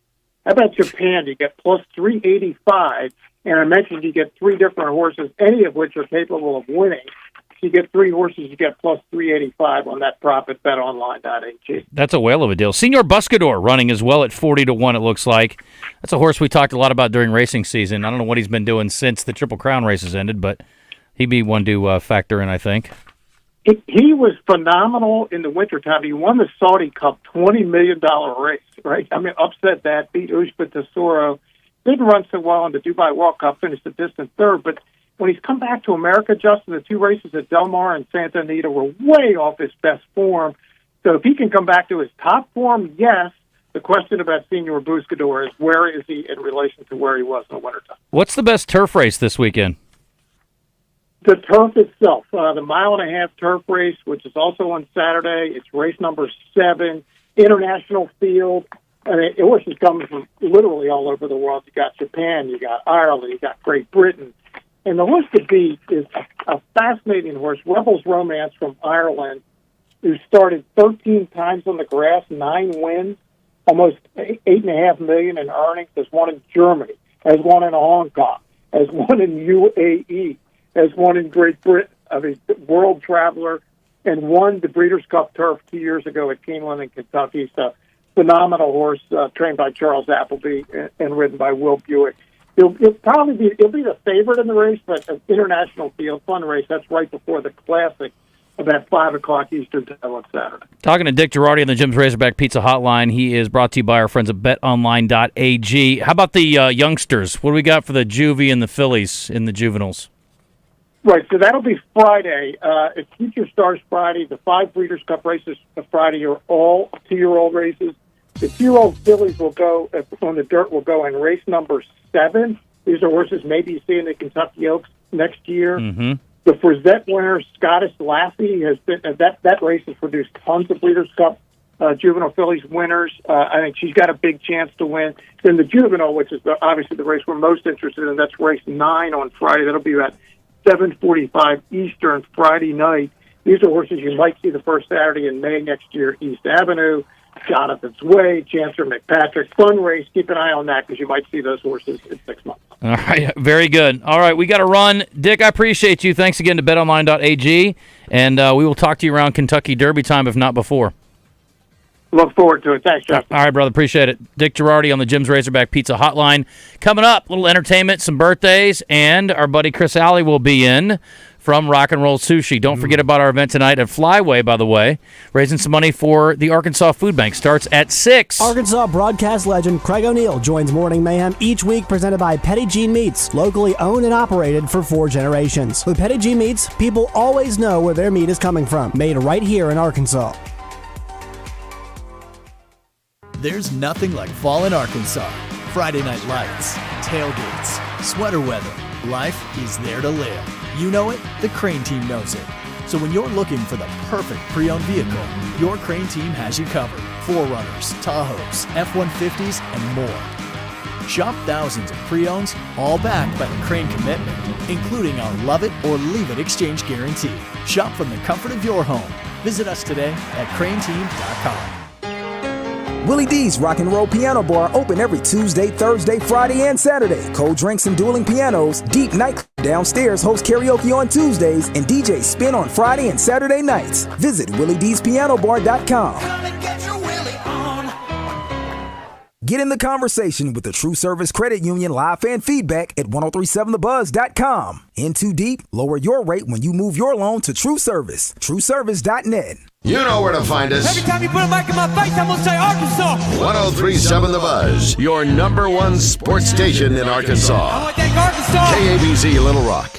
How about Japan? You get plus 385, and I mentioned you get three different horses, any of which are capable of winning. If you get three horses, you get plus 385 on that prop at BetOnline.ag. That's a whale of a deal. Senor Buscador running as well at 40-1, it looks like. That's a horse we talked a lot about during racing season. I don't know what he's been doing since the Triple Crown races ended, but he'd be one to factor in, I think. He was phenomenal in the wintertime. He won the Saudi Cup $20 million race, right? I mean, upset that, beat Ushpa Tesoro. Didn't run so well in the Dubai World Cup, finished a distant third, but when he's come back to America, Justin, the two races at Del Mar and Santa Anita were way off his best form. So if he can come back to his top form, yes. The question about Senor Buscador is where is he in relation to where he was in the wintertime? What's the best turf race this weekend? The turf itself, the 1.5 mile turf race, which is also on Saturday. It's race number 7, International Field. I mean, horses coming from literally all over the world. You got Japan, you got Ireland, you got Great Britain. And the horse to beat is a fascinating horse, Rebels Romance from Ireland, who started 13 times on the grass, 9 wins, almost $8.5 million in earnings, has won in Germany, has won in Hong Kong, has won in UAE, has won in Great Britain, world traveler, and won the Breeders' Cup Turf 2 years ago at Keeneland in Kentucky. So phenomenal horse, trained by Charles Appleby and ridden by Will Buick. He'll be the favorite in the race, but an International Field, fun race. That's right before the Classic, about 5 o'clock Eastern Time on Saturday. Talking to Dick Girardi on the Jim's Razorback Pizza Hotline. He is brought to you by our friends at BetOnline.ag. How about the youngsters? What do we got for the juvie and the fillies in the juveniles? Right, so that'll be Friday. It's Future Stars Friday. The 5 Breeders' Cup races Friday are all 2-year-old races. The 2-year-old fillies will go on the dirt. Will go in race number 7. These are horses maybe you see in the Kentucky Oaks next year. Mm-hmm. The Frizette winner, Scottish Lassie, has been that race has produced tons of Breeders' Cup juvenile fillies winners. I think she's got a big chance to win. Then the juvenile, which is obviously the race we're most interested in, that's race 9 on Friday. That'll be at 7:45 Eastern Friday night. These are horses you might see the first Saturday in May next year. East Avenue, Jonathan's Way, Chancellor McPatrick. Fun race. Keep an eye on that because you might see those horses in 6 months. All right, very good. All right, we got to run. Dick, I appreciate you. Thanks again to BetOnline.ag, and we will talk to you around Kentucky Derby time, if not before. Look forward to it. Thanks, Jeff. All right, brother. Appreciate it. Dick Girardi on the Jim's Razorback Pizza Hotline. Coming up, a little entertainment, some birthdays, and our buddy Chris Alley will be in from Rock and Roll Sushi. Don't forget about our event tonight at Flyway, by the way, raising some money for the Arkansas Food Bank. Starts at 6. Arkansas broadcast legend Craig O'Neill joins Morning Mayhem each week, presented by Petit Jean Meats, locally owned and operated for 4 generations. With Petit Jean Meats, people always know where their meat is coming from, made right here in Arkansas. There's nothing like fall in Arkansas. Friday night lights, tailgates, sweater weather. Life is there to live. You know it, the Crane team knows it. So when you're looking for the perfect pre-owned vehicle, your Crane team has you covered. 4Runners, Tahoes, F-150s, and more. Shop thousands of pre-owns, all backed by the Crane Commitment, including our Love It or Leave It exchange guarantee. Shop from the comfort of your home. Visit us today at craneteam.com. Willie D's Rock and Roll Piano Bar open every Tuesday, Thursday, Friday, and Saturday. Cold drinks and dueling pianos. Deep Night downstairs hosts karaoke on Tuesdays and DJ spin on Friday and Saturday nights. Visit WillieD'sPianoBar.com. Come and get your Willie on. Get in the conversation with the True Service Credit Union live fan feedback at 1037thebuzz.com. In too deep, lower your rate when you move your loan to True Service. TrueService.net. You know where to find us. Every time you put a mic in my face, I'm going to say Arkansas. 1037 The Buzz, your number one sports station in Arkansas. I want to thank Arkansas. KABZ Little Rock.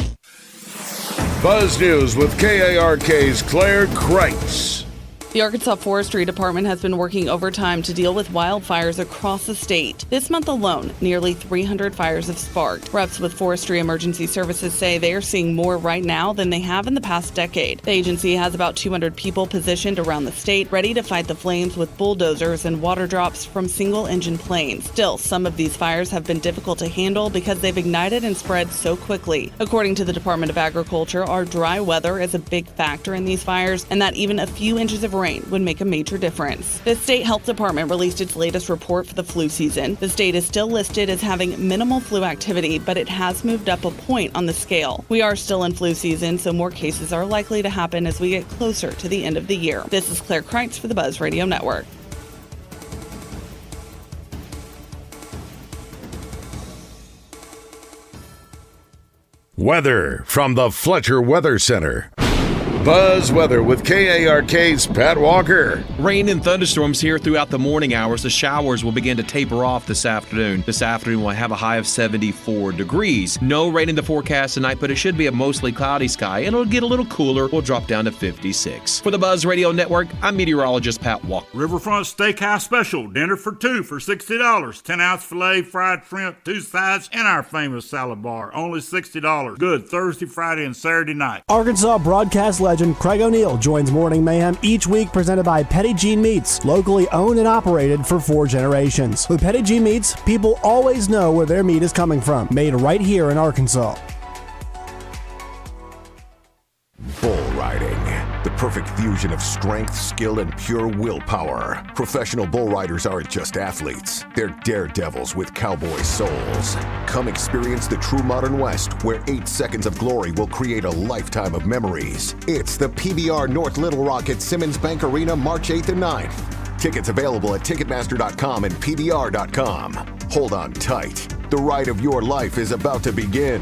Buzz News with KARK's Claire Kreitz. The Arkansas Forestry Department has been working overtime to deal with wildfires across the state. This month alone, nearly 300 fires have sparked. Reps with Forestry Emergency Services say they are seeing more right now than they have in the past decade. The agency has about 200 people positioned around the state, ready to fight the flames with bulldozers and water drops from single-engine planes. Still, some of these fires have been difficult to handle because they've ignited and spread so quickly. According to the Department of Agriculture, our dry weather is a big factor in these fires, and that even a few inches of rain would make a major difference. The state health department released its latest report for the flu season. The state is still listed as having minimal flu activity, but it has moved up a point on the scale. We are still in flu season, so more cases are likely to happen as we get closer to the end of the year. This is Claire Kreitz for the Buzz Radio Network. Weather from the Fletcher Weather Center. Buzz Weather with KARK's Pat Walker. Rain and thunderstorms here throughout the morning hours. The showers will begin to taper off this afternoon. This afternoon we'll have a high of 74 degrees. No rain in the forecast tonight, but it should be a mostly cloudy sky, and it'll get a little cooler. We'll drop down to 56. For the Buzz Radio Network, I'm meteorologist Pat Walker. Riverfront Steakhouse Special. Dinner for two for $60. 10-ounce filet, fried shrimp, 2 sides, and our famous salad bar. Only $60. Good Thursday, Friday, and Saturday night. Arkansas broadcast legend Craig O'Neill joins Morning Mayhem each week, presented by Petit Jean Meats, locally owned and operated for 4 generations. With Petit Jean Meats, people always know where their meat is coming from, made right here in Arkansas. Bull riding. The perfect fusion of strength, skill, and pure willpower. Professional bull riders aren't just athletes. They're daredevils with cowboy souls. Come experience the true modern West, where 8 seconds of glory will create a lifetime of memories. It's the PBR North Little Rock at Simmons Bank Arena, March 8th and 9th. Tickets available at Ticketmaster.com and PBR.com. Hold on tight. The ride of your life is about to begin.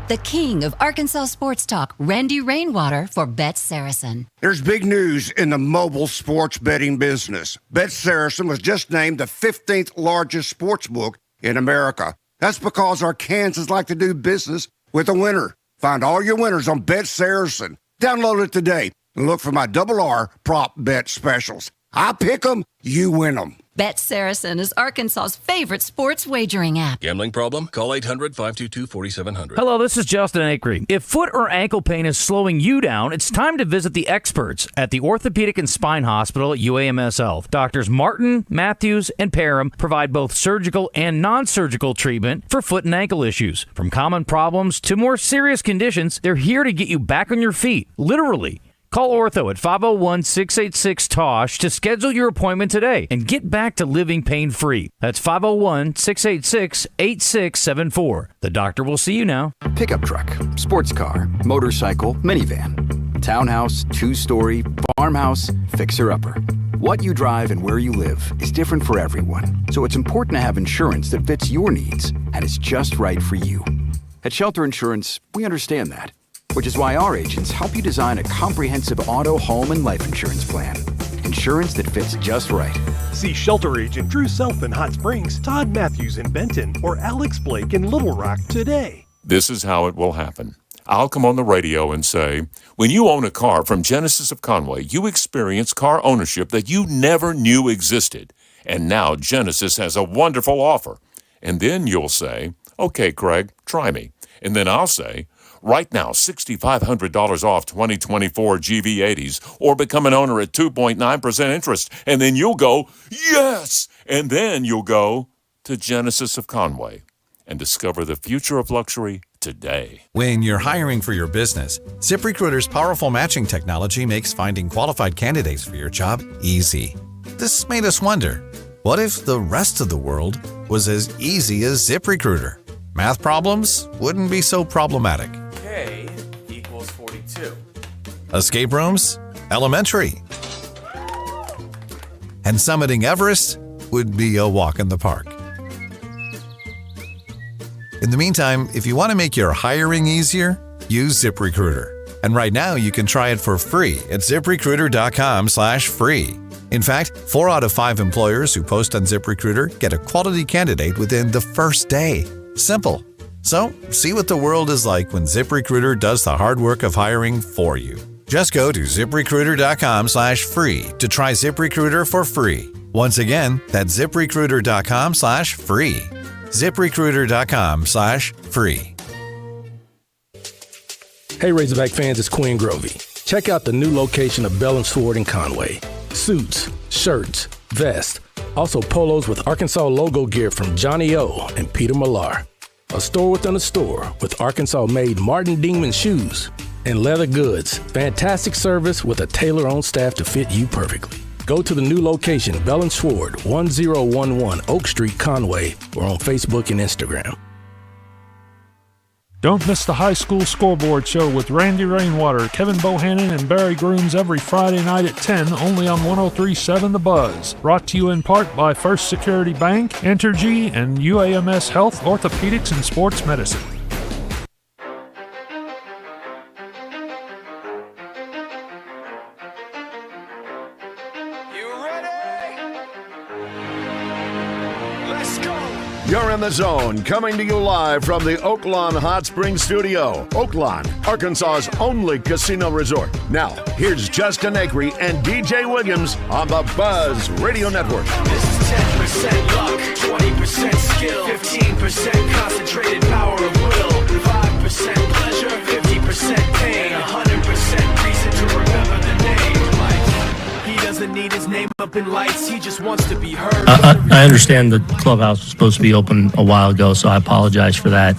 The king of Arkansas sports talk, Randy Rainwater for Bet Saracen. There's big news in the mobile sports betting business. Bet Saracen was just named the 15th largest sports book in America. That's because our Kansans like to do business with a winner. Find all your winners on Bet Saracen. Download it today and look for my RR prop bet specials. I pick them, you win them. Bet Saracen is Arkansas's favorite sports wagering app. Gambling problem? Call 800-522-4700. Hello, this is Justin Acri. If foot or ankle pain is slowing you down, it's time to visit the experts at the Orthopedic and Spine Hospital at UAMS Health. Doctors Martin, Matthews, and Parham provide both surgical and non-surgical treatment for foot and ankle issues. From common problems to more serious conditions, they're here to get you back on your feet, literally. Call Ortho at 501-686-TOSH to schedule your appointment today and get back to living pain-free. That's 501-686-8674. The doctor will see you now. Pickup truck, sports car, motorcycle, minivan, townhouse, 2-story, farmhouse, fixer-upper. What you drive and where you live is different for everyone, so it's important to have insurance that fits your needs and is just right for you. At Shelter Insurance, we understand that, which is why our agents help you design a comprehensive auto, home, and life insurance plan. Insurance that fits just right. See Shelter Agent Drew Self in Hot Springs, Todd Matthews in Benton, or Alex Blake in Little Rock today. This is how it will happen. I'll come on the radio and say, when you own a car from Genesis of Conway, you experience car ownership that you never knew existed. And now Genesis has a wonderful offer. And then you'll say, okay, Craig, try me. And then I'll say, right now, $6,500 off 2024 GV80s, or become an owner at 2.9% interest. And then you'll go, yes! And then you'll go to Genesis of Conway and discover the future of luxury today. When you're hiring for your business, ZipRecruiter's powerful matching technology makes finding qualified candidates for your job easy. This made us wonder, what if the rest of the world was as easy as ZipRecruiter? Math problems wouldn't be so problematic. K equals 42. Escape rooms? Elementary. And summiting Everest would be a walk in the park. In the meantime, if you want to make your hiring easier, use ZipRecruiter. And right now, you can try it for free at ZipRecruiter.com/free. In fact, 4 out of 5 employers who post on ZipRecruiter get a quality candidate within the first day. Simple. So, see what the world is like when ZipRecruiter does the hard work of hiring for you. Just go to ZipRecruiter.com/free to try ZipRecruiter for free. Once again, that's ZipRecruiter.com/free. ZipRecruiter.com/free. Hey Razorback fans, it's Quinn Grovey. Check out the new location of Bell & Sward in Conway. Suits, shirts, vests, also polos with Arkansas logo gear from Johnny O and Peter Millar. A store within a store with Arkansas-made Martin Dingman shoes and leather goods. Fantastic service with a tailor-on staff to fit you perfectly. Go to the new location, Bell & Sward, 1011 Oak Street, Conway, or on Facebook and Instagram. Don't miss the High School Scoreboard Show with Randy Rainwater, Kevin Bohannon, and Barry Grooms every Friday night at 10, only on 103.7 The Buzz. Brought to you in part by First Security Bank, Entergy, and UAMS Health, Orthopedics, and Sports Medicine. You're in the zone, coming to you live from the Oaklawn Hot Springs Studio. Oaklawn, Arkansas's only casino resort. Now, here's Justin Acri and DJ Williams on the Buzz Radio Network. This is 10% luck, 20% skill, 15% concentrated power of will, 5% pleasure, 50% pain, 100% reason to remember the name. He doesn't need his name up in lights, he just wants to be heard. I understand the clubhouse was supposed to be open a while ago, so I apologize for that.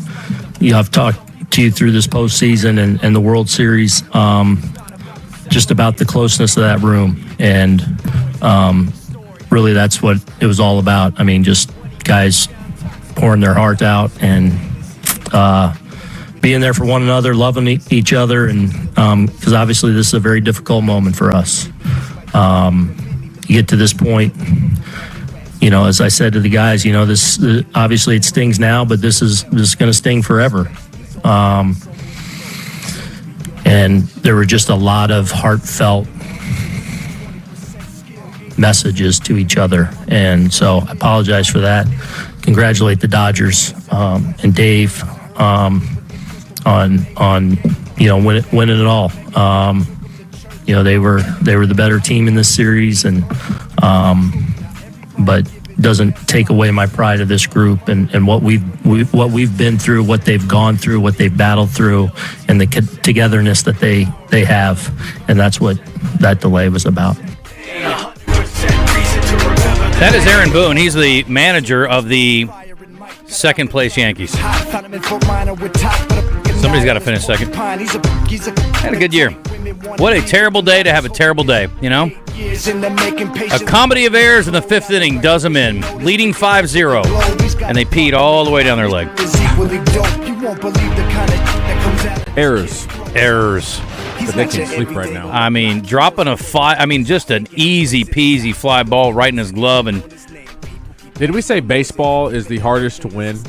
I've talked to you through this postseason and the World Series, just about the closeness of that room, and really that's what it was all about. I mean, just guys pouring their heart out and being there for one another, loving each other, and because obviously this is a very difficult moment for us. You get to this point, as I said to the guys, this obviously it stings now, but this is going to sting forever. And there were just a lot of heartfelt messages to each other, and so I apologize for that. Congratulate the Dodgers and Dave on winning it all. They were the better team in this series, and but doesn't take away my pride of this group and what we've been through, what they've gone through, what they've battled through, and the togetherness that they have, and that's what that delay was about. That is Aaron Boone. He's the manager of the second place Yankees. Somebody's got to finish second. Had a good year. What a terrible day to have a terrible day, A comedy of errors in the fifth inning does them in, leading 5-0, and they peed all the way down their leg. Errors. But they can't sleep right now. I mean, dropping just an easy peasy fly ball right in his glove. And did we say baseball is the hardest to win?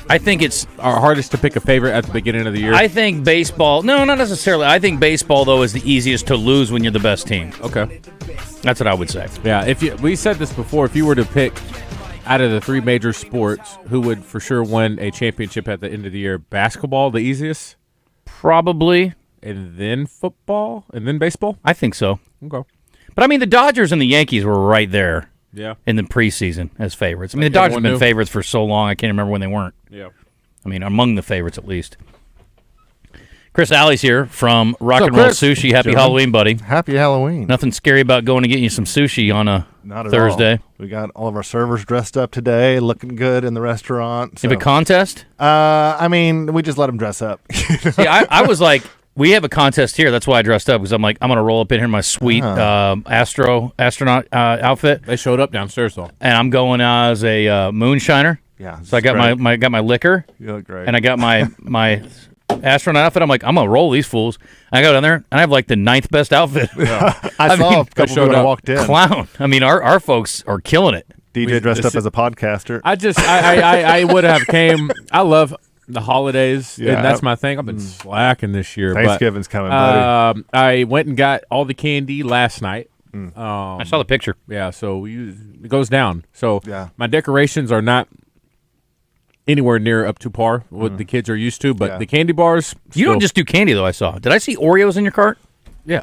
I think it's our hardest to pick a favorite at the beginning of the year. I think baseball, no, not necessarily. I think baseball, though, is the easiest to lose when you're the best team. Okay. That's what I would say. Yeah, we said this before, if you were to pick out of the three major sports, who would for sure win a championship at the end of the year? Basketball, the easiest? Probably. And then football? And then baseball? I think so. Okay. But, I mean, the Dodgers and the Yankees were right there. Yeah. In the preseason as favorites. I mean, the Dodgers have been favorites for so long, I can't remember when they weren't. Yeah. I mean, among the favorites at least. Chris Alley's here from Rock and Roll Sushi. Happy Halloween, buddy. Happy Halloween. Nothing scary about going and getting you some sushi on a Not at Thursday. All. We got all of our servers dressed up today, looking good in the restaurant. You have a contest? I mean, we just let them dress up. See, I was like, we have a contest here. That's why I dressed up, because I'm like, I'm going to roll up in here in my sweet astronaut outfit. They showed up downstairs, though. And I'm going as a moonshiner. Yeah. So I got my liquor. You look great. And I got my astronaut outfit. I'm like, I'm going to roll these fools. I go down there, and I have like the 9th best outfit. Yeah. I saw a couple when I walked in. Clown. I mean, our folks are killing it. DJ dressed up as a podcaster. I would have came. I love the holidays, and that's my thing. I've been slacking this year. Thanksgiving's coming, buddy. I went and got all the candy last night. I saw the picture. Yeah, so it goes down. So my decorations are not anywhere near up to par what the kids are used to, but the candy bars. You don't just do candy, though, I saw. Did I see Oreos in your cart? Yeah.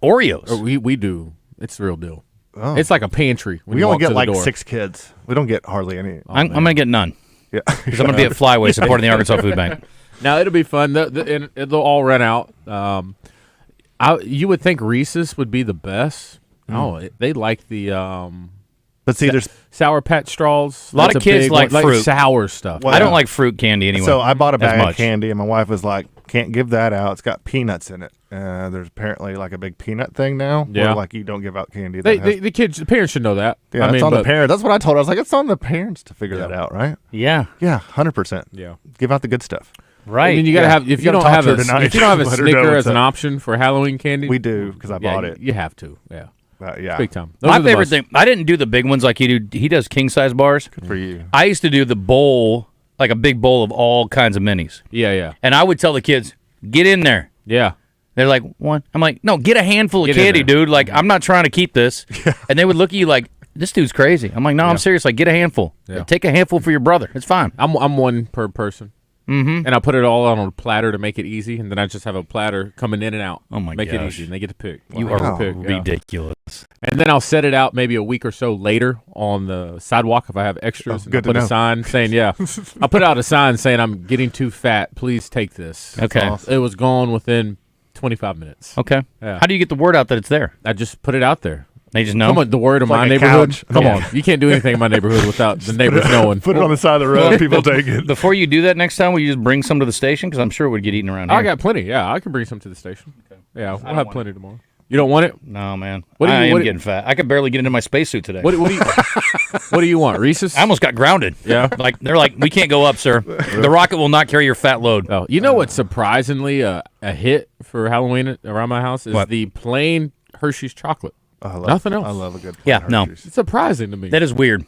Oreos? We do. It's the real deal. Oh. It's like a pantry. When we you only walk get to the like door. 6 kids. We don't get hardly any. I'm going to get none. Yeah. Because I'm going to be at Flyway supporting the Arkansas Food Bank. Now, it'll be fun. And they'll all run out. You would think Reese's would be the best. No, they like the but see, there's Sour Patch straws. A lot of kids like fruit. Sour stuff. Well, I don't like fruit candy anyway. So I bought a bag of candy, and my wife was like, can't give that out. It's got peanuts in it. There's apparently like a big peanut thing now. Yeah. Where, like, you don't give out candy. The parents should know that. Yeah, it's on the parents. That's what I told her. I was like, it's on the parents to figure that out, right? Yeah. Yeah, 100%. Yeah. Give out the good stuff. Right. I mean, you gotta have if you don't have a Snicker as an option for Halloween candy. We do, because I bought it. You have to. Yeah. Yeah. Big time. My favorite thing, I didn't do the big ones like he do. He does king size bars. Good for you. I used to do the bowl, like a big bowl of all kinds of minis. Yeah. And I would tell the kids, get in there. Yeah. They're like, what? I'm like, no, get a handful of candy, dude. Like, I'm not trying to keep this. And they would look at you like, this dude's crazy. I'm like, no, I'm serious. Like, get a handful. Yeah. Take a handful for your brother. It's fine. I'm one per person. Mm-hmm. And I put it all on a platter to make it easy, and then I just have a platter coming in and out. Oh, my Make gosh. it easy, and they get to pick. You are ridiculous. And then I'll set it out maybe a week or so later on the sidewalk if I have extras. Good to put a know. sign saying, I'll put out a sign saying, I'm getting too fat. Please take this. Okay. awesome. It was gone within 25 minutes. Okay. Yeah. How do you get the word out that it's there? I just put it out there. They just know? Come on, the word of It's my like a neighborhood. couch. Come Yeah. on. You can't do anything in my neighborhood without the neighbors knowing. Put it on the side of the road. People take it. Before you do that next time, will you just bring some to the station? Because I'm sure it would get eaten around here. I got plenty. Yeah, I can bring some to the station. Okay. Yeah, we'll have plenty tomorrow. You don't want it? No, man. What do you- I am what do- getting fat. I could barely get into my spacesuit today. What do you What do you want? Reese's? I almost got grounded. Yeah. Like they're like, we can't go up, sir. The rocket will not carry your fat load. Oh, you know what's surprisingly a hit for Halloween around my house is What? the plain Hershey's chocolate. Nothing else. I love a good Yeah, no. It's surprising to me. That is weird.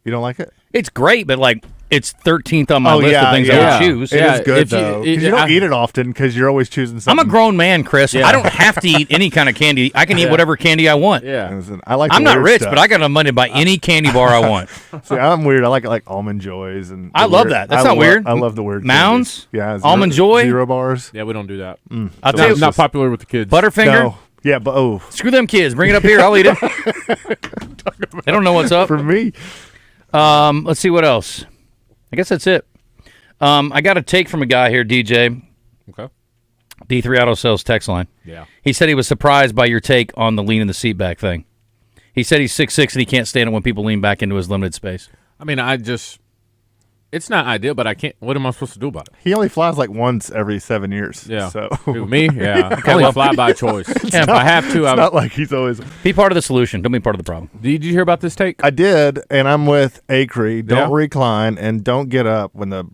You don't like it? It's great, but like it's 13th on my list of things I would choose. It is good, if you- though. Because you don't eat it often because you're always choosing I'm something. a grown man, Chris. Yeah. I don't have to eat any kind of candy. I can eat whatever candy I want. Yeah. Listen, I like I'm the not weird rich, stuff. but I got enough money to buy any candy bar I want. See, I'm weird. I like Almond Joys. And I the love weird- that. That's I not lo- weird. I love the weird Mounds? candies. Yeah. Almond Joy? Zero bars. Yeah, we don't do that. I'll tell you, Not popular with the kids. Butterfinger? No. Yeah, but Screw them kids. Bring it up here. I'll eat it. They don't know what's up. For me. Let's see what else. I guess that's it. I got a take from a guy here, DJ. Okay. D3 Auto Sales text line. Yeah. He said he was surprised by your take on the lean in the seat back thing. He said he's 6'6" and he can't stand it when people lean back into his limited space. I mean, it's not ideal, but I can't. What am I supposed to do about it? He only flies like once every 7 years. Yeah. So Who, me? Yeah. I only fly by choice. Yeah, if I have to, It's not like he's always. Be part of the solution. Don't be part of the problem. Did you hear about this take? I did, and I'm with Acri. Don't Yeah. recline and don't get up when the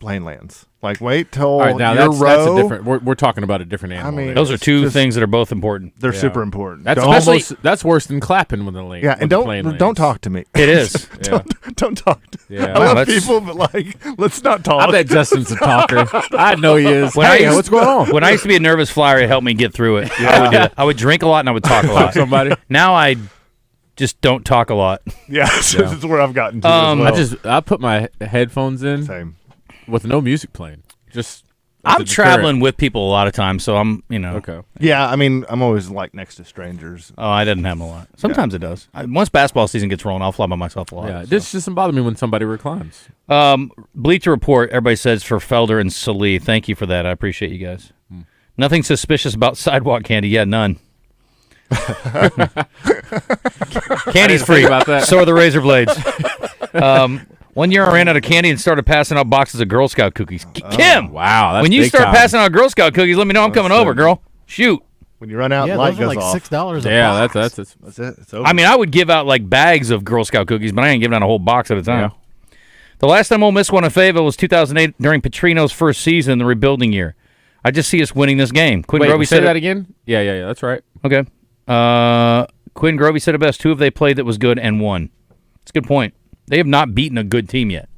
plane lands. Like, wait till All right, now your that's row. a different. We're talking about a different animal. mean, there. Those are two just- things that are both important. They're Yeah. super important. That's Don't- that's worse than clapping when the plane. Yeah, and don't talk to me. It is. Yeah. don't talk to Yeah. I love that's- people, but like, let's not talk. I bet Justin's a talker. I know he is. When I Hey, used- what's going on? When I used to be a nervous flyer, it helped me get through it. I would do that. I would drink a lot and I would talk a lot. Somebody. Now I just don't talk a lot. Yeah, this is where I've gotten to as well. I put my headphones in Same. with no music playing. Just I'm traveling with people a lot of times, so I'm, Okay. Yeah, I mean, I'm always like next to strangers. Oh, I didn't have them a lot. Sometimes it does. Once basketball season gets rolling, I'll fly by myself a lot. Yeah, this doesn't bother me when somebody reclines. Bleacher Report, everybody says for Felder and Sallee. Thank you for that. I appreciate you guys. Nothing suspicious about sidewalk candy. Yeah, none. Candy's free. About that. So are the razor blades. One year I ran out of candy and started passing out boxes of Girl Scout cookies. Kim! Wow, that's when you big start time. passing out Girl Scout cookies, let me know I'm coming over, girl. Shoot. When you run out, Yeah, light those are goes like off. $6 a Yeah, box. that's it. It's over. I mean, I would give out like bags of Girl Scout cookies, but I ain't giving out a whole box at a time. Yeah. The last time Ole Miss won in Fayetteville was 2008 during Petrino's first season, the rebuilding year. I just see us winning this game. Quinn Wait, Grovey say said that it. again? Yeah, that's right. Okay. Quinn Grovey said it best. Who have they played that was good and won? It's a good point. They have not beaten a good team yet.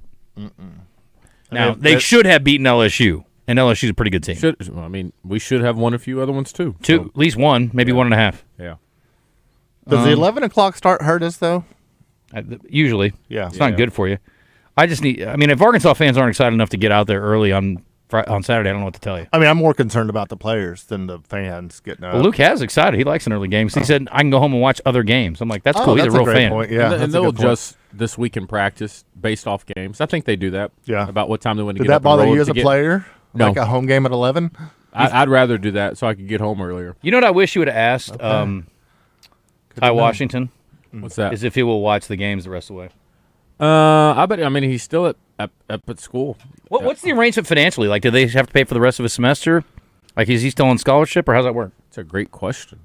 Now, they should have beaten LSU, and LSU's a pretty good team. We should have won a few other ones, too. At least one, maybe 1.5. Yeah. Does the 11 o'clock start hurt us, though? Usually. Yeah. It's not good for you. If Arkansas fans aren't excited enough to get out there early on Saturday, I don't know what to tell you. I mean, I'm more concerned about the players than the fans getting out. Well, Luke has excited. He likes an early game. So he said, I can go home and watch other games. I'm like, that's cool. He's a real great fan. point. Yeah, and they'll adjust this week in practice based off games. I think they do that. Yeah. About what time they want to Did get that up and bother roll you as to a get- player? No. Like a home game at 11? I'd rather do that so I could get home earlier. You know what I wish you would have asked Ty Washington? What's that? Is if he will watch the games the rest of the way. I bet. I mean, he's still up at school. What's the arrangement financially? Like, do they have to pay for the rest of his semester? Like, is he still on scholarship, or how's that work? It's a great question.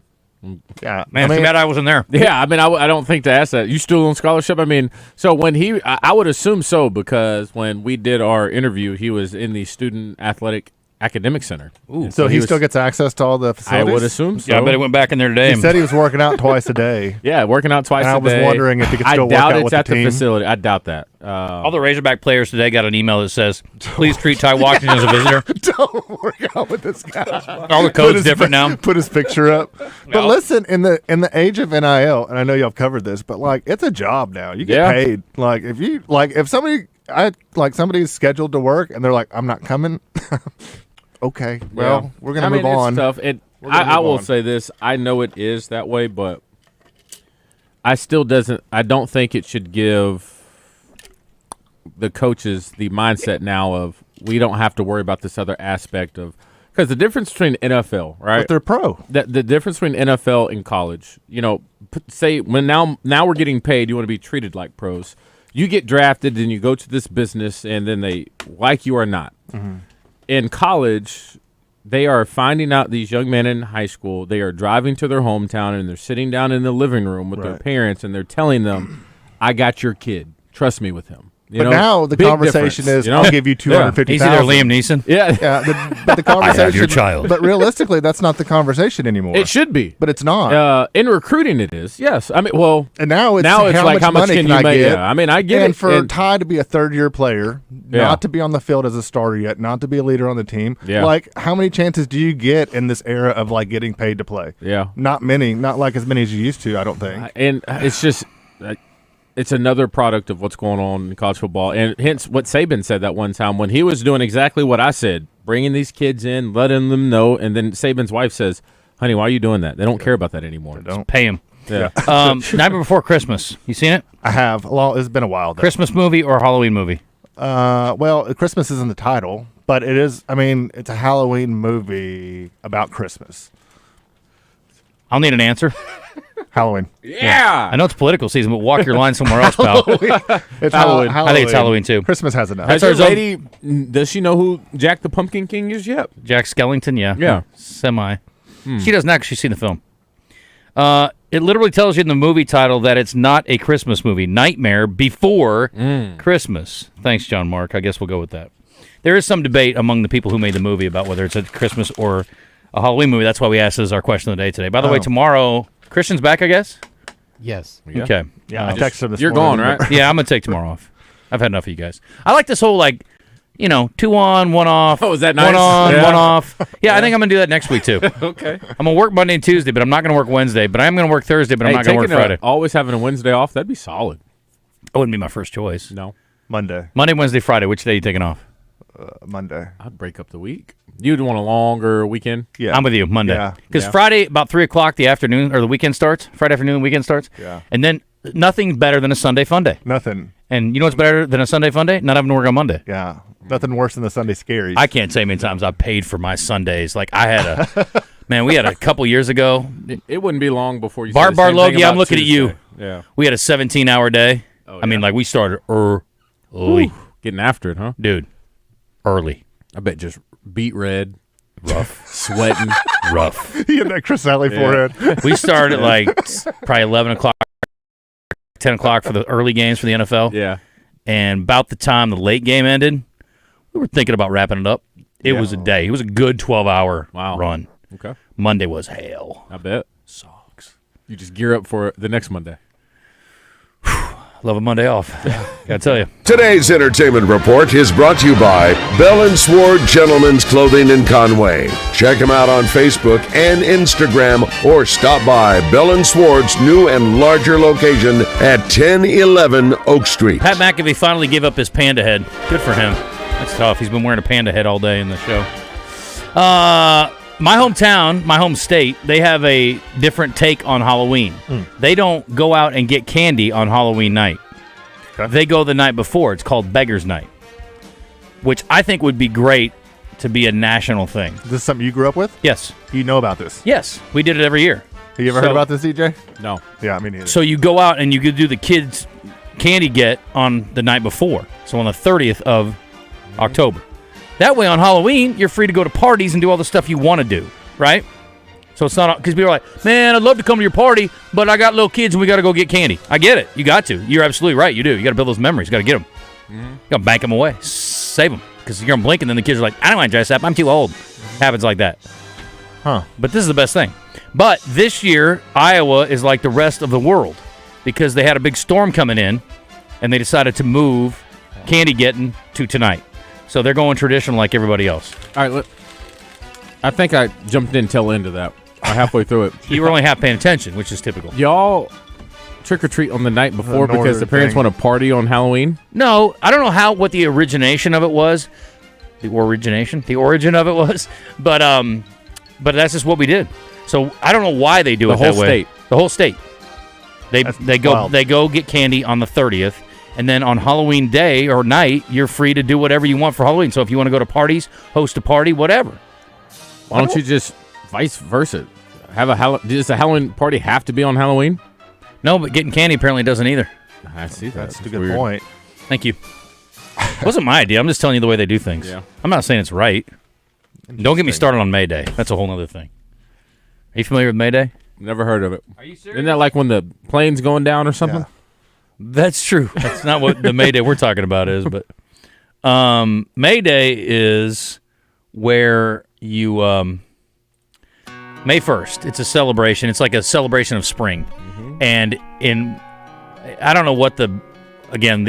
Yeah, Man, too bad I wasn't there. Yeah, I mean, I don't think to ask that. You still on scholarship? I mean, so when I would assume so, because when we did our interview, he was in the Student Athletic Academic Center. Ooh, so he still gets access to all the facilities? I would assume so. Yeah, I bet he went back in there today. He said he was working out twice a day. Yeah, working out twice and a day. I was wondering if he could still work doubt out it's with at the team. facility. I doubt that. All the Razorback players today got an email that says, please treat Ty Washington as a visitor. Don't work out with this guy. All the code's different now. Put his picture up. But listen, in the age of NIL, and I know y'all have covered this, but like it's a job now. You get paid. Like if somebody's scheduled to work and they're like, I'm not coming. Okay, well, we're gonna move on. It's tough. I will say this: I know it is that way, but I don't think it should give the coaches the mindset now of we don't have to worry about this other aspect of because the difference between NFL, right? But they're pro. The difference between NFL and college, say when now we're getting paid, you want to be treated like pros. You get drafted, and you go to this business, and then they like you or not. Mm-hmm. In college, they are finding out these young men in high school, they are driving to their hometown and they're sitting down in the living room with their parents and they're telling them, I got your kid. Trust me with him. But now the conversation is, I'll give you $250,000. He's either Liam Neeson. Yeah. But the conversation, I have your child. But realistically, that's not the conversation anymore. It should be. But it's not. In recruiting, it is. Yes. I mean, well. And now it's like, how much money can I you make? get? Yeah. I mean, I get it. And for Ty to be a third-year player, Yeah. not to be on the field as a starter yet, not to be a leader on the team, Yeah. like, how many chances do you get in this era of, like, getting paid to play? Yeah. Not many. Not like as many as you used to, I don't think. And it's just it's another product of what's going on in college football. And hence what Saban said that one time when he was doing exactly what I said, bringing these kids in, letting them know. And then Saban's wife says, honey, why are you doing that? They don't care about that anymore. Don't pay him. Yeah. Night Before Christmas. You seen it? I have. Well, it's been a while, though. Christmas movie or Halloween movie? Well, Christmas isn't the title, but it is. I mean, it's a Halloween movie about Christmas. I'll need an answer. Halloween. Yeah. I know it's political season, but walk your line somewhere else, pal. It's Halloween. I think it's Halloween, too. Christmas has enough. Has your lady, does she know who Jack the Pumpkin King is yet? Jack Skellington, yeah. Yeah. Semi. She doesn't actually. She's seen the film. It literally tells you in the movie title that it's not a Christmas movie. Nightmare Before Christmas. Thanks, John Mark. I guess we'll go with that. There is some debate among the people who made the movie about whether it's a Christmas or a Halloween movie. That's why we asked as our question of the day today. By the way, tomorrow, Christian's back, I guess? Yes. Yeah. Okay. Yeah, I texted him this You're morning. gone, right? Yeah, I'm going to take tomorrow off. I've had enough of you guys. I like this whole, 2 on, 1 off. Oh, is that nice? 1 on, Yeah. 1 off. Yeah, I think I'm going to do that next week, too. Okay. I'm going to work Monday and Tuesday, but I'm not going to work Wednesday. But I am going to work Thursday, but I'm not going to work Friday. Always having a Wednesday off, that'd be solid. That wouldn't be my first choice. No. Monday. Monday, Wednesday, Friday. Which day are you taking off? Monday. I'd break up the week. You'd want a longer weekend? Yeah. I'm with you, Monday. Because Yeah. Friday, about 3 o'clock, the afternoon, or the weekend starts. Friday afternoon, the weekend starts. Yeah. And then nothing better than a Sunday fun day. Nothing. And you know what's better than a Sunday fun day? Not having to work on Monday. Yeah. Nothing worse than the Sunday scaries. I can't say how many times I paid for my Sundays. Like, I had a... Man, we had a couple years ago. It wouldn't be long before you Bar said the same thing Logie, I'm about looking at you. Tuesday. Yeah. We had a 17-hour day. Oh, I mean, like, we started early. Getting after it, huh? Dude, early. I bet just beet red. Rough. Sweating. Rough. He had that Chris Sallee forehead. We started like probably 11 o'clock, 10 o'clock for the early games for the NFL. Yeah. And about the time the late game ended, we were thinking about wrapping it up. It was a day. It was a good 12-hour run. Okay. Monday was hell. I bet. Sucks. You just gear up for the next Monday. Love a Monday off. Gotta tell you. Today's entertainment report is brought to you by Bell & Sward Gentlemen's Clothing in Conway. Check them out on Facebook and Instagram or stop by Bell & Sward's new and larger location at 1011 Oak Street. Pat McAfee finally gave up his panda head. Good for him. That's tough. He's been wearing a panda head all day in the show. My hometown, my home state, they have a different take on Halloween. They don't go out and get candy on Halloween night. Okay. They go the night before. It's called Beggar's Night, which I think would be great to be a national thing. Is this something you grew up with? Yes. You know about this? Yes. We did it every year. Have you ever heard about this, DJ? No. Yeah, me neither. So you go out and you could do the kids' candy get on the night before. So on the 30th of October. That way on Halloween, you're free to go to parties and do all the stuff you want to do, right? So it's not, because people are like, man, I'd love to come to your party, but I got little kids and we got to go get candy. I get it. You got to. You're absolutely right. You do. You got to build those memories. You got to get them. You got to bank them away. Save them. Because you're going to blink and then the kids are like, I don't want to dress up. I'm too old. Happens like that. Huh. But this is the best thing. But this year, Iowa is like the rest of the world because they had a big storm coming in and they decided to move candy getting to tonight. So they're going traditional like everybody else. All right, I think I jumped in tail end of that. Halfway through it. You were only half paying attention, which is typical. Y'all trick-or-treat on the night before because the parents want to party on Halloween? No, I don't know what the origination of it was. The origin of it was. But that's just what we did. So I don't know why they do it that way. The whole state. They go get candy on the 30th. And then on Halloween day or night, you're free to do whatever you want for Halloween. So if you want to go to parties, host a party, whatever. Why don't you just vice versa? Does a Halloween party have to be on Halloween? No, but getting candy apparently doesn't either. I see that. That's a good point. Thank you. It wasn't my idea. I'm just telling you the way they do things. Yeah. I'm not saying it's right. Don't get me started on May Day. That's a whole other thing. Are you familiar with May Day? Never heard of it. Are you serious? Isn't that like when the plane's going down or something? Yeah. That's true. That's not what the May Day we're talking about is, but May Day is where you May 1st. It's a celebration. It's like a celebration of spring. And I don't know what the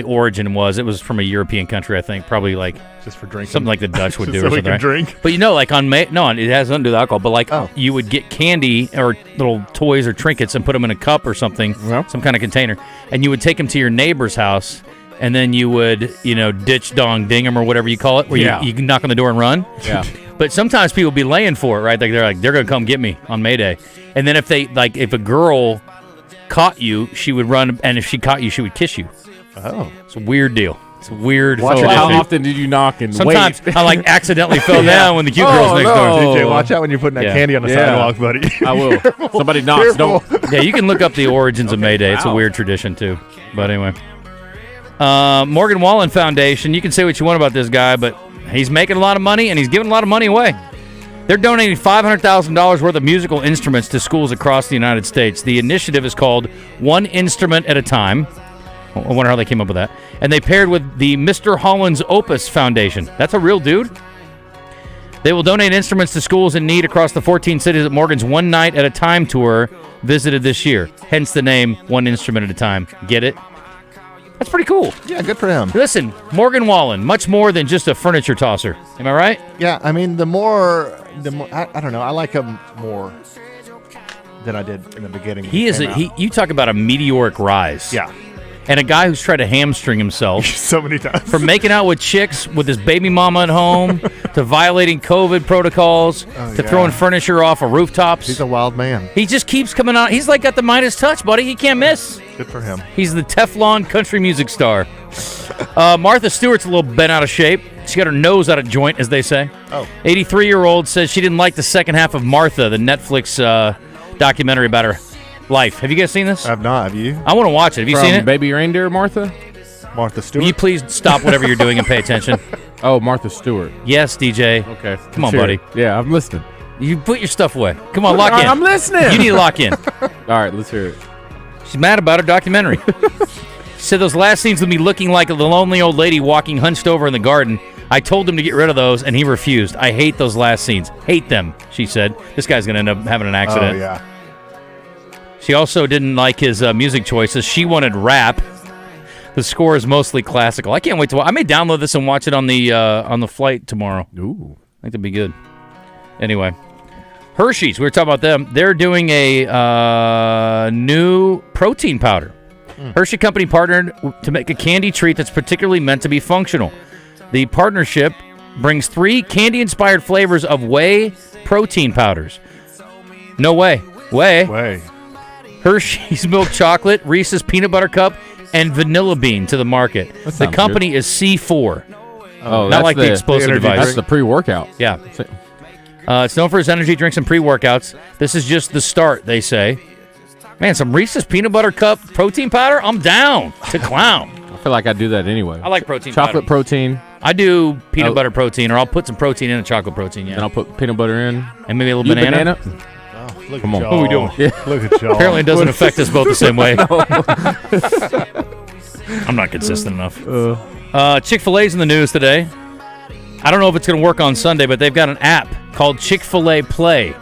origin was. It was from a European country, I think, probably like just for drinking. Something like the Dutch would do so or we something. can drink. But like on May, no, it has nothing to do with alcohol. But like you would get candy or little toys or trinkets and put them in a cup or something, some kind of container, and you would take them to your neighbor's house, and then you would ditch dong ding them or whatever you call it, where you can knock on the door and run. Yeah. But sometimes people be laying for it, right? They're gonna come get me on May Day, and then if if a girl caught you, she would run, and if she caught you, she would kiss you. Oh, it's a weird deal. It's a weird. So how often did you knock and sometimes wait? I accidentally fell down when the cute girl's next door. DJ, watch out when you're putting that candy on the sidewalk, buddy. I will. Somebody knocks. Don't. Yeah, you can look up the origins of May Day. It's a weird tradition too. But anyway, Morgan Wallen Foundation. You can say what you want about this guy, but he's making a lot of money and he's giving a lot of money away. They're donating $500,000 worth of musical instruments to schools across the United States. The initiative is called One Instrument at a Time. I wonder how they came up with that. And they paired with the Mr. Holland's Opus Foundation. That's a real dude. They will donate instruments to schools in need across the 14 cities that Morgan's One Night at a Time tour visited this year. Hence the name One Instrument at a Time. Get it? That's pretty cool. Yeah, good for him. Listen, Morgan Wallen, much more than just a furniture tosser. Am I right? Yeah, I mean, the more I don't know. I like him more than I did in the beginning. You talk about a meteoric rise. Yeah. and a guy who's tried to hamstring himself so many times. From making out with chicks with his baby mama at home to violating COVID protocols to throwing furniture off of rooftops. He's a wild man. He just keeps coming out. He's like got the Midas touch, buddy. He can't miss. Good for him. He's the Teflon country music star. Martha Stewart's a little bent out of shape. She got her nose out of joint, as they say. 83-year-old says she didn't like the second half of Martha, the Netflix documentary about her life. Have you guys seen this? I have not. Have you? I want to watch it. Have you seen it? Baby Reindeer Martha? Martha Stewart. Will you please stop whatever you're doing and pay attention? Oh, Martha Stewart. Yes, DJ. Okay. Come on, buddy. Yeah, I'm listening. You put your stuff away. Come on, lock in. I'm listening. You need to lock in. All right, let's hear it. She's mad about her documentary. She said those last scenes with me looking like the lonely old lady walking hunched over in the garden. I told him to get rid of those, and he refused. I hate those last scenes. Hate them, she said. This guy's going to end up having an accident. Oh, yeah. She also didn't like his music choices. She wanted rap. The score is mostly classical. I can't wait to watch. I may download this and watch it on the flight tomorrow. Ooh. I think that'd be good. Anyway, Hershey's, we were talking about them. They're doing a new protein powder. Hershey Company partnered to make a candy treat that's particularly meant to be functional. The partnership brings 3 candy-inspired flavors of whey protein powders. No way. Whey. Hershey's milk chocolate, Reese's peanut butter cup, and vanilla bean to the market. The company is C4. Oh, not like the explosive device. That's the pre-workout. Yeah. It's known for its energy drinks and pre-workouts. This is just the start, they say. Man, some Reese's peanut butter cup protein powder? I'm down to clown. I feel like I do that anyway. I like protein Chocolate powder. protein. I do peanut butter protein, or I'll put some protein in a chocolate protein, And I'll put peanut butter in. And maybe a little banana. Look Come at on. y'all. What are we doing? Yeah. Look at y'all. Apparently it doesn't affect us both the same way. I'm not consistent enough. Chick-fil-A's in the news today. I don't know if it's going to work on Sunday, but they've got an app called Chick-fil-A Play.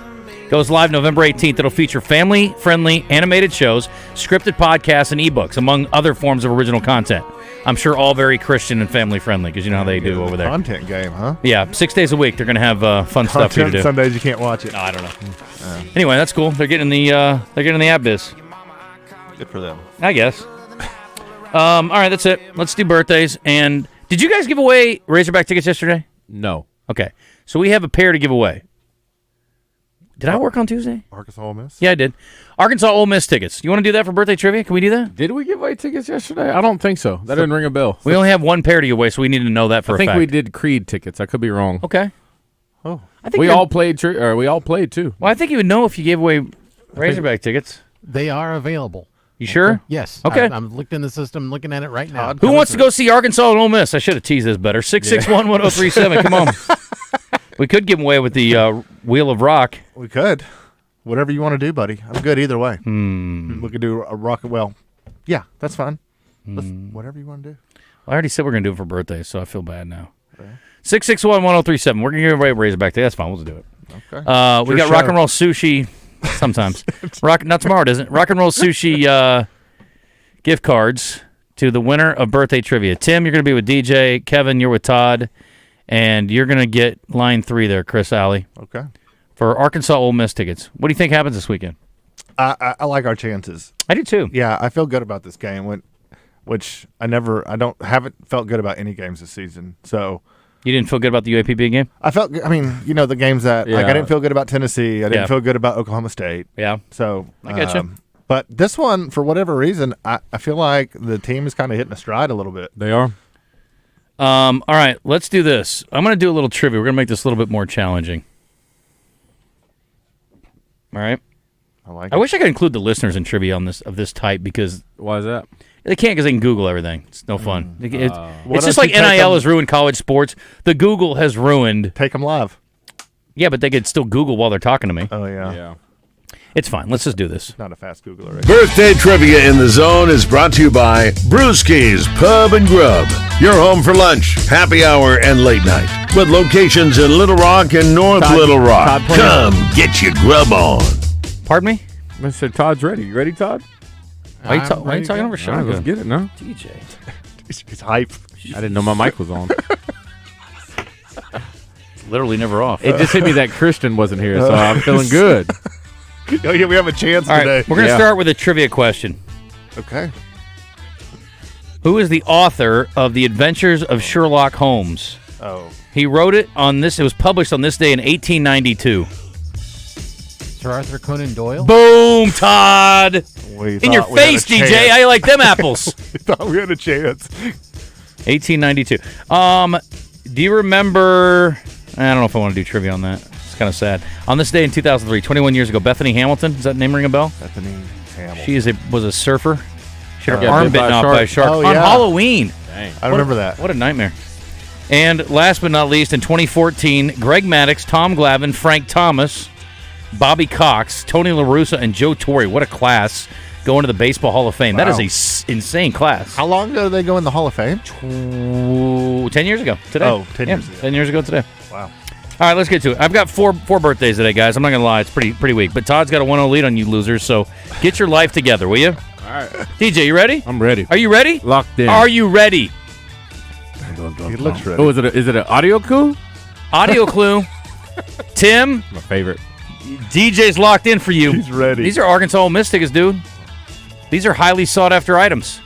Goes live November 18th. It'll feature family-friendly animated shows, scripted podcasts, and ebooks, among other forms of original content. I'm sure all very Christian and family-friendly, because you know how they do over there. Content game, huh? Yeah, 6 days a week. They're going to have fun stuff for you to do. Some days you can't watch it. No, I don't know. Anyway, that's cool. They're getting the app biz. Good for them. I guess. All right, that's it. Let's do birthdays. And did you guys give away Razorback tickets yesterday? No. Okay, so we have a pair to give away. Did I work on Tuesday? Arkansas Ole Miss? Yeah, I did. Arkansas Ole Miss tickets. You want to do that for birthday trivia? Can we do that? Did we give away tickets yesterday? I don't think so. That didn't ring a bell. We only have one pair to give away, so we need to know that for a fact. I think we did Creed tickets. I could be wrong. Okay. Oh. I think we all played too. Well, I think you would know if you gave away Razorback tickets. They are available. You sure? Yes. Okay. I'm looking in the system, looking at it right now. Who wants to go see Arkansas and Ole Miss? I should have teased this better. 661-1037. Come on. We could give them away with the Wheel of Rock. We could. Whatever you want to do, buddy. I'm good either way. We could do a rocket. Well, yeah, that's fine. Whatever you want to do. I already said we're going to do it for birthdays, so I feel bad now. 661-1037. We're going to give away Razorback Day. That's fine. We'll just do it. Okay. We got Rock and Roll Sushi sometimes. Not tomorrow, it isn't. Rock and Roll Sushi gift cards to the winner of birthday trivia. Tim, you're going to be with DJ. Kevin, you're with Todd. And you're going to get line 3 there, Chris Alley. Okay. For Arkansas Ole Miss tickets. What do you think happens this weekend? I like our chances. I do too. Yeah, I feel good about this game, which haven't felt good about any games this season. So you didn't feel good about the UAPB game? The games that I didn't feel good about Tennessee. I didn't feel good about Oklahoma State. Yeah. So I get you. But this one, for whatever reason, I feel like the team is kind of hitting a stride a little bit. They are. All right, let's do this. I'm going to do a little trivia. We're going to make this a little bit more challenging. All right. I wish I could include the listeners in trivia on of this type because why is that? They can't because they can Google everything. It's no fun. It's Why just don't like you take NIL 'em- has ruined college sports. The Google has ruined. Take them live. Yeah, but they could still Google while they're talking to me. Oh yeah. Yeah. It's fine. Let's just do this. Not a fast Googler. Right? Birthday Trivia in the Zone is brought to you by Brewski's Pub and Grub. Your home for lunch, happy hour, and late night. With locations in Little Rock and North Little Rock. Come get your grub on. Pardon me? I said Todd's ready. You ready, Todd? Why are you talking over All right, shotgun? let's get it now. DJ. He's hype. I didn't know my mic was on. It's literally never off. It just hit me that Christian wasn't here, so I'm feeling good. Oh, yeah, we have a chance All today. right, we're going to start with a trivia question. Okay. Who is the author of The Adventures of Sherlock Holmes? Oh. He wrote it on this. It was published on this day in 1892. Sir Arthur Conan Doyle? Boom, Todd! In your face, DJ. How you like them apples? We thought we had a chance. 1892. Do you remember... I don't know if I want to do trivia on that. It's kind of sad. On this day in 2003, 21 years ago, Bethany Hamilton, does that name ring a bell? Bethany Hamilton. She was a surfer. She had her arm bitten off by a shark on yeah. Halloween. Dang. I remember that. What a nightmare. And last but not least, in 2014, Greg Maddux, Tom Glavine, Frank Thomas, Bobby Cox, Tony La Russa, and Joe Torre. What a class going to the Baseball Hall of Fame. Wow. That is an insane class. How long ago did they go in the Hall of Fame? 10 years ago today. Oh, 10 years ago. 10 years ago today. Wow. All right, let's get to it. I've got four birthdays today, guys. I'm not going to lie. It's pretty weak. But Todd's got a 1-0 lead on you losers, so get your life together, will you? All right. DJ, you ready? I'm ready. Are you ready? Locked in. Are you ready? He looks ready. Oh, is it an audio clue? Audio clue. Tim. My favorite. DJ's locked in for you. He's ready. These are Arkansas Ole Miss tickets, dude. These are highly sought-after items.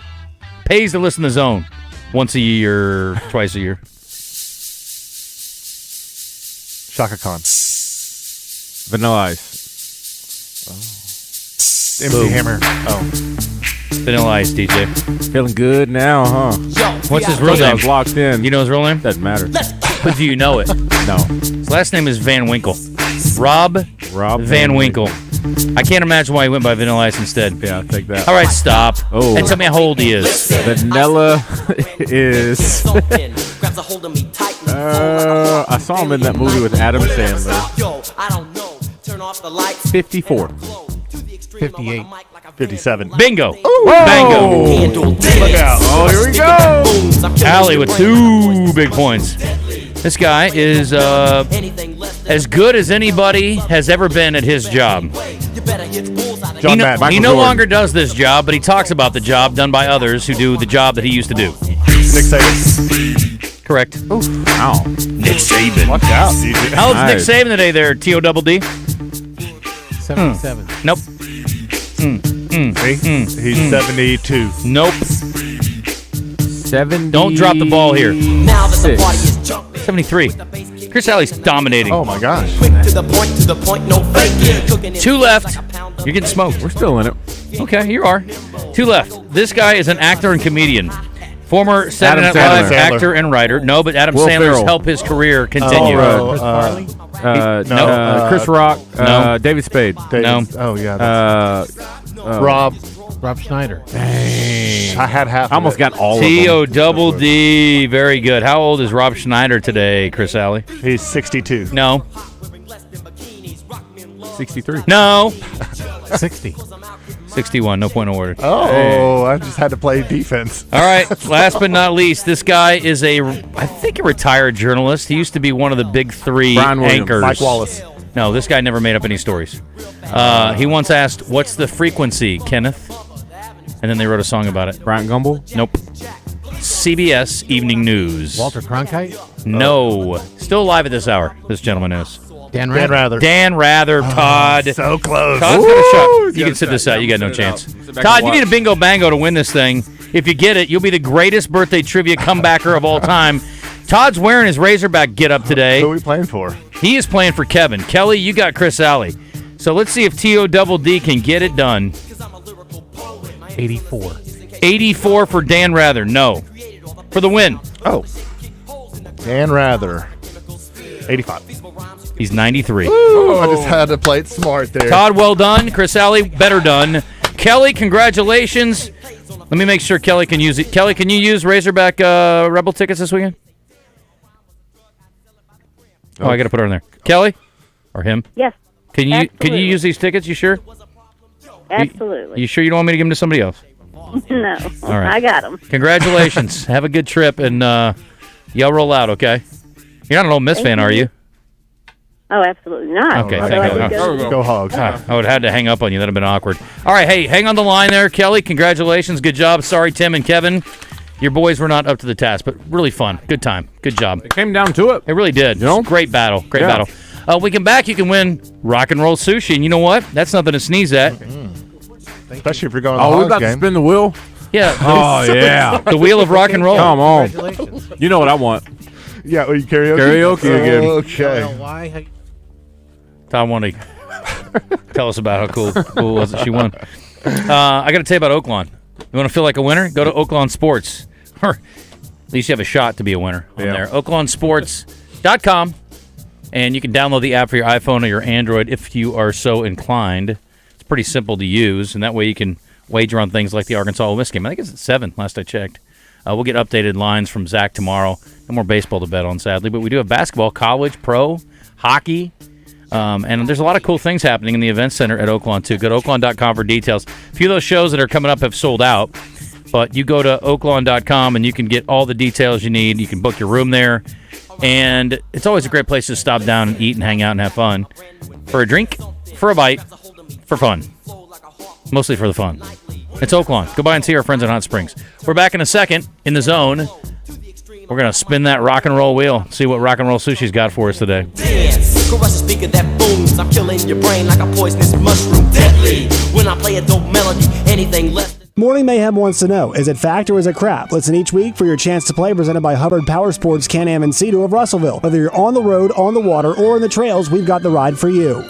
Pays to listen to Zone once a year, twice a year. Shaka Khan. Vanilla Ice. MC Hammer. Oh. Vanilla Ice, DJ. Feeling good now, huh? What's his real name? Locked in. You know his real name? Doesn't matter. But do you know it? No. His last name is Van Winkle. Rob Van Winkle. I can't imagine why he went by Vanilla Ice instead. Yeah, I'll take that. All right, stop. Oh. And tell me how old he is. Vanilla is... I saw him in that movie with Adam Sandler. 54. 58. 57. Bingo. Whoa. Bango. Look out. Oh, here we go. Allie with 2 big points. This guy is as good as anybody has ever been at his job. John Madden. He no longer does this job, but he talks about the job done by others who do the job that he used to do. Nick Saban. Correct. Ooh. Wow. Nick Saban. Watch out, DJ. How old's Nick Saban today there, T-O-double-D? 77. Nope. He's 72. Nope. 70. Don't drop the ball here. 73. Chris Alley's dominating. Oh, my gosh. 2 left. You're getting smoked. We're still in it. Okay, you are. 2 left. This guy is an actor and comedian. Former Saturday Night Live actor and writer. No, but Adam Sandler's helped his career continue. Chris Rock. No. David Spade. No. Oh, yeah. Rob Schneider. Dang. I had half. I almost got all of them. T-O-double-D. Very good. How old is Rob Schneider today, Chris Alley? He's 62. No. 63. No. 60. 61. No point awarded. Oh, hey. I just had to play defense. All right. Last but not least, this guy is I think a retired journalist. He used to be one of the big 3 anchors. Mike Wallace. No, this guy never made up any stories. He once asked, "What's the frequency, Kenneth?" And then they wrote a song about it. Bryant Gumbel? Nope. CBS Evening News. Walter Cronkite? No. Still alive at this hour, this gentleman is. Dan Rather. Dan Rather, Todd. So close. Todd's got a shot. You can sit this out. You got no chance. Todd, you need a bingo bango to win this thing. If you get it, you'll be the greatest birthday trivia comebacker of all time. Todd's wearing his Razorback get-up today. Who are we playing for? He is playing for Kevin. Kelly, you got Chris Alley. So let's see if T-O-double-D can get it done. 84. 84 for Dan Rather. No. For the win. Oh. Dan Rather. 85. He's 93. Ooh, I just had to play it smart there. Todd, well done. Chris Alley, better done. Kelly, congratulations. Let me make sure Kelly can use it. Kelly, can you use Razorback Rebel tickets this weekend? Oh, I got to put her in there. Kelly? Or him? Yes. Can you use these tickets? You sure? Absolutely. You sure you don't want me to give them to somebody else? No. All right. I got them. Congratulations. Have a good trip, and y'all roll out, okay? You're not an Ole Miss fan, are you? Oh, absolutely not. Okay, Otherwise thank you. Go Hogs. I would have had to hang up on you. That would have been awkward. All right, hey, hang on the line there, Kelly. Congratulations. Good job. Sorry, Tim and Kevin. Your boys were not up to the task, but really fun. Good time. Good job. It came down to it. It really did. Great battle. Great battle. We come back, you can win rock and roll sushi. And you know what? That's nothing to sneeze at. Especially if you're going to the Hogs Hogs about game. to spin the wheel? Yeah. Oh, yeah. The wheel of rock and roll. Come on. Congratulations. You know what I want. Yeah, well, you karaoke? Karaoke again. Okay. Why? Tom wanted to tell us about how cool it was that she won. I got to tell you about Oaklawn. You want to feel like a winner? Go to Oaklawn Sports. Or at least you have a shot to be a winner on there. OaklawnSports.com. And you can download the app for your iPhone or your Android if you are so inclined. It's pretty simple to use, and that way you can wager on things like the Arkansas Ole Miss game. I think it's at 7, last I checked. We'll get updated lines from Zach tomorrow. No more baseball to bet on, sadly, but we do have basketball, college, pro, hockey, and there's a lot of cool things happening in the event center at Oaklawn, too. Go to Oaklawn.com for details. A few of those shows that are coming up have sold out, but you go to Oaklawn.com and you can get all the details you need. You can book your room there, and it's always a great place to stop down and eat and hang out and have fun. For a drink, for a bite, for fun. Mostly for the fun. It's Oaklawn. Go by and see our friends in Hot Springs. We're back in a second in the zone. We're going to spin that rock and roll wheel, see what rock and roll sushi's got for us today. Dance, crush a speaker that booms. I'm killing your brain like a poisonous mushroom. Deadly. When I play a dope melody, anything less. Morning Mayhem wants to know, is it fact or is it crap? Listen each week for your chance to play, presented by Hubbard Power Sports, Can-Am and Cedar of Russellville. Whether you're on the road, on the water, or in the trails, we've got the ride for you.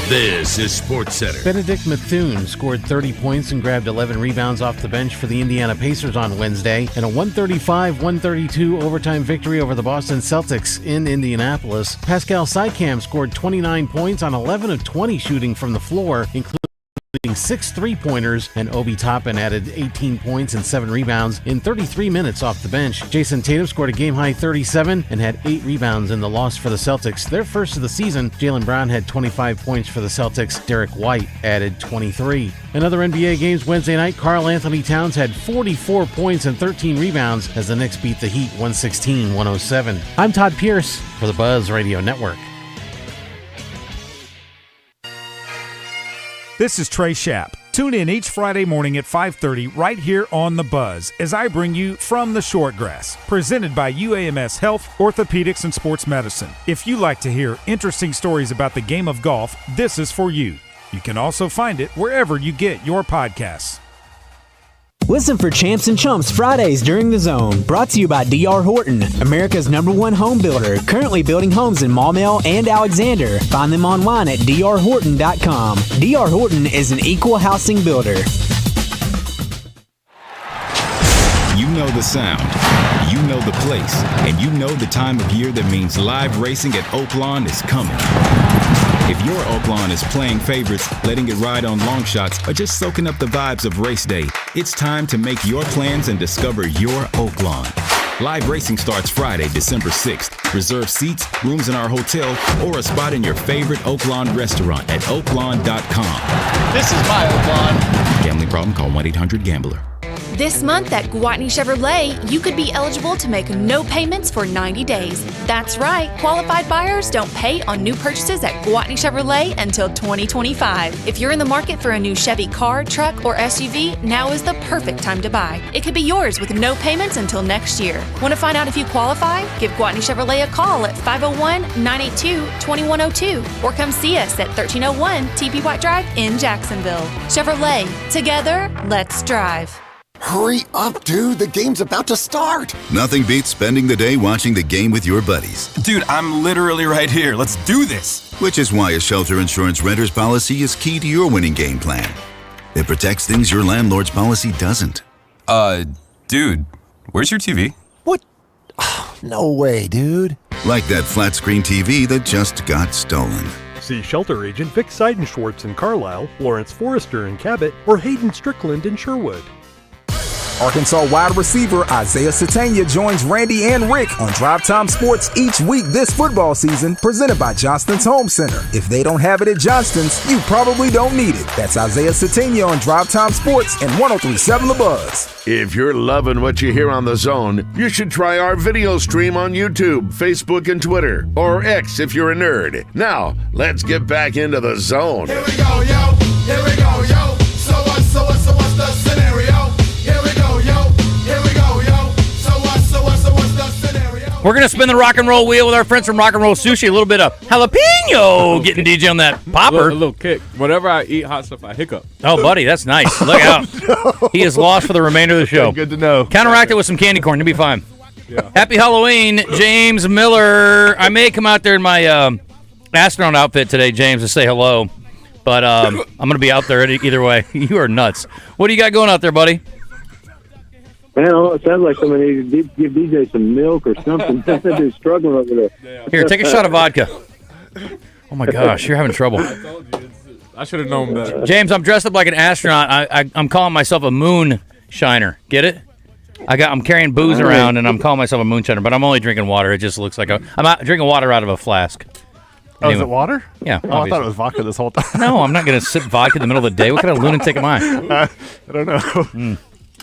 This is Sports Center. Benedict Methune scored 30 points and grabbed 11 rebounds off the bench for the Indiana Pacers on Wednesday in a 135-132 overtime victory over the Boston Celtics in Indianapolis. Pascal Siakam scored 29 points on 11 of 20 shooting from the floor, including 6 3-pointers, and Obi Toppin added 18 points and 7 rebounds in 33 minutes off the bench. Jason Tatum scored a game-high 37 and had 8 rebounds in the loss for the Celtics. Their first of the season, Jaylen Brown had 25 points for the Celtics. Derek White added 23. In other NBA games Wednesday night, Karl Anthony Towns had 44 points and 13 rebounds as the Knicks beat the Heat 116-107. I'm Todd Pierce for the Buzz Radio Network. This is Trey Schapp. Tune in each Friday morning at 5:30 right here on The Buzz as I bring you From the Shortgrass, presented by UAMS Health, Orthopedics, and Sports Medicine. If you like to hear interesting stories about the game of golf, this is for you. You can also find it wherever you get your podcasts. Listen for Champs and Chumps Fridays during the Zone, brought to you by D.R. Horton, America's #1 home builder, currently building homes in Maumelle and Alexander. Find them online at drhorton.com. D.R. Horton is an equal housing builder. You know the sound, you know the place, and you know the time of year that means live racing at Oaklawn is coming. If your Oaklawn is playing favorites, letting it ride on long shots, or just soaking up the vibes of race day, it's time to make your plans and discover your Oaklawn. Live racing starts Friday, December 6th. Reserve seats, rooms in our hotel, or a spot in your favorite Oaklawn restaurant at oaklawn.com. This is my Oaklawn. Gambling problem? Call 1-800-GAMBLER. This month at Gwatney Chevrolet, you could be eligible to make no payments for 90 days. That's right, qualified buyers don't pay on new purchases at Gwatney Chevrolet until 2025. If you're in the market for a new Chevy car, truck, or SUV, now is the perfect time to buy. It could be yours with no payments until next year. Want to find out if you qualify? Give Gwatney Chevrolet a call at 501-982-2102 or come see us at 1301 TP White Drive in Jacksonville. Chevrolet, together, let's drive. Hurry up, dude. The game's about to start. Nothing beats spending the day watching the game with your buddies. Dude, I'm literally right here. Let's do this. Which is why a shelter insurance renter's policy is key to your winning game plan. It protects things your landlord's policy doesn't. Dude, where's your TV? What? Oh, no way, dude. Like that flat screen TV that just got stolen. See shelter agent Vic Seidenschwartz in Carlisle, Lawrence Forrester in Cabot, or Hayden Strickland in Sherwood. Arkansas wide receiver Isaiah Satania joins Randy and Rick on Drive Time Sports each week this football season, presented by Johnston's Home Center. If they don't have it at Johnston's, you probably don't need it. That's Isaiah Satania on Drive Time Sports and 103.7 The Buzz. If you're loving what you hear on The Zone, you should try our video stream on YouTube, Facebook, and Twitter, or X if you're a nerd. Now, let's get back into The Zone. Here we go, yo. Here we go, yo. So what's the scenario? Here we go, yo. Here we go, yo. So what's the scenario? We're going to spin the rock and roll wheel with our friends from Rock and Roll Sushi. A little bit of jalapeno getting DJ on that popper. A little kick. Whenever I eat hot stuff, I hiccup. Oh, buddy, that's nice. Look out. No. He is lost for the remainder of the show. Good to know. Counteract it with some candy corn. You'll be fine. Yeah. Happy Halloween, James Miller. I may come out there in my astronaut outfit today, James, to say hello. But I'm going to be out there either way. You are nuts. What do you got going out there, buddy? Man, it sounds like somebody needs to give DJ some milk or something. They're struggling over there. Here, take a shot of vodka. Oh, my gosh, you're having trouble. I should have known better. James, I'm dressed up like an astronaut. I'm calling myself a moon shiner. Get it? I'm carrying booze around, and I'm calling myself a moonshiner, but I'm only drinking water. It just looks like I'm drinking water out of a flask. Oh, is it water? Yeah. Oh, I thought it was vodka this whole time. No, I'm not going to sip vodka in the middle of the day. What kind of lunatic am I? I don't know.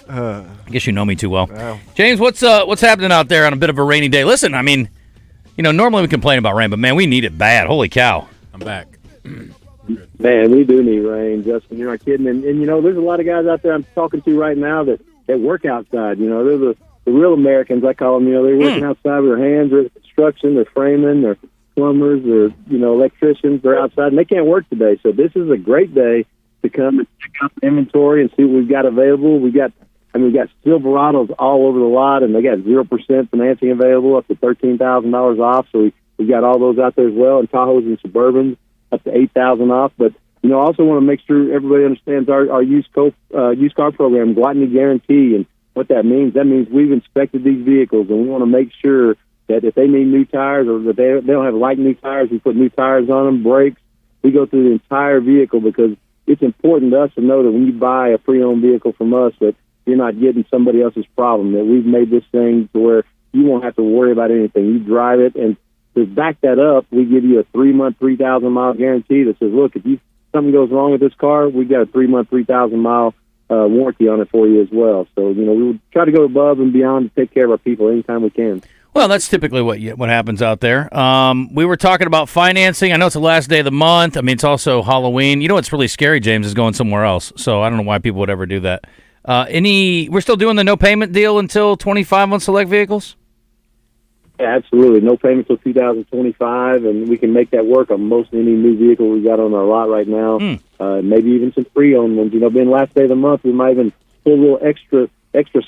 I guess you know me too well. Wow. James, what's happening out there on a bit of a rainy day? Listen, I mean, normally we complain about rain, but, man, we need it bad. Holy cow. I'm back. Man, we do need rain, Justin. You're not kidding. And there's a lot of guys out there I'm talking to right now that work outside. They're the real Americans, I call them. They're working outside with their hands. They're construction, they're framing, they're plumbers, they're, electricians. They're outside, and they can't work today. So this is a great day to come and check out the inventory and see what we've got available. We've got Silverados all over the lot, and they got 0% financing available up to $13,000 off. So we've got all those out there as well, and Tahoes and Suburbans up to $8,000 off. But I also want to make sure everybody understands our used car program, Guatney Guarantee, and what that means. That means we've inspected these vehicles, and we want to make sure that if they need new tires or that they don't have light new tires, we put new tires on them, brakes. We go through the entire vehicle because it's important to us to know that when you buy a pre-owned vehicle from us that you're not getting somebody else's problem, that we've made this thing to where you won't have to worry about anything. You drive it, and to back that up, we give you a 3-month, 3,000-mile guarantee that says, look, if something goes wrong with this car, we've got a 3-month, 3,000-mile warranty on it for you as well. So, we would try to go above and beyond to take care of our people anytime we can. Well, that's typically what happens out there. We were talking about financing. I know it's the last day of the month. I mean, it's also Halloween. You know what's really scary, James, is going somewhere else. So I don't know why people would ever do that. We're still doing the no payment deal until 25 on select vehicles? Yeah, absolutely. No payment until 2025, and we can make that work on most any new vehicle we got on our lot right now. Maybe even some pre-owned ones. Being last day of the month, we might even pull a little extra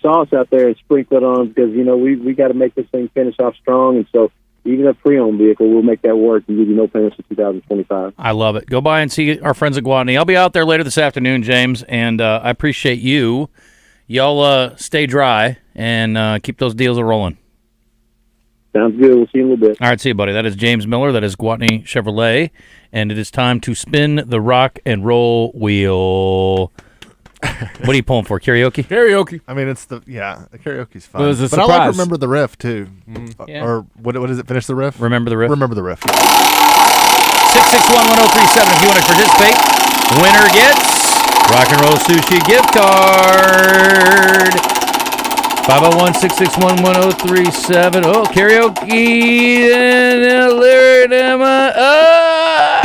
sauce out there and sprinkle it on because, we got to make this thing finish off strong. And so even a pre-owned vehicle, we'll make that work and give you no payments until 2025. I love it. Go by and see our friends at Guatney. I'll be out there later this afternoon, James, and I appreciate you. Y'all stay dry and keep those deals rolling. Sounds good. We'll see you in a little bit. All right, see you, buddy. That is James Miller. That is Guatney Chevrolet. And it is time to spin the rock and roll wheel. What are you pulling for? Karaoke? I mean, the karaoke's fun. Well, it's a but I surprise. like Remember the Riff, too. Yeah. Or what is it? Finish the Riff? Remember the Riff. Remember the Riff. 661-1037 if you want to participate. Winner gets Rock and Roll Sushi gift card. 501-661-1037. Oh, karaoke.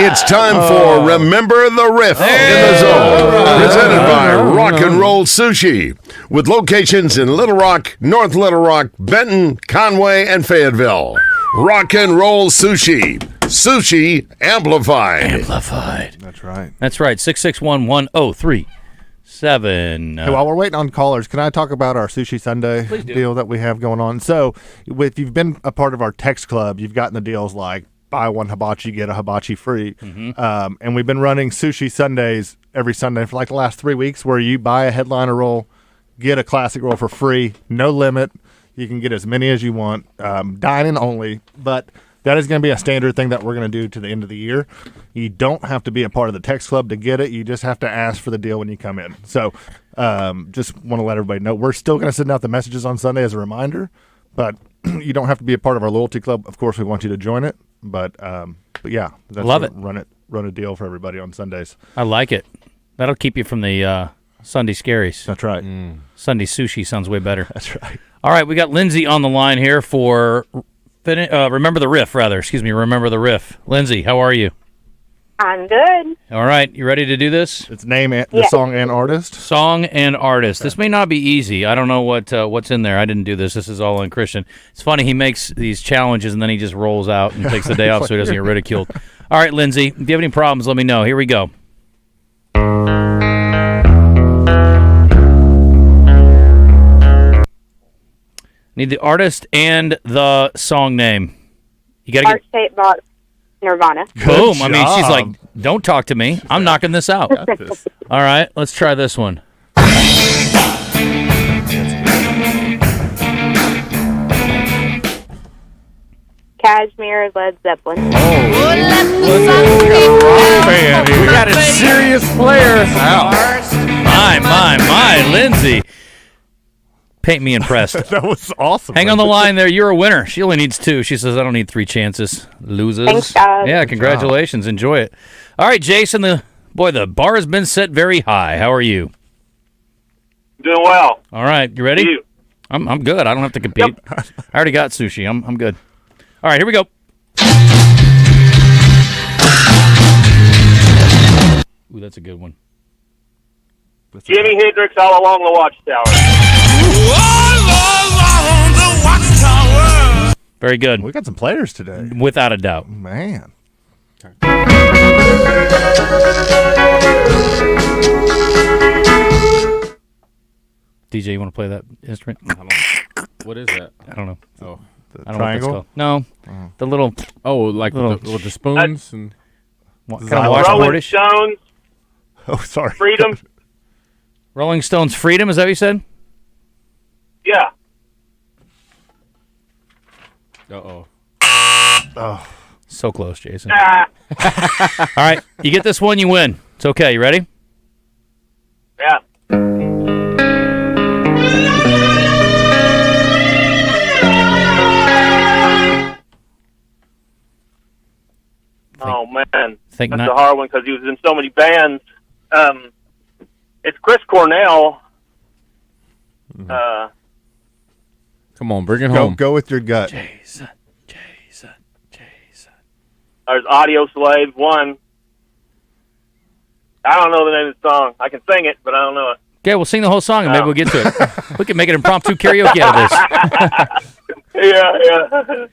It's time for Remember the Riff in the Zone, presented by Rock and Roll Sushi, with locations in Little Rock, North Little Rock, Benton, Conway, and Fayetteville. Rock and Roll Sushi. Sushi amplified. That's right. That's right. 661-1037. Hey, while we're waiting on callers, can I talk about our Sushi Sunday deal that we have going on? So, if you've been a part of our text club, you've gotten the deals like buy one hibachi, get a hibachi free. Mm-hmm. And we've been running Sushi Sundays every Sunday for like the last 3 weeks where you buy a headliner roll, get a classic roll for free, no limit. You can get as many as you want, dine-in only, but that is going to be a standard thing that we're going to do to the end of the year. You don't have to be a part of the text club to get it. You just have to ask for the deal when you come in. So just want to let everybody know we're still going to send out the messages on Sunday as a reminder, but you don't have to be a part of our loyalty club. Of course, we want you to join it, but yeah, that's love it. Run a deal for everybody on Sundays. I like it. That'll keep you from the Sunday scaries. That's right. Sunday sushi sounds way better. That's right. All right, we got Lindsay on the line here for Remember the Riff, rather. Excuse me, Remember the Riff. Lindsay, how are you? I'm good. All right, you ready to do this? It's name the song and artist. Song and artist. This may not be easy. I don't know what's in there. I didn't do this. This is all on Christian. It's funny. He makes these challenges and then he just rolls out and takes the day off so he doesn't get ridiculed. All right, Lindsay, if you have any problems, let me know. Here we go. Need the artist and the song name. You got to Art State Box, Nirvana. Boom. I mean, she's like, don't talk to me. I'm knocking this out. All right, let's try this one. Cashmere, Led Zeppelin. We got a serious player. My, Lindsay. Paint me impressed. That was awesome. Hang on the line there. You're a winner. She only needs 2. She says, I don't need 3 chances. Loses. Thanks, guys. Yeah, congratulations. Enjoy it. All right, Jason, the bar has been set very high. How are you? Doing well. All right, you ready? You. I'm good. I don't have to compete. I already got sushi. I'm good. All right, here we go. Ooh, that's a good one. Jimi Hendrix, All Along the Watchtower. Very good. We got some players today. Without a doubt. Man. DJ, you want to play that instrument? What is that? I don't know. Oh. I don't know what it's called. No. The little... Oh, like with the spoons? And what, kind of washboardish? Stones. Oh, sorry. Freedom. Rolling Stones Freedom, is that what you said? Yeah. Uh-oh. Oh. So close, Jason. All right, you get this one, you win. It's okay. You ready? Yeah. Oh, man. That's a hard one because he was in so many bands. It's Chris Cornell. Come on, bring it home. Go with your gut. Jason. There's Audio Slave, one. I don't know the name of the song. I can sing it, but I don't know it. Okay, we'll sing the whole song and maybe we'll get to it. We can make an impromptu karaoke out of this. Yeah.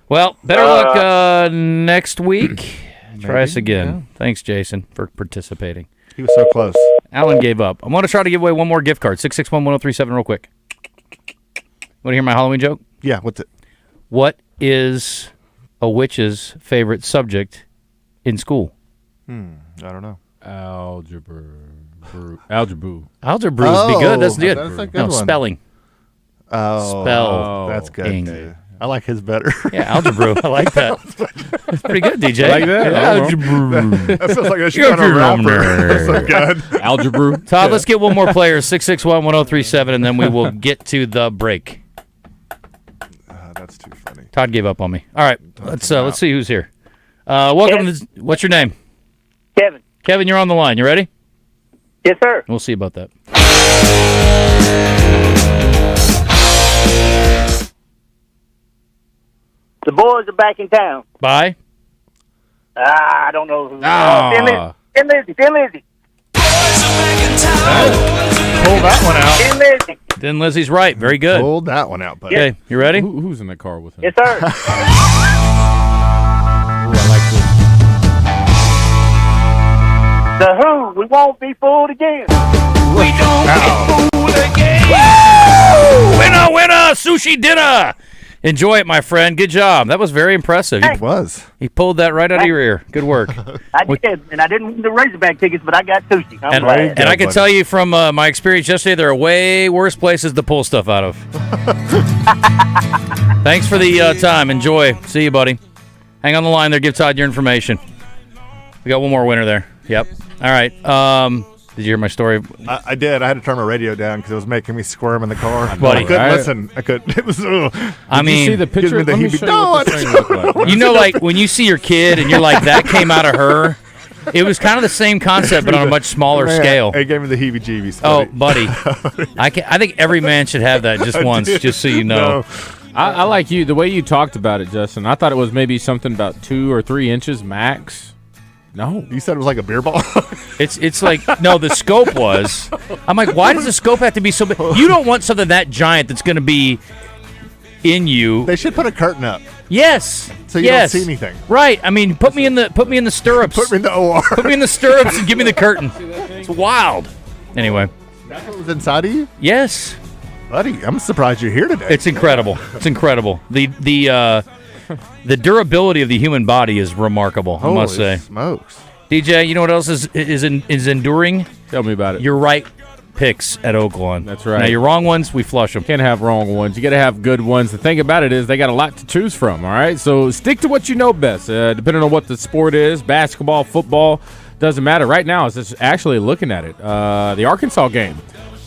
Well, better luck next week. Try us again. Yeah. Thanks, Jason, for participating. He was so close. Alan gave up. I'm going to try to give away one more gift card. 661-1037 real quick. Want to hear my Halloween joke? Yeah, what's it? What is a witch's favorite subject in school? I don't know. Algebra. Algebra would be good. That's good. That's a good no, one. spelling. Oh. Spell. That's good. I like his better. Yeah, algebra. I like that. That's pretty good, DJ. I like that? Algebra. That feels like a shit on a rapper. That's so good. Algebra. Todd, let's get one more player. 661-1037, and then we will get to the break. That's too funny. Todd gave up on me. All right, let's see who's here. Welcome to what's your name? Kevin. Kevin, you're on the line. You ready? Yes, sir. We'll see about that. The boys are back in town. Bye. I don't know who. Ah. Thin Lizzy. Pull that one out. Thin Lizzy. Then Lizzie's right. Very good. Pulled that one out, buddy. Okay, you ready? Who's in the car with him? Yes, sir. Ooh, I like this. The Who. We won't be fooled again. We don't get fooled again. Woo! Winner! Sushi dinner! Enjoy it, my friend. Good job. That was very impressive. It was. He pulled that right out of your ear. Good work. I did, and I didn't win the Razorback tickets, but I got sushi. I'm glad. And I can tell you from my experience yesterday, there are way worse places to pull stuff out of. Thanks for the time. Enjoy. See you, buddy. Hang on the line there. Give Todd your information. We got one more winner there. Yep. All right. Did you hear my story? I did. I had to turn my radio down because it was making me squirm in the car. Buddy. I couldn't listen. I couldn't. It was. I mean, you see the picture? Let me show you what the thing looked like. You know, like when you see your kid and you're like, that came out of her. It was kind of the same concept, but on a much smaller scale. It gave me the heebie-jeebies. Oh, buddy. I think every man should have that just once, just so you know. No. I like you, the way you talked about it, Justin. I thought it was maybe something about 2 or 3 inches max. No. You said it was like a beer ball? It's like, no, the scope was. I'm like, why does the scope have to be so big? You don't want something that giant that's going to be in you. They should put a curtain up. Yes. So you don't see anything. Right. I mean, put me in the stirrups. Put me in the OR. Put me in the stirrups and give me the curtain. It's wild. Anyway. That's what was inside of you? Yes. Buddy, I'm surprised you're here today. It's incredible. It's incredible. The durability of the human body is remarkable, I must say. Smokes. DJ, you know what else is enduring? Tell me about it. Your right picks at Oaklawn. That's right. Now, your wrong ones, we flush them. Can't have wrong ones. You got to have good ones. The thing about it is they got a lot to choose from, all right? So stick to what you know best, depending on what the sport is, basketball, football, doesn't matter. Right now, it's just actually looking at it. The Arkansas game.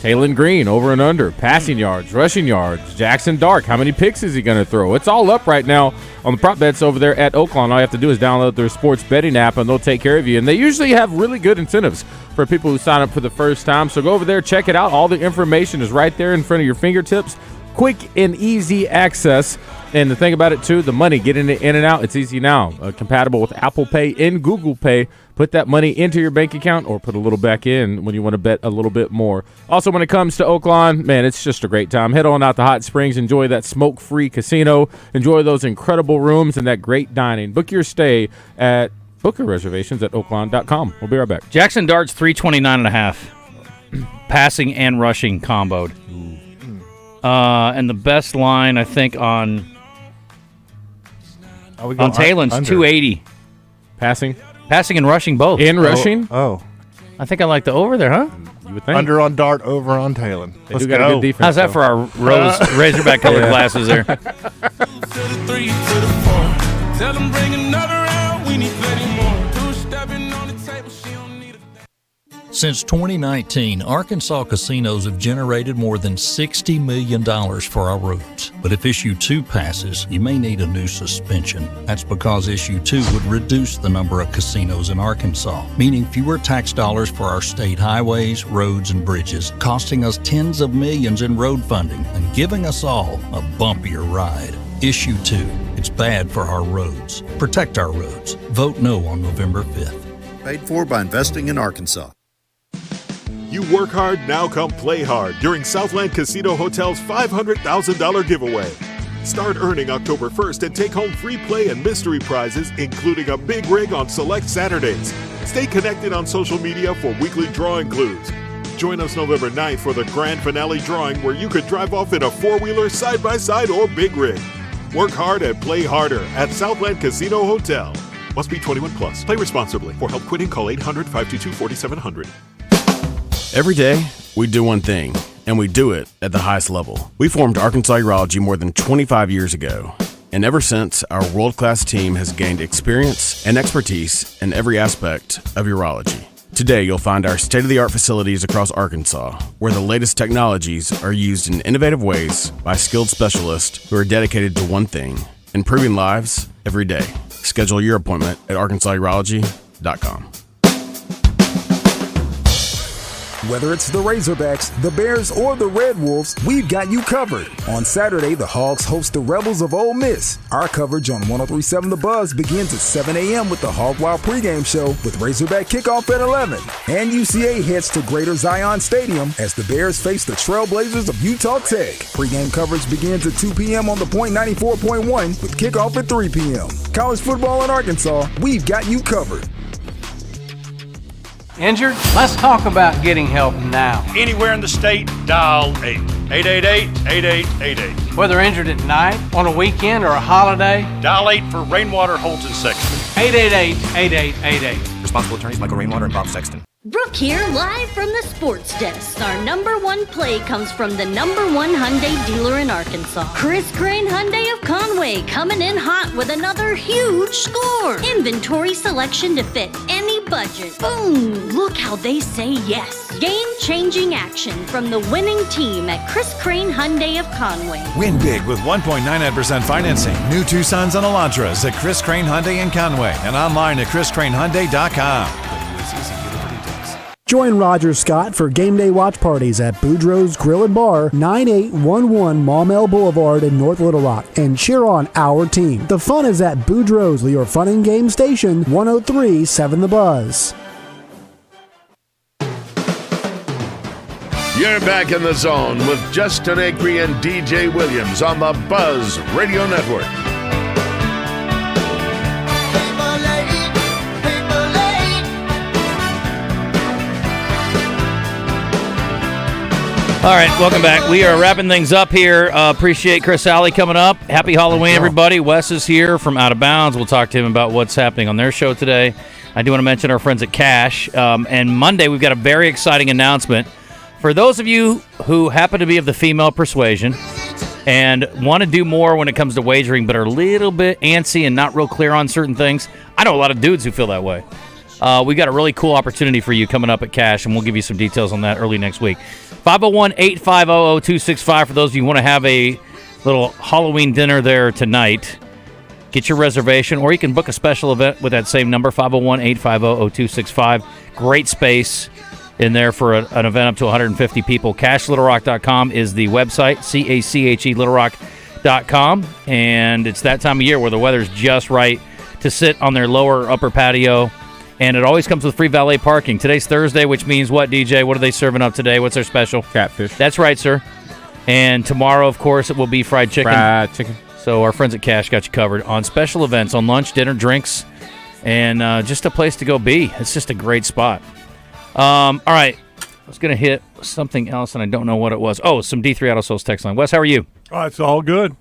Taylon Green, over and under, passing yards, rushing yards. Jackson Dark, how many picks is he going to throw? It's all up right now on the prop bets over there at Oaklawn. All you have to do is download their sports betting app, and they'll take care of you. And they usually have really good incentives for people who sign up for the first time. So go over there, check it out. All the information is right there in front of your fingertips. Quick and easy access. And the thing about it, too, the money, getting it in and out, it's easy now. Compatible with Apple Pay and Google Pay. Put that money into your bank account or put a little back in when you want to bet a little bit more. Also, when it comes to Oaklawn, man, it's just a great time. Head on out to Hot Springs. Enjoy that smoke-free casino. Enjoy those incredible rooms and that great dining. Book your stay at book your reservations at oaklawn.com. We'll be right back. Jackson Dart's 329.5. Passing and rushing comboed. And the best line, I think, on Taylon's 280. Passing and rushing both. In rushing? Oh. I think I like the over there, huh? You would think. Under on Dart, over on Taylon. Let's go. Got a good defense, how's that for our Razorback colored glasses there? Tell them bring another round, we need plenty more. Two-stepping on the table, she don't need a... Since 2019, Arkansas casinos have generated more than $60 million for our roads. But if Issue 2 passes, you may need a new suspension. That's because Issue 2 would reduce the number of casinos in Arkansas, meaning fewer tax dollars for our state highways, roads, and bridges, costing us tens of millions in road funding and giving us all a bumpier ride. Issue 2. It's bad for our roads. Protect our roads. Vote no on November 5th. Paid for by investing in Arkansas. You work hard, now come play hard during Southland Casino Hotel's $500,000 giveaway. Start earning October 1st and take home free play and mystery prizes, including a big rig on select Saturdays. Stay connected on social media for weekly drawing clues. Join us November 9th for the grand finale drawing where you could drive off in a four-wheeler, side-by-side, or big rig. Work hard and play harder at Southland Casino Hotel. Must be 21 plus. Play responsibly. For help quitting, call 800-522-4700. Every day, we do one thing, and we do it at the highest level. We formed Arkansas Urology more than 25 years ago, and ever since, our world-class team has gained experience and expertise in every aspect of urology. Today, you'll find our state-of-the-art facilities across Arkansas, where the latest technologies are used in innovative ways by skilled specialists who are dedicated to one thing, improving lives every day. Schedule your appointment at arkansasurology.com. Whether it's the Razorbacks, the Bears, or the Red Wolves, we've got you covered. On Saturday, the Hogs host the Rebels of Ole Miss. Our coverage on 103.7 The Buzz begins at 7 a.m. with the Hog Wild pregame show with Razorback kickoff at 11. And UCA heads to Greater Zion Stadium as the Bears face the Trailblazers of Utah Tech. Pregame coverage begins at 2 p.m. on the Point 94.1 with kickoff at 3 p.m. College football in Arkansas, we've got you covered. Injured? Let's talk about getting help now. Anywhere in the state, dial 888-8888. Whether injured at night, on a weekend, or a holiday, dial 8 for Rainwater Holton Sexton. 888-8888. Responsible attorneys Michael Rainwater and Bob Sexton. Brooke here, live from the sports desk. Our number one play comes from the number one Hyundai dealer in Arkansas. Chris Crane Hyundai of Conway, coming in hot with another huge score. Inventory selection to fit any budget. Boom! Look how they say yes. Game-changing action from the winning team at Chris Crane Hyundai of Conway. Win big with 1.99% financing. New Tucsons and Elantras at Chris Crane Hyundai in Conway and online at chriscranehyundai.com. Join Roger Scott for game day watch parties at Boudreaux's Grill and Bar, 9811 Maumelle Boulevard in North Little Rock, and cheer on our team. The fun is at Boudreaux's, your fun and game station, 103.7 The Buzz. You're back in the zone with Justin Acri and DJ Williams on the Buzz Radio Network. All right, welcome back. We are wrapping things up here. Appreciate Chris Sallee coming up. Happy Halloween, everybody. Wes is here from Out of Bounds. We'll talk to him about what's happening on their show today. I do want to mention our friends at Cash. And Monday, we've got a very exciting announcement. For those of you who happen to be of the female persuasion and want to do more when it comes to wagering but are a little bit antsy and not real clear on certain things, I know a lot of dudes who feel that way. We got a really cool opportunity for you coming up at Cash, and we'll give you some details on that early next week. 501-850-0265 for those of you who want to have a little Halloween dinner there tonight. Get your reservation, or you can book a special event with that same number, 501-850-0265. Great space in there for an event up to 150 people. CashLittleRock.com is the website, CACHE LittleRock.com, and it's that time of year where the weather's just right to sit on their lower upper patio. And it always comes with free valet parking. Today's Thursday, which means what, DJ? What are they serving up today? What's their special? Catfish. That's right, sir. And tomorrow, of course, it will be fried chicken. Fried chicken. So our friends at Cash got you covered on special events, on lunch, dinner, drinks, and just a place to go be. It's just a great spot. All right. I was going to hit something else, and I don't know what it was. Oh, some D3 Auto Sales text line. Wes, how are you? Oh, it's all good.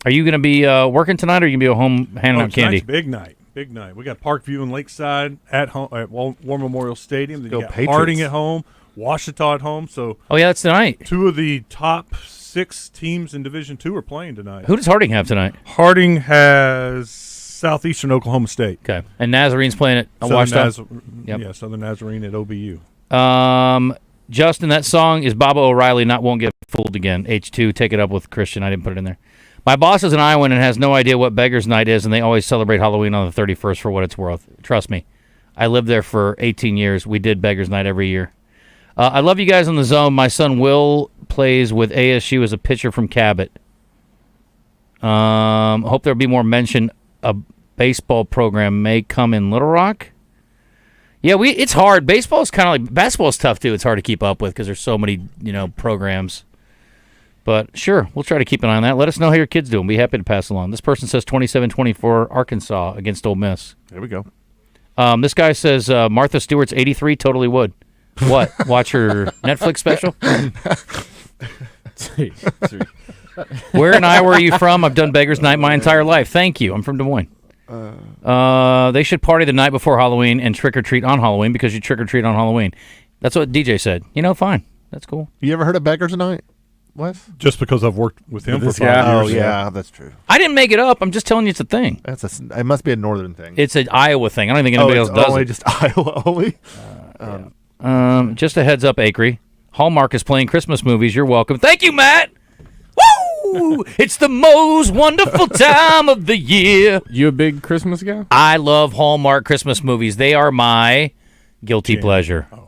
Are you going to be working tonight, or are you going to be home handing out candy? Big night. Big night. We got Parkview and Lakeside at home at War Memorial Stadium. Then Go you got Patriots. Harding at home, Washita at home. So oh yeah, that's tonight. Two of the top 6 teams in Division II are playing tonight. Who does Harding have tonight? Harding has Southeastern Oklahoma State. Okay, and Nazarene's playing at Washita. Yeah, Southern Nazarene at OBU. Justin, that song is Baba O'Reilly. Not Won't Get Fooled Again. H2, take it up with Christian. I didn't put it in there. My boss is an Iowan and has no idea what Beggar's Night is, and they always celebrate Halloween on the 31st for what it's worth. Trust me. I lived there for 18 years. We did Beggar's Night every year. I love you guys on the zone. My son Will plays with ASU as a pitcher from Cabot. Hope there'll be more mention. A baseball program may come in Little Rock. Yeah, it's hard. Baseball's kind of like basketball's tough too. It's hard to keep up with because there's so many programs. But sure, we'll try to keep an eye on that. Let us know how your kid's doing. Be happy to pass along. This person says 27-24 Arkansas against Ole Miss. There we go. This guy says Martha Stewart's 83 totally would. What? Watch her Netflix special? Where in Iowa are you from? I've done Beggar's Night my entire life. Thank you. I'm from Des Moines. They should party the night before Halloween and trick-or-treat on Halloween because you trick-or-treat on Halloween. That's what DJ said. Fine. That's cool. You ever heard of Beggar's Night? Wes? Just because I've worked with him for 5 years. Oh, yeah, that's true. I didn't make it up. I'm just telling you it's a thing. It must be a northern thing. It's an Iowa thing. I don't think anybody else does only it. Just Iowa only? Just a heads up, Acri. Hallmark is playing Christmas movies. You're welcome. Thank you, Matt. Woo! It's the most wonderful time of the year. You a big Christmas guy? I love Hallmark Christmas movies. They are my guilty pleasure. Oh.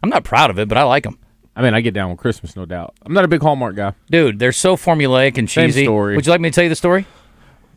I'm not proud of it, but I like them. I mean, I get down with Christmas, no doubt. I'm not a big Hallmark guy. Dude, they're so formulaic and cheesy. Same story. Would you like me to tell you the story?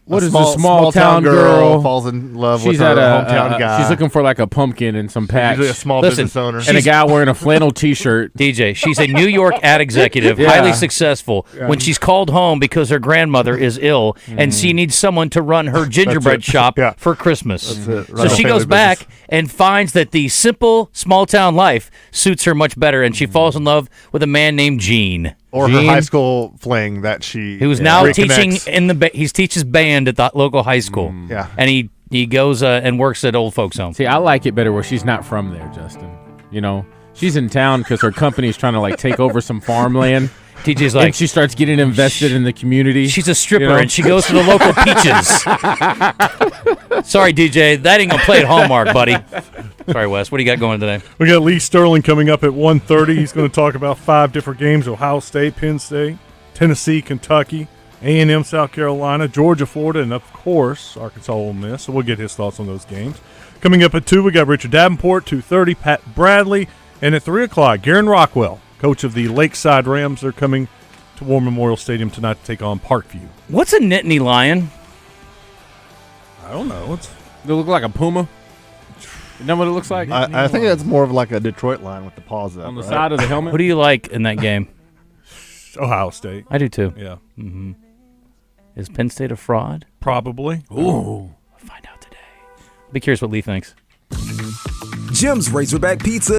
What is a small town girl falls in love with her hometown guy. She's looking for like a pumpkin and some patch. Usually a small business owner. And a guy wearing a flannel T-shirt. DJ, she's a New York ad executive, highly successful. Yeah. When she's called home because her grandmother is ill and she needs someone to run her gingerbread shop for Christmas. That's it. So she goes back and finds that the simple small town life suits her much better, and she falls in love with a man named Gene. Or her high school fling that she who's now teaching in he teaches band at the local high school. Yeah, and he goes and works at old folks' home. See, I like it better where she's not from there, Justin. She's in town because her company's trying to take over some farmland. TJ's like, and she starts getting invested in the community. She's a stripper, and she goes to the local Peaches. Sorry, DJ, that ain't gonna play at Hallmark, buddy. Sorry, Wes. What do you got going today? We got Lee Sterling coming up at 1:30. He's going to talk about 5 different games: Ohio State, Penn State, Tennessee, Kentucky. A&M, South Carolina, Georgia, Florida, and, of course, Arkansas, Ole Miss. So we'll get his thoughts on those games. Coming up at 2, we got Richard Davenport, 2:30, Pat Bradley, and at 3 o'clock, Garen Rockwell, coach of the Lakeside Rams. They're coming to War Memorial Stadium tonight to take on Parkview. What's a Nittany Lion? I don't know. They look like a puma. You know what it looks like? I think it's more of like a Detroit line with the paws up. On the side of the helmet. Who do you like in that game? Ohio State. I do too. Yeah. Mm-hmm. Is Penn State a fraud? Probably. Ooh. We'll find out today. Be curious what Lee thinks. Jim's Razorback Pizza